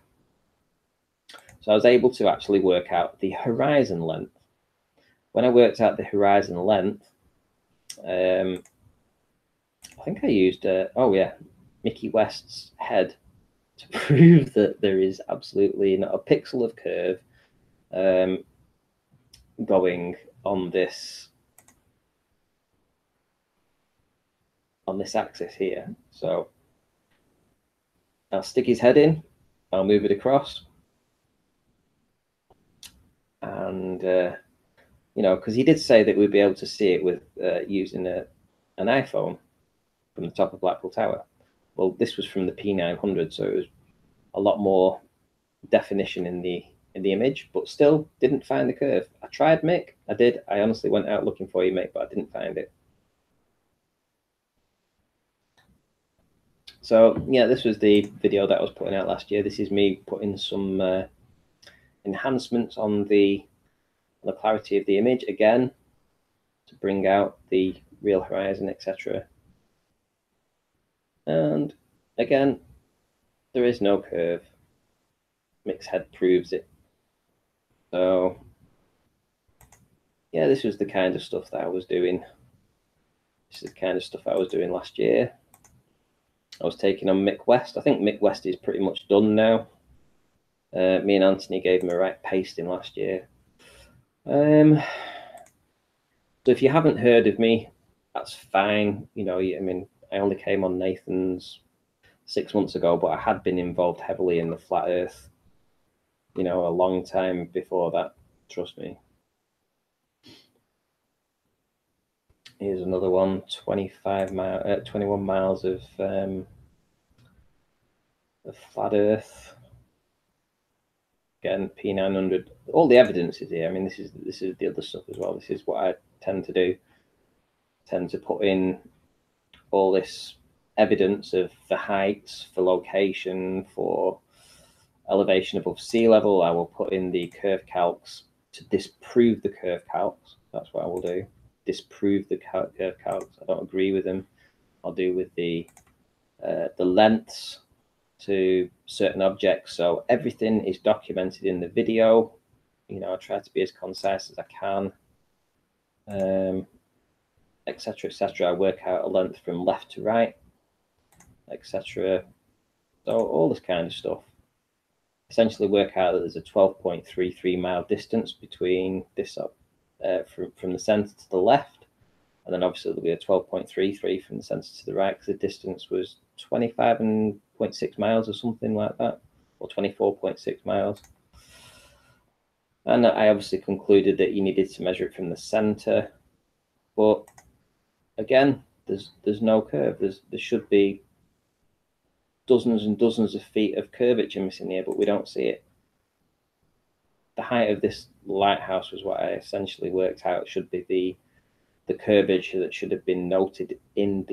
So I was able to actually work out the horizon length. When I worked out the horizon length, I think I used, Mickey West's head to prove that there is absolutely not a pixel of curve going on this axis here. So I'll stick his head in, I'll move it across, and because he did say that we'd be able to see it with using an iPhone from the top of Blackpool Tower. Well, this was from the P900, so it was a lot more definition in the image, but still didn't find the curve. I tried, Mick. I did. I honestly went out looking for you, mate, but I didn't find it. So yeah, this was the video that I was putting out last year. This is me putting some enhancements on the clarity of the image again to bring out the real horizon, etc. And again, there is no curve. Mick's head proves it. So yeah, this was the kind of stuff that I was doing. This is the kind of stuff I was doing last year. I was taking on Mick West. I think Mick West is pretty much done now. Me and Anthony gave him a right pasting last year. So if you haven't heard of me, that's fine. I only came on Nathan's 6 months ago, but I had been involved heavily in the flat Earth, a long time before that. Trust me. Here's another one, 21 miles of flat Earth. Again, P900. All the evidence is here. I mean, this is the other stuff as well. This is what I tend to do. Tend to put in all this evidence of the heights, for location, for elevation above sea level. I will put in the curve calcs to disprove the curve calcs. That's what I will do. Disprove the curve calcs. I don't agree with them. I'll do with the lengths to certain objects. So everything is documented in the video. I try to be as concise as I can, etc., etc. I work out a length from left to right, etc. So all this kind of stuff. Essentially work out that there's a 12.33 mile distance between this from the center to the left, and then obviously there'll be a 12.33 from the center to the right, because the distance was 25.6 miles or something like that, or 24.6 miles. And I obviously concluded that you needed to measure it from the center, but again, there's no curve. There should be dozens and dozens of feet of curvature missing here, but we don't see it. The height of this lighthouse was what I essentially worked out should be the curvature that should have been noted in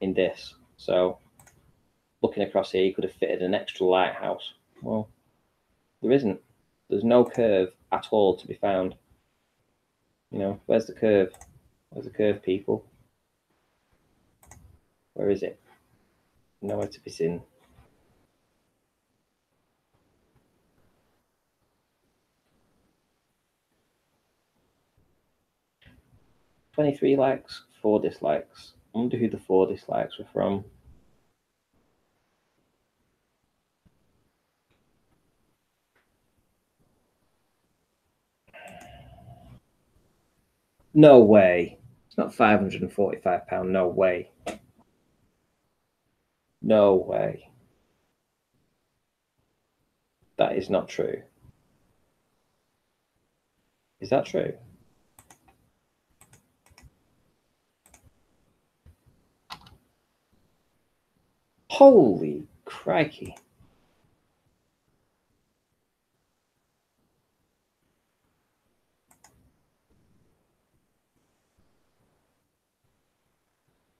this. So looking across here, you could have fitted an extra lighthouse. Well, there isn't. There's no curve at all to be found. Where's the curve? Where's the curve, people? Where is it? Nowhere to be seen. $23 likes, 4 dislikes. I wonder who the 4 dislikes were from. No way. It's not £545. No way. No way. That is not true. Is that true? Holy crikey.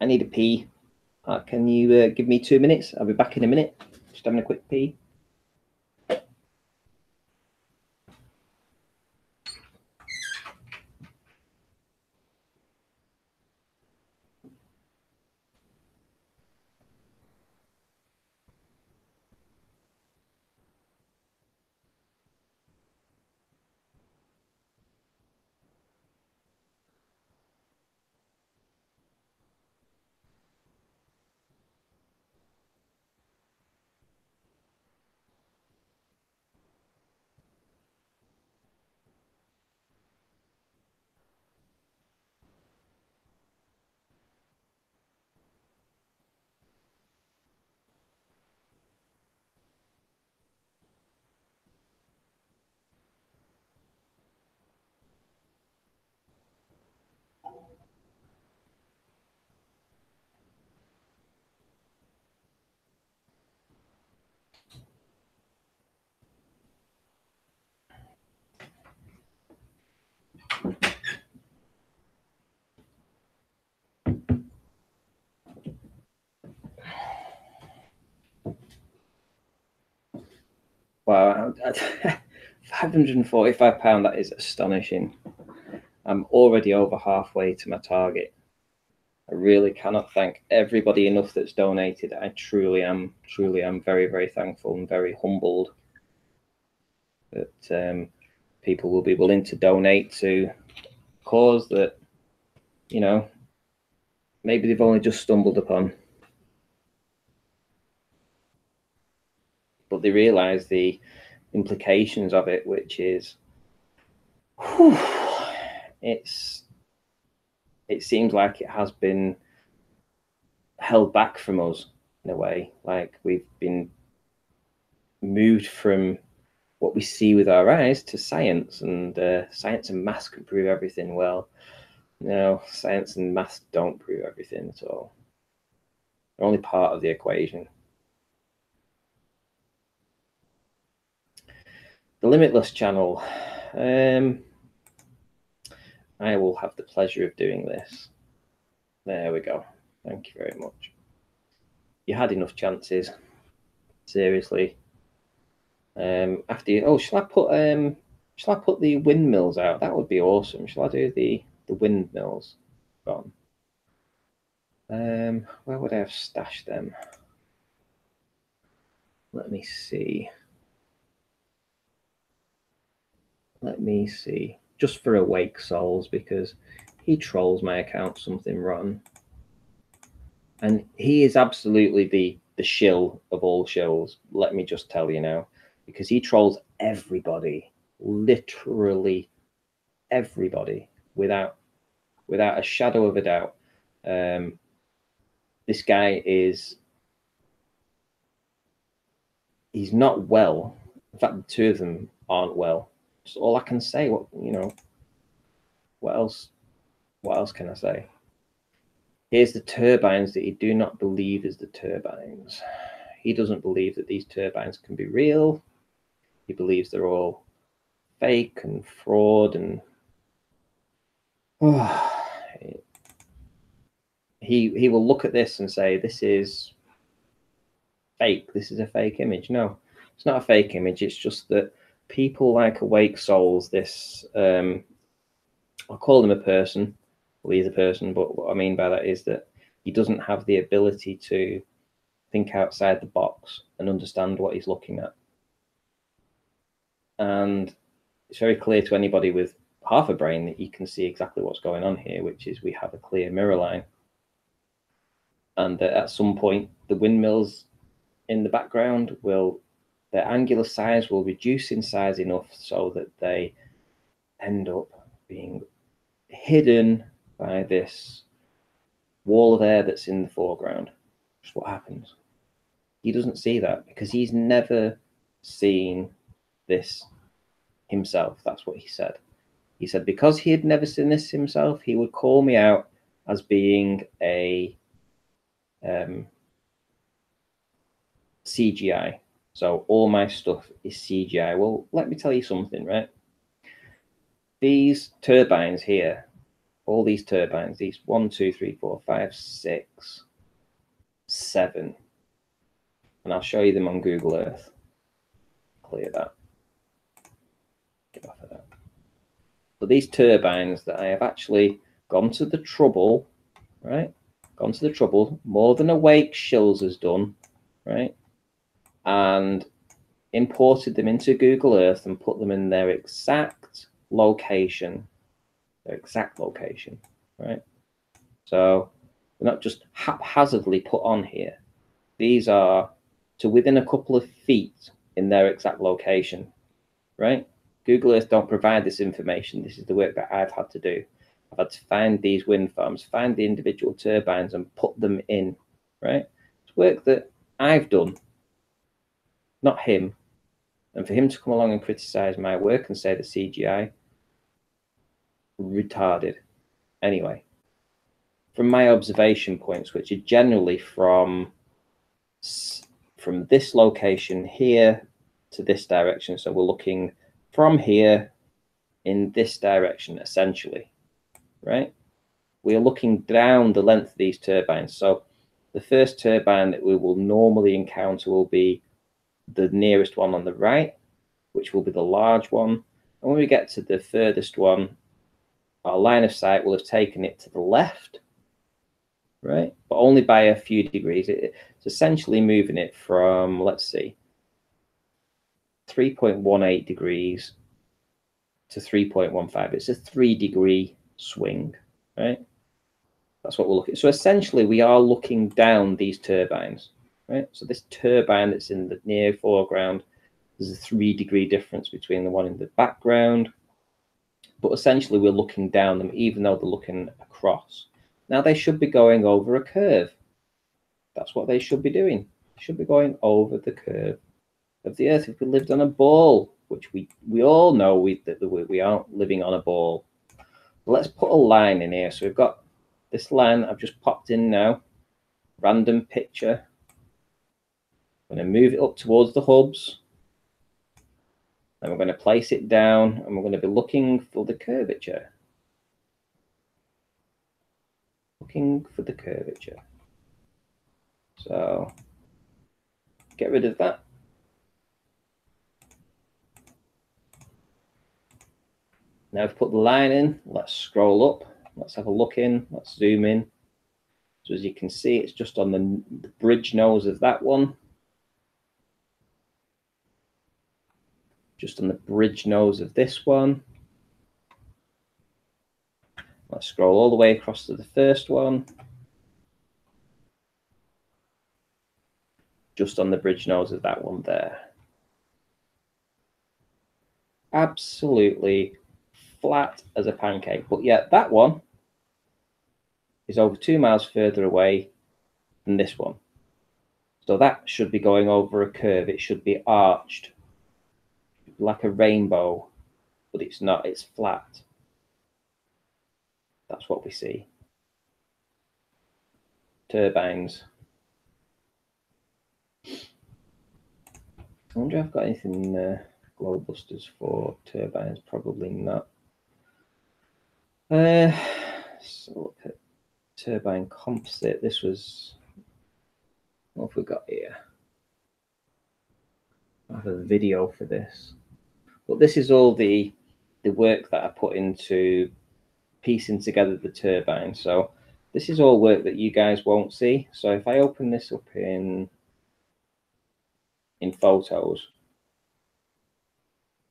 I need a pee. Can you give me 2 minutes? I'll be back in a minute. Just having a quick pee. Wow, £545, that is astonishing. I'm already over halfway to my target. I really cannot thank everybody enough that's donated. I truly am very, very thankful and very humbled that people will be willing to donate to a cause that, you know, maybe they've only just stumbled upon. But they realize the implications of it, which is, whew, it seems like it has been held back from us in a way. Like we've been moved from what we see with our eyes to science, and science and maths can prove everything. Well, no, science and maths don't prove everything at all. They're only part of the equation. The Limitless channel. I will have the pleasure of doing this. There we go. Thank you very much. You had enough chances. Seriously. After you, oh, shall I put the windmills out? That would be awesome. Shall I do the windmills? On. Where would I have stashed them? Let me see. Let me see. Just for Awake Souls, because he trolls my account something wrong. And he is absolutely the shill of all shills. Let me just tell you now, because he trolls everybody, literally everybody, without a shadow of a doubt. This guy he's not well. In fact, the two of them aren't well. That's all I can say. What else can I say? Here's the turbines that you do not believe is the turbines. He doesn't believe that these turbines can be real. He believes they're all fake and fraud, and he will look at this and say, this is fake. This is a fake image. No, it's not a fake image. It's just that people like Awake Souls, this, I'll call him a person. Well, he's a person, but what I mean by that is that he doesn't have the ability to think outside the box and understand what he's looking at. And it's very clear to anybody with half a brain that you can see exactly what's going on here, which is we have a clear mirror line. And that at some point, the windmills in the background their angular size will reduce in size enough so that they end up being hidden by this wall of air that's in the foreground. Just what happens. He doesn't see that because he's never seen this himself. That's what he said. He said because he had never seen this himself, he would call me out as being a CGI. So all my stuff is CGI. Well, let me tell you something, right? These turbines here, all these turbines, these 1, 2, 3, 4, 5, 6, 7, and I'll show you them on Google Earth. Clear that. Get off of that. But these turbines that I have actually gone to the trouble, right? Gone to the trouble, more than Awake Shills has done, right? And imported them into Google Earth and put them in their exact location, right? So they're not just haphazardly put on here. These are to within a couple of feet in their exact location, right? Google Earth don't provide this information. This is the work that I've had to do. I've had to find these wind farms, find the individual turbines and put them in, right? It's work that I've done, not him. And for him to come along and criticize my work and say the CGI, retarded. Anyway, from my observation points, which are generally from this location here to this direction. So we're looking from here in this direction, essentially, right? We are looking down the length of these turbines. So the first turbine that we will normally encounter will be the nearest one on the right, which will be the large one. And when we get to the furthest one, our line of sight will have taken it to the left, right? But only by a few degrees. It's essentially moving it from, let's see, 3.18 degrees to 3.15. It's a 3-degree swing, right? That's what we're looking at. So essentially, we are looking down these turbines, right? So this turbine that's in the near foreground, there's a 3-degree difference between the one in the background. But essentially, we're looking down them, even though they're looking across. Now, they should be going over a curve. That's what they should be doing. They should be going over the curve of the Earth. If we lived on a ball, which we all know we aren't living on a ball. But let's put a line in here. So we've got this line I've just popped in now. Random picture. I'm going to move it up towards the hubs. And we're going to place it down. And we're going to be looking for the curvature. Looking for the curvature. So get rid of that. Now I've put the line in. Let's scroll up. Let's have a look in. Let's zoom in. So as you can see, it's just on the bridge nose of that one. Just on the bridge nose of this one. Let's scroll all the way across to the first one. Just on the bridge nose of that one there. Absolutely flat as a pancake. But yet that one is over 2 miles further away than this one. So that should be going over a curve. It should be arched like a rainbow, but it's not. It's flat. That's what we see. Turbines. I wonder if I've got anything Globusters for turbines. Probably not. So look at turbine composite. This was, what have we got here? I have a video for this. But this is all the work that I put into piecing together the turbine. So this is all work that you guys won't see. So if I open this up in photos,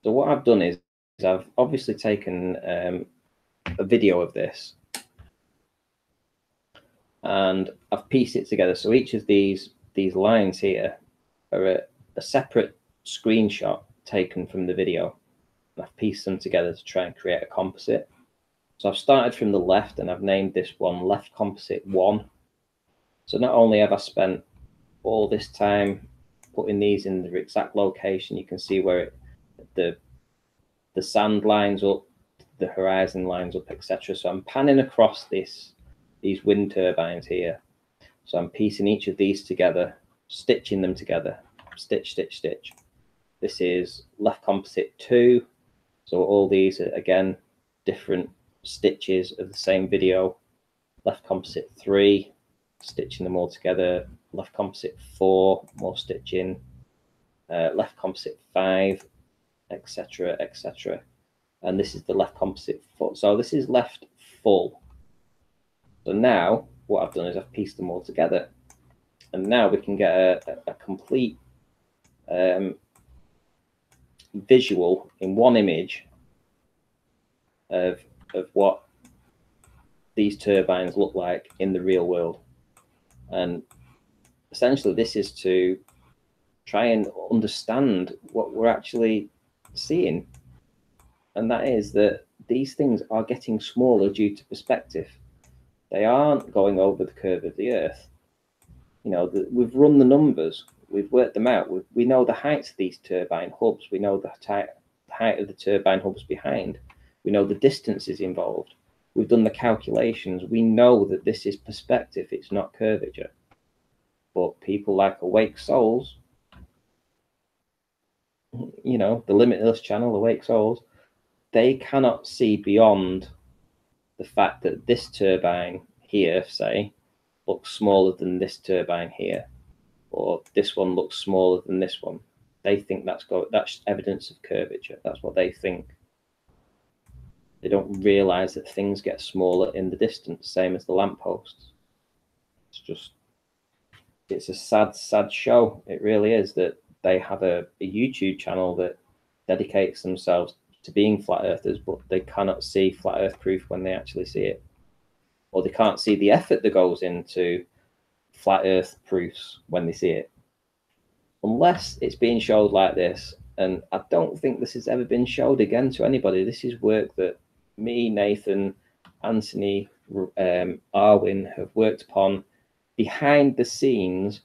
so what I've done is I've obviously taken a video of this and I've pieced it together. So each of these lines here are a separate screenshot taken from the video. I've pieced them together to try and create a composite. So I've started from the left and I've named this one Left Composite 1. So not only have I spent all this time putting these in the exact location, you can see where the sand lines up the horizon lines up, etc. So I'm panning across these wind turbines here. So I'm piecing each of these together, stitching them together, stitch, stitch, stitch. This is left composite 2. So all these are, again, different stitches of the same video. Left composite 3, stitching them all together. Left composite 4, more stitching. Left composite 5, etc., etc. And this is the left composite full. So this is left full. So now what I've done is I've pieced them all together. And now we can get a complete visual in one image of what these turbines look like in the real world. And essentially this is to try and understand what we're actually seeing. And that is that these things are getting smaller due to perspective. They aren't going over the curve of the Earth. You know, we've run the numbers, we've worked them out. We know the heights of these turbine hubs. We know the height of the turbine hubs behind. We know the distances involved. We've done the calculations. We know that this is perspective. It's not curvature. But people like Awake Souls, you know, the Limitless channel, Awake Souls, they cannot see beyond the fact that this turbine here, say, looks smaller than this turbine here, or this one looks smaller than this one. They think that's evidence of curvature. That's what they think. They don't realize that things get smaller in the distance, same as the lampposts. It's a sad show. It really is, that they have a YouTube channel that dedicates themselves to being flat earthers, but they cannot see flat earth proof when they actually see it, or they can't see the effort that goes into flat earth proofs when they see it, unless it's being showed like this. And I don't think this has ever been showed again to anybody. This is work that me, Nathan, Anthony, Arwin have worked upon behind the scenes,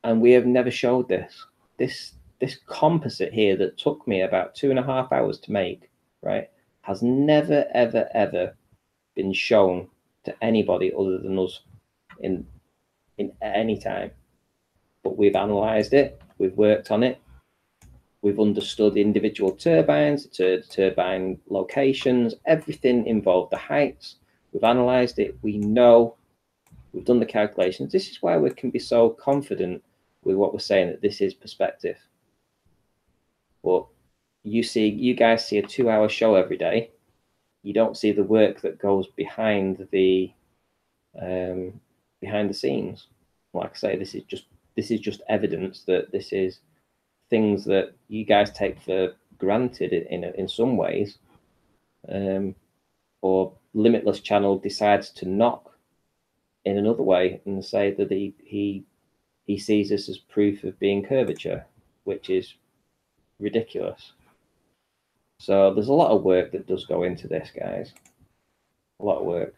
and we have never showed this. This composite here that took me about 2.5 hours to make, right, has never, ever, ever been shown to anybody other than us in any time. But we've analysed it, we've worked on it, we've understood the individual turbines, turbine locations, everything involved, the heights. We've analysed it. We know. We've done the calculations. This is why we can be so confident with what we're saying, that this is perspective. But you guys see a 2-hour show every day. You don't see the work that goes behind the scenes. Like I say, this is just evidence that this is things that you guys take for granted in some ways, or Limitless channel decides to knock in another way and say that he sees this as proof of being curvature, which is ridiculous. So there's a lot of work that does go into this, guys. A lot of work.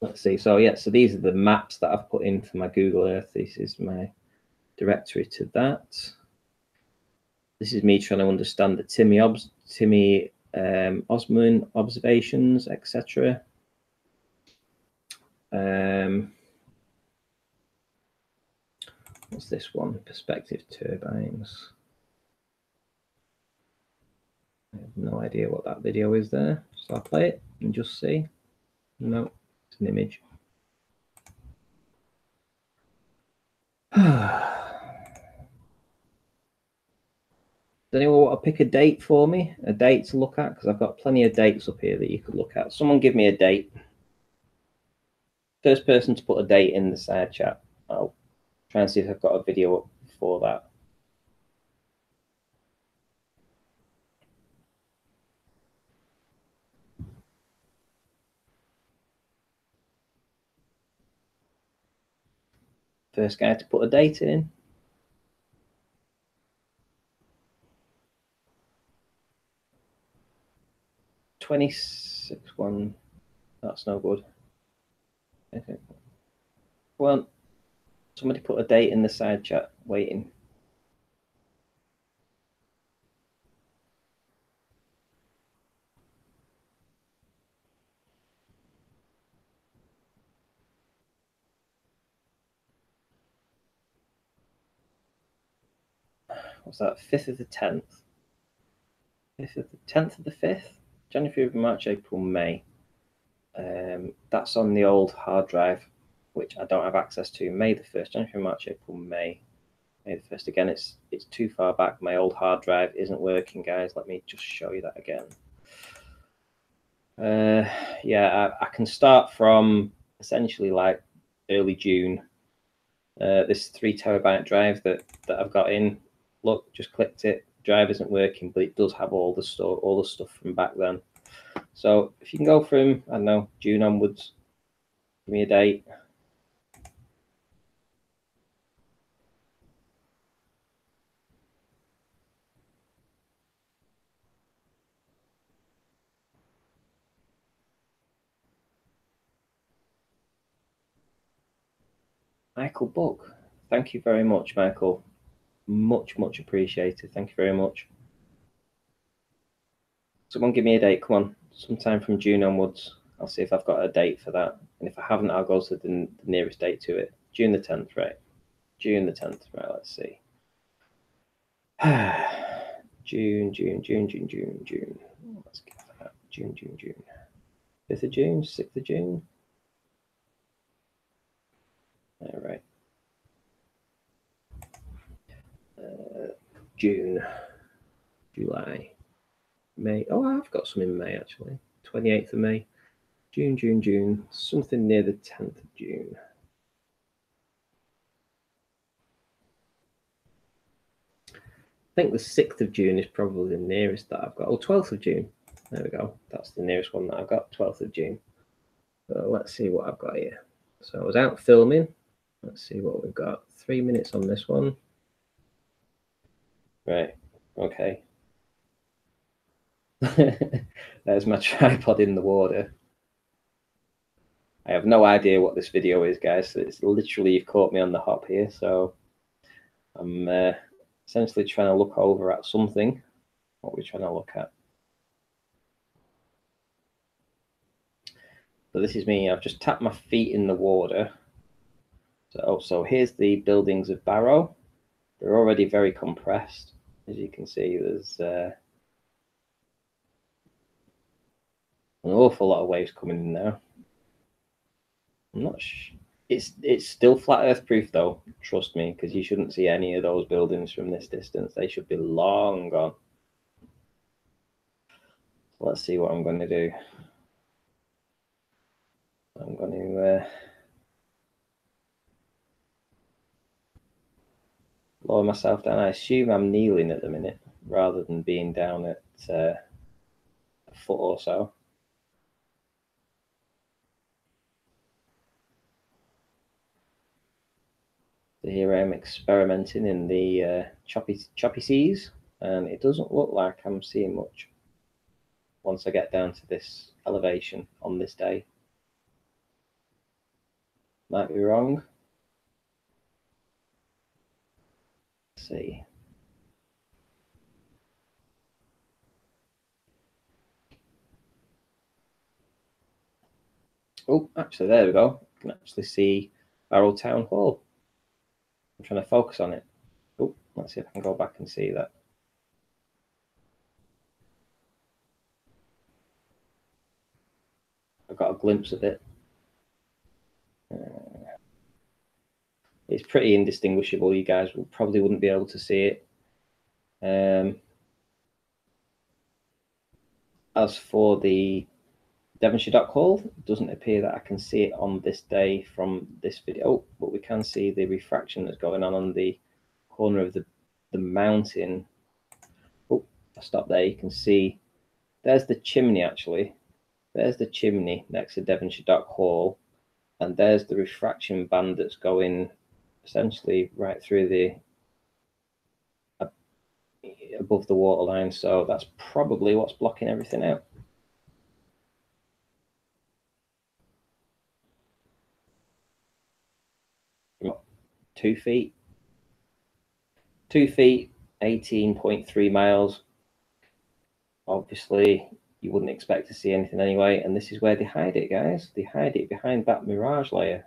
Let's see. So yeah, so these are the maps that I've put in for my Google Earth. This is my directory to that. This is me trying to understand the Timmy Osman observations, etc. What's this one? Perspective turbines. I have no idea what that video is there. So I'll play it and just see. No, it's an image. Does anyone want to pick a date for me? A date to look at? Because I've got plenty of dates up here that you could look at. Someone give me a date. First person to put a date in the side chat. I'll try and see if I've got a video up for that. First guy to put a date in. $26.1. That's no good. Okay. Well, somebody put a date in the side chat. Waiting. what's that? 5th of the 10th. 5th of the 10th of the 5th. January, February, March, April, May. That's on the old hard drive, which I don't have access to. May the 1st, January, March, April, May. May the 1st. Again, it's too far back. My old hard drive isn't working, guys. Let me just show you that again. Yeah, I can start from essentially like early June. This 3 terabyte drive that I've got in. Look, just clicked it. Drive isn't working, but it does have all the stuff from back then. So if you can go from, I don't know, June onwards, give me a date. Michael Buck. Thank you very much, Michael. Much appreciated. Thank you very much. Someone give me a date. Come on, sometime from June onwards. I'll see if I've got a date for that. And if I haven't, I'll go to the nearest date to it. June the 10th, right? June the 10th, right? Let's see. June. Let's get that. June. 5th of June, 6th of June. All right. June, July, May. Oh, I've got some in May actually. 28th of May. June. Something near the 10th of June. I think the 6th of June is probably the nearest that I've got. Oh, 12th of June. There we go. That's the nearest one that I've got, 12th of June. So let's see what I've got here. So I was out filming. Let's see what we've got. 3 minutes on this one. Right. Okay. There's my tripod in the water. I have no idea what this video is, guys. It's literally, you've caught me on the hop here. So I'm essentially trying to look over at something. What are we trying to look at? So this is me. I've just tapped my feet in the water. So here's the buildings of Barrow. They're already very compressed. As you can see, there's an awful lot of waves coming in now. I'm not sure. It's still flat earth proof though, trust me, because you shouldn't see any of those buildings from this distance. They should be long gone. Let's see what I'm going to do. I'm going to lower myself down. I assume I'm kneeling at the minute rather than being down at a foot or so. So here I am experimenting in the choppy seas, and it doesn't look like I'm seeing much once I get down to this elevation on this day. Might be wrong. Let's see. Oh, actually, there we go. You can actually see Barrow Town Hall. I'm trying to focus on it. Oh, let's see if I can go back and see that. I've got a glimpse of it. It's pretty indistinguishable. You guys probably wouldn't be able to see it. As for the Devonshire Dock Hall, it doesn't appear that I can see it on this day from this video, but we can see the refraction that's going on the corner of the mountain. Oh, I stopped there. You can see there's the chimney actually. There's the chimney next to Devonshire Dock Hall, and there's the refraction band that's going essentially right through the above the waterline. So that's probably what's blocking everything out. What, 2 feet? 2 feet, 18.3 miles. Obviously, you wouldn't expect to see anything anyway, and this is where they hide it, guys. They hide it behind that mirage layer.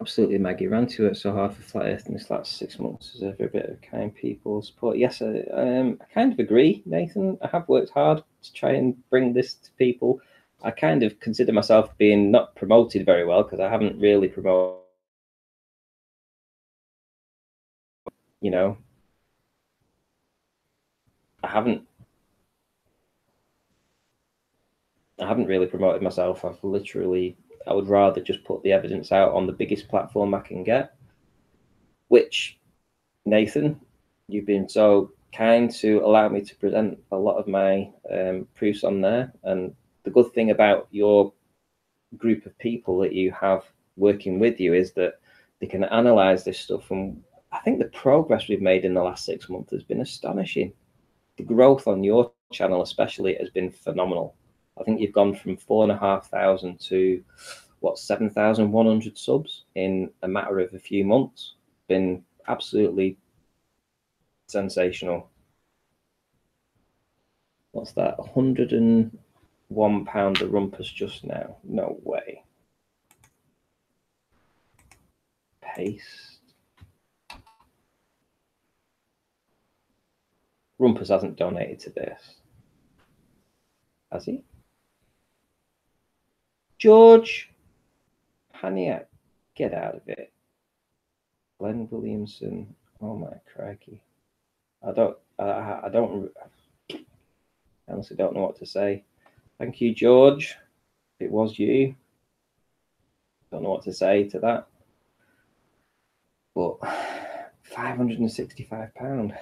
Absolutely, Maggie. Ranty worked so hard for Flat Earth in this last 6 months. Deserve a bit of kind people support. Yes, I kind of agree, Nathan. I have worked hard to try and bring this to people. I kind of consider myself being not promoted very well because I haven't really promoted, you know, I haven't really promoted myself. I would rather just put the evidence out on the biggest platform I can get, which, Nathan, you've been so kind to allow me to present a lot of my proofs on there. And the good thing about your group of people that you have working with you is that they can analyze this stuff. And I think the progress we've made in the last 6 months has been astonishing. The growth on your channel especially has been phenomenal. I think you've gone from 4,500 to 7,100 subs in a matter of a few months. Been absolutely sensational. What's that? £101 the rumpus just now. No way. Paste. Rumpus hasn't donated to this, has he? George Haniak, get out of it. Glenn Williamson. Oh my crikey. I honestly don't know what to say. Thank you, George. It was you. Don't know what to say to that. But £565.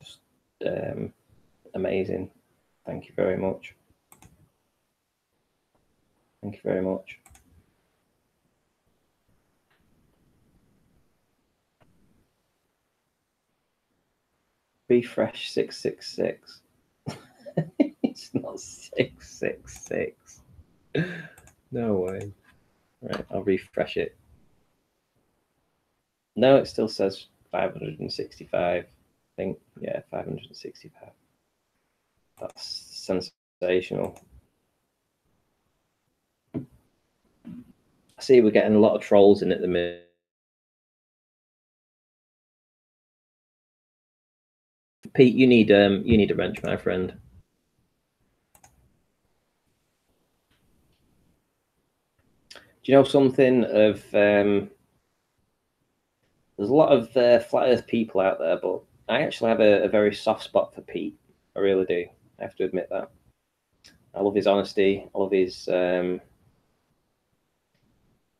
Just amazing. Thank you very much. Thank you very much. Refresh 666. It's not 666. No way. Right, I'll refresh it. No, it still says 565. I think, yeah, 565. That's sensational. I see we're getting a lot of trolls in at the minute. Pete, you need a wrench, my friend. Do you know something of there's a lot of flat earth people out there, but I actually have a very soft spot for Pete. I really do. I have to admit that. I love his honesty. I love his I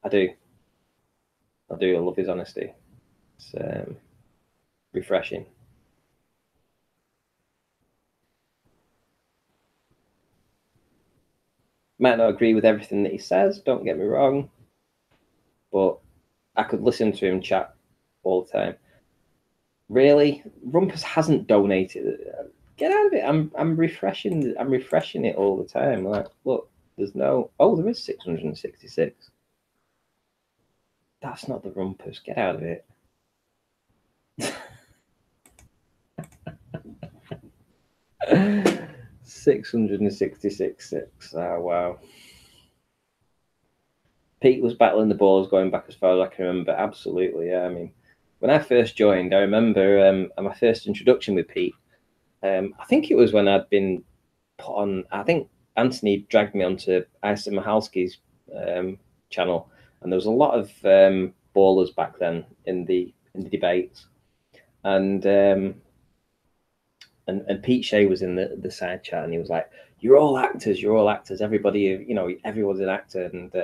do. I love his honesty. It's refreshing. Might not agree with everything that he says, don't get me wrong, but I could listen to him chat all the time. Really, Rumpus hasn't donated. Get out of it. I'm refreshing it all the time. Like, look, there's no. Oh, there is 666. That's not the Rumpus. Get out of it. 666. Oh wow. Pete was battling the balls going back as far as I can remember. Absolutely, yeah. I mean, when I first joined, I remember my first introduction with Pete. I think it was when I'd been put on. I think Anthony dragged me onto Isa Mahalski's channel, and there was a lot of ballers back then in the debates, and Pete Shea was in the side chat, and he was like, "You're all actors. You're all actors. Everybody, everyone's an actor." And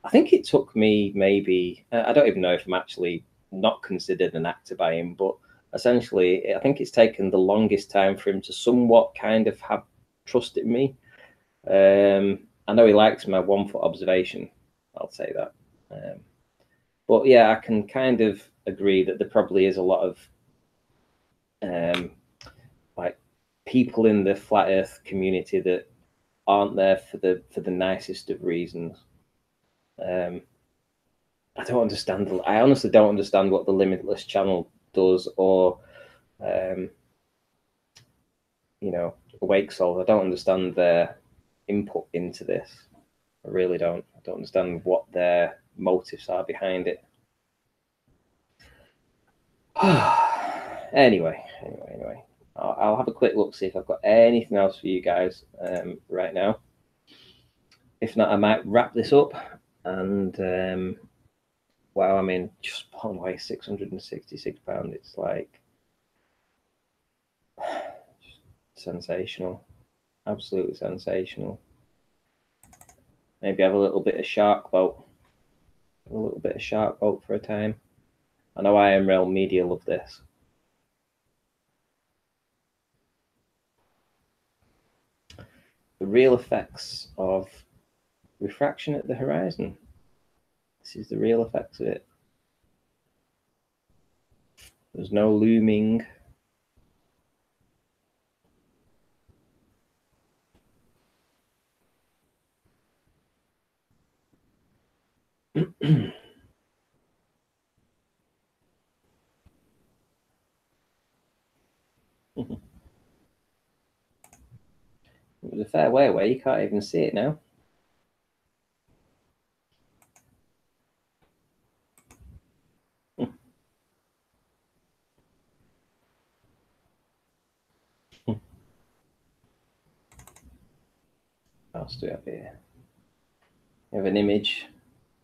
I think it took me maybe I don't even know if I'm actually not considered an actor by him, but essentially, I think it's taken the longest time for him to somewhat kind of have trust in me. I know he likes my 1 foot observation. I'll say that. But yeah, I can kind of agree that there probably is a lot of like people in the flat Earth community that aren't there for the nicest of reasons. I don't understand. I honestly don't understand what the Limitless channel does, or Awake Soul. I don't understand their input into this. I really don't. I don't understand what their motives are behind it. Anyway. I'll have a quick look, see if I've got anything else for you guys right now. If not, I might wrap this up. And wow, I mean, just putting away £666. It's like sensational, absolutely sensational. Maybe have a little bit of shark boat, for a time. I know IM Realm Media love this. The real effects of refraction at the horizon. This is the real effects of it. There's no looming. It was a fair way away. You can't even see it now. What else do we have here? We have an image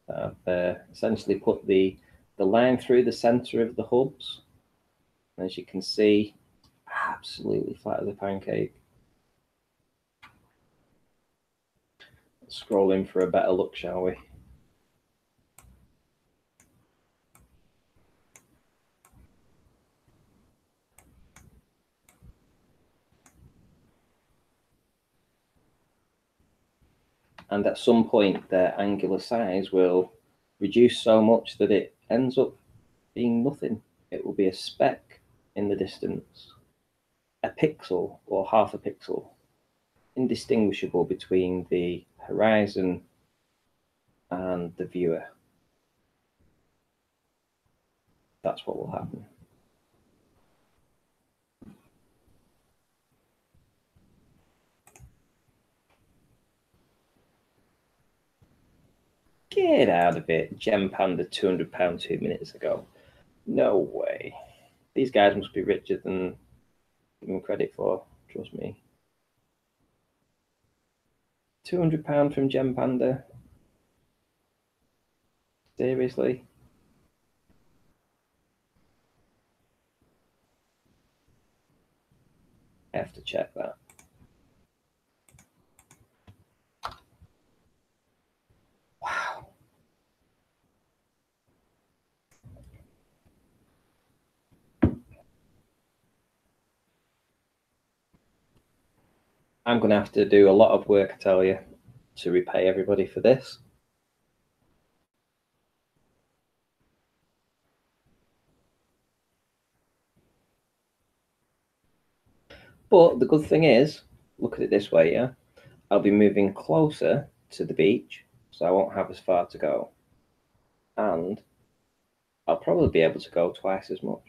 that I've essentially put the line through the center of the hubs. And as you can see, absolutely flat as a pancake. Let's scroll in for a better look, shall we? And at some point, their angular size will reduce so much that it ends up being nothing. It will be a speck in the distance, a pixel or half a pixel, indistinguishable between the horizon and the viewer. That's what will happen. Get out of it. Gem Panda, £200 2 minutes ago. No way. These guys must be richer than given credit for, trust me. £200 from Gem Panda? Seriously? I have to check that. Wow. I'm going to have to do a lot of work, I tell you, to repay everybody for this. But the good thing is, look at it this way, yeah? I'll be moving closer to the beach, so I won't have as far to go. And I'll probably be able to go twice as much.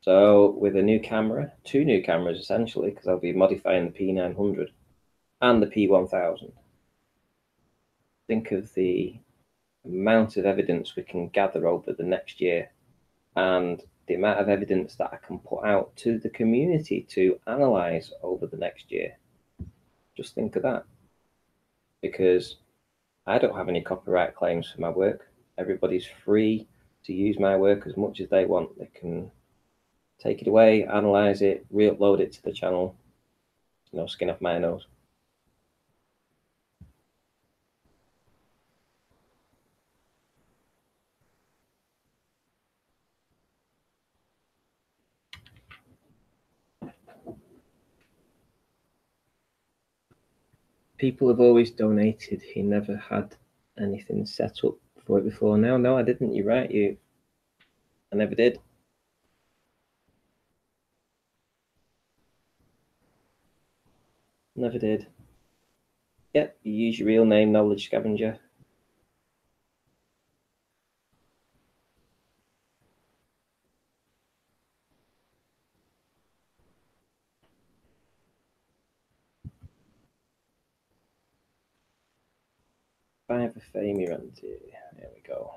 So with a new camera, 2 new cameras essentially, because I'll be modifying the P900 and the P1000. Think of the amount of evidence we can gather over the next year and the amount of evidence that I can put out to the community to analyze over the next year. Just think of that. Because I don't have any copyright claims for my work. Everybody's free to use my work as much as they want. They can take it away, analyze it, re-upload it to the channel. No skin off my nose. People have always donated. He never had anything set up for it before. No, I didn't. You're right. I never did. Never did. Yep, you use your real name, Knowledge Scavenger. Survivor Fame Ranty. There we go.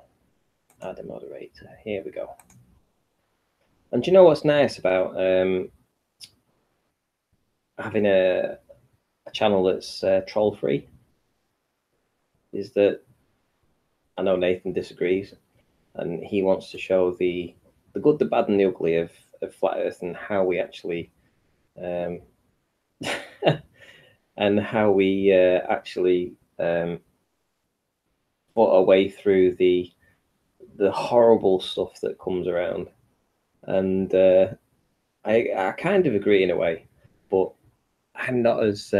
Add a moderator. Here we go. And do you know what's nice about having a channel that's troll free? Is that I know Nathan disagrees, and he wants to show the good, the bad, and the ugly of flat Earth, and how we actually and how we actually fought our way through the horrible stuff that comes around. And I kind of agree in a way, but I'm not as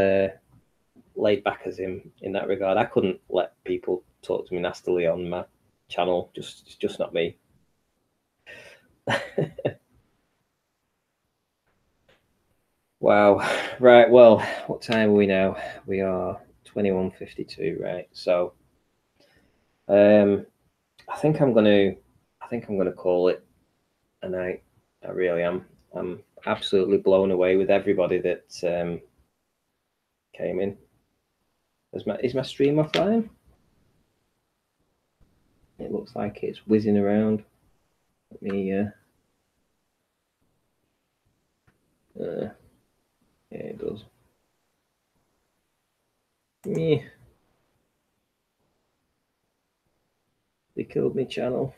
laid back as him in that regard. I couldn't let people talk to me nastily on my channel. Just not me. Wow. Right. Well, what time are we now? We are 21:52. Right. So, I think I'm gonna call it a night. I really am. I'm absolutely blown away with everybody that came in. Is my stream offline? It looks like it's whizzing around. Let me. Yeah, it does. Me. They killed me channel.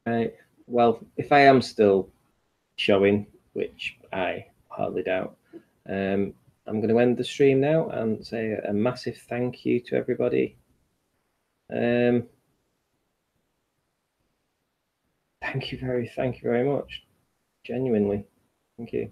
Right. Well, if I am still showing, which I hardly doubt, I'm going to end the stream now and say a massive thank you to everybody. Thank you very much. Genuinely. Thank you.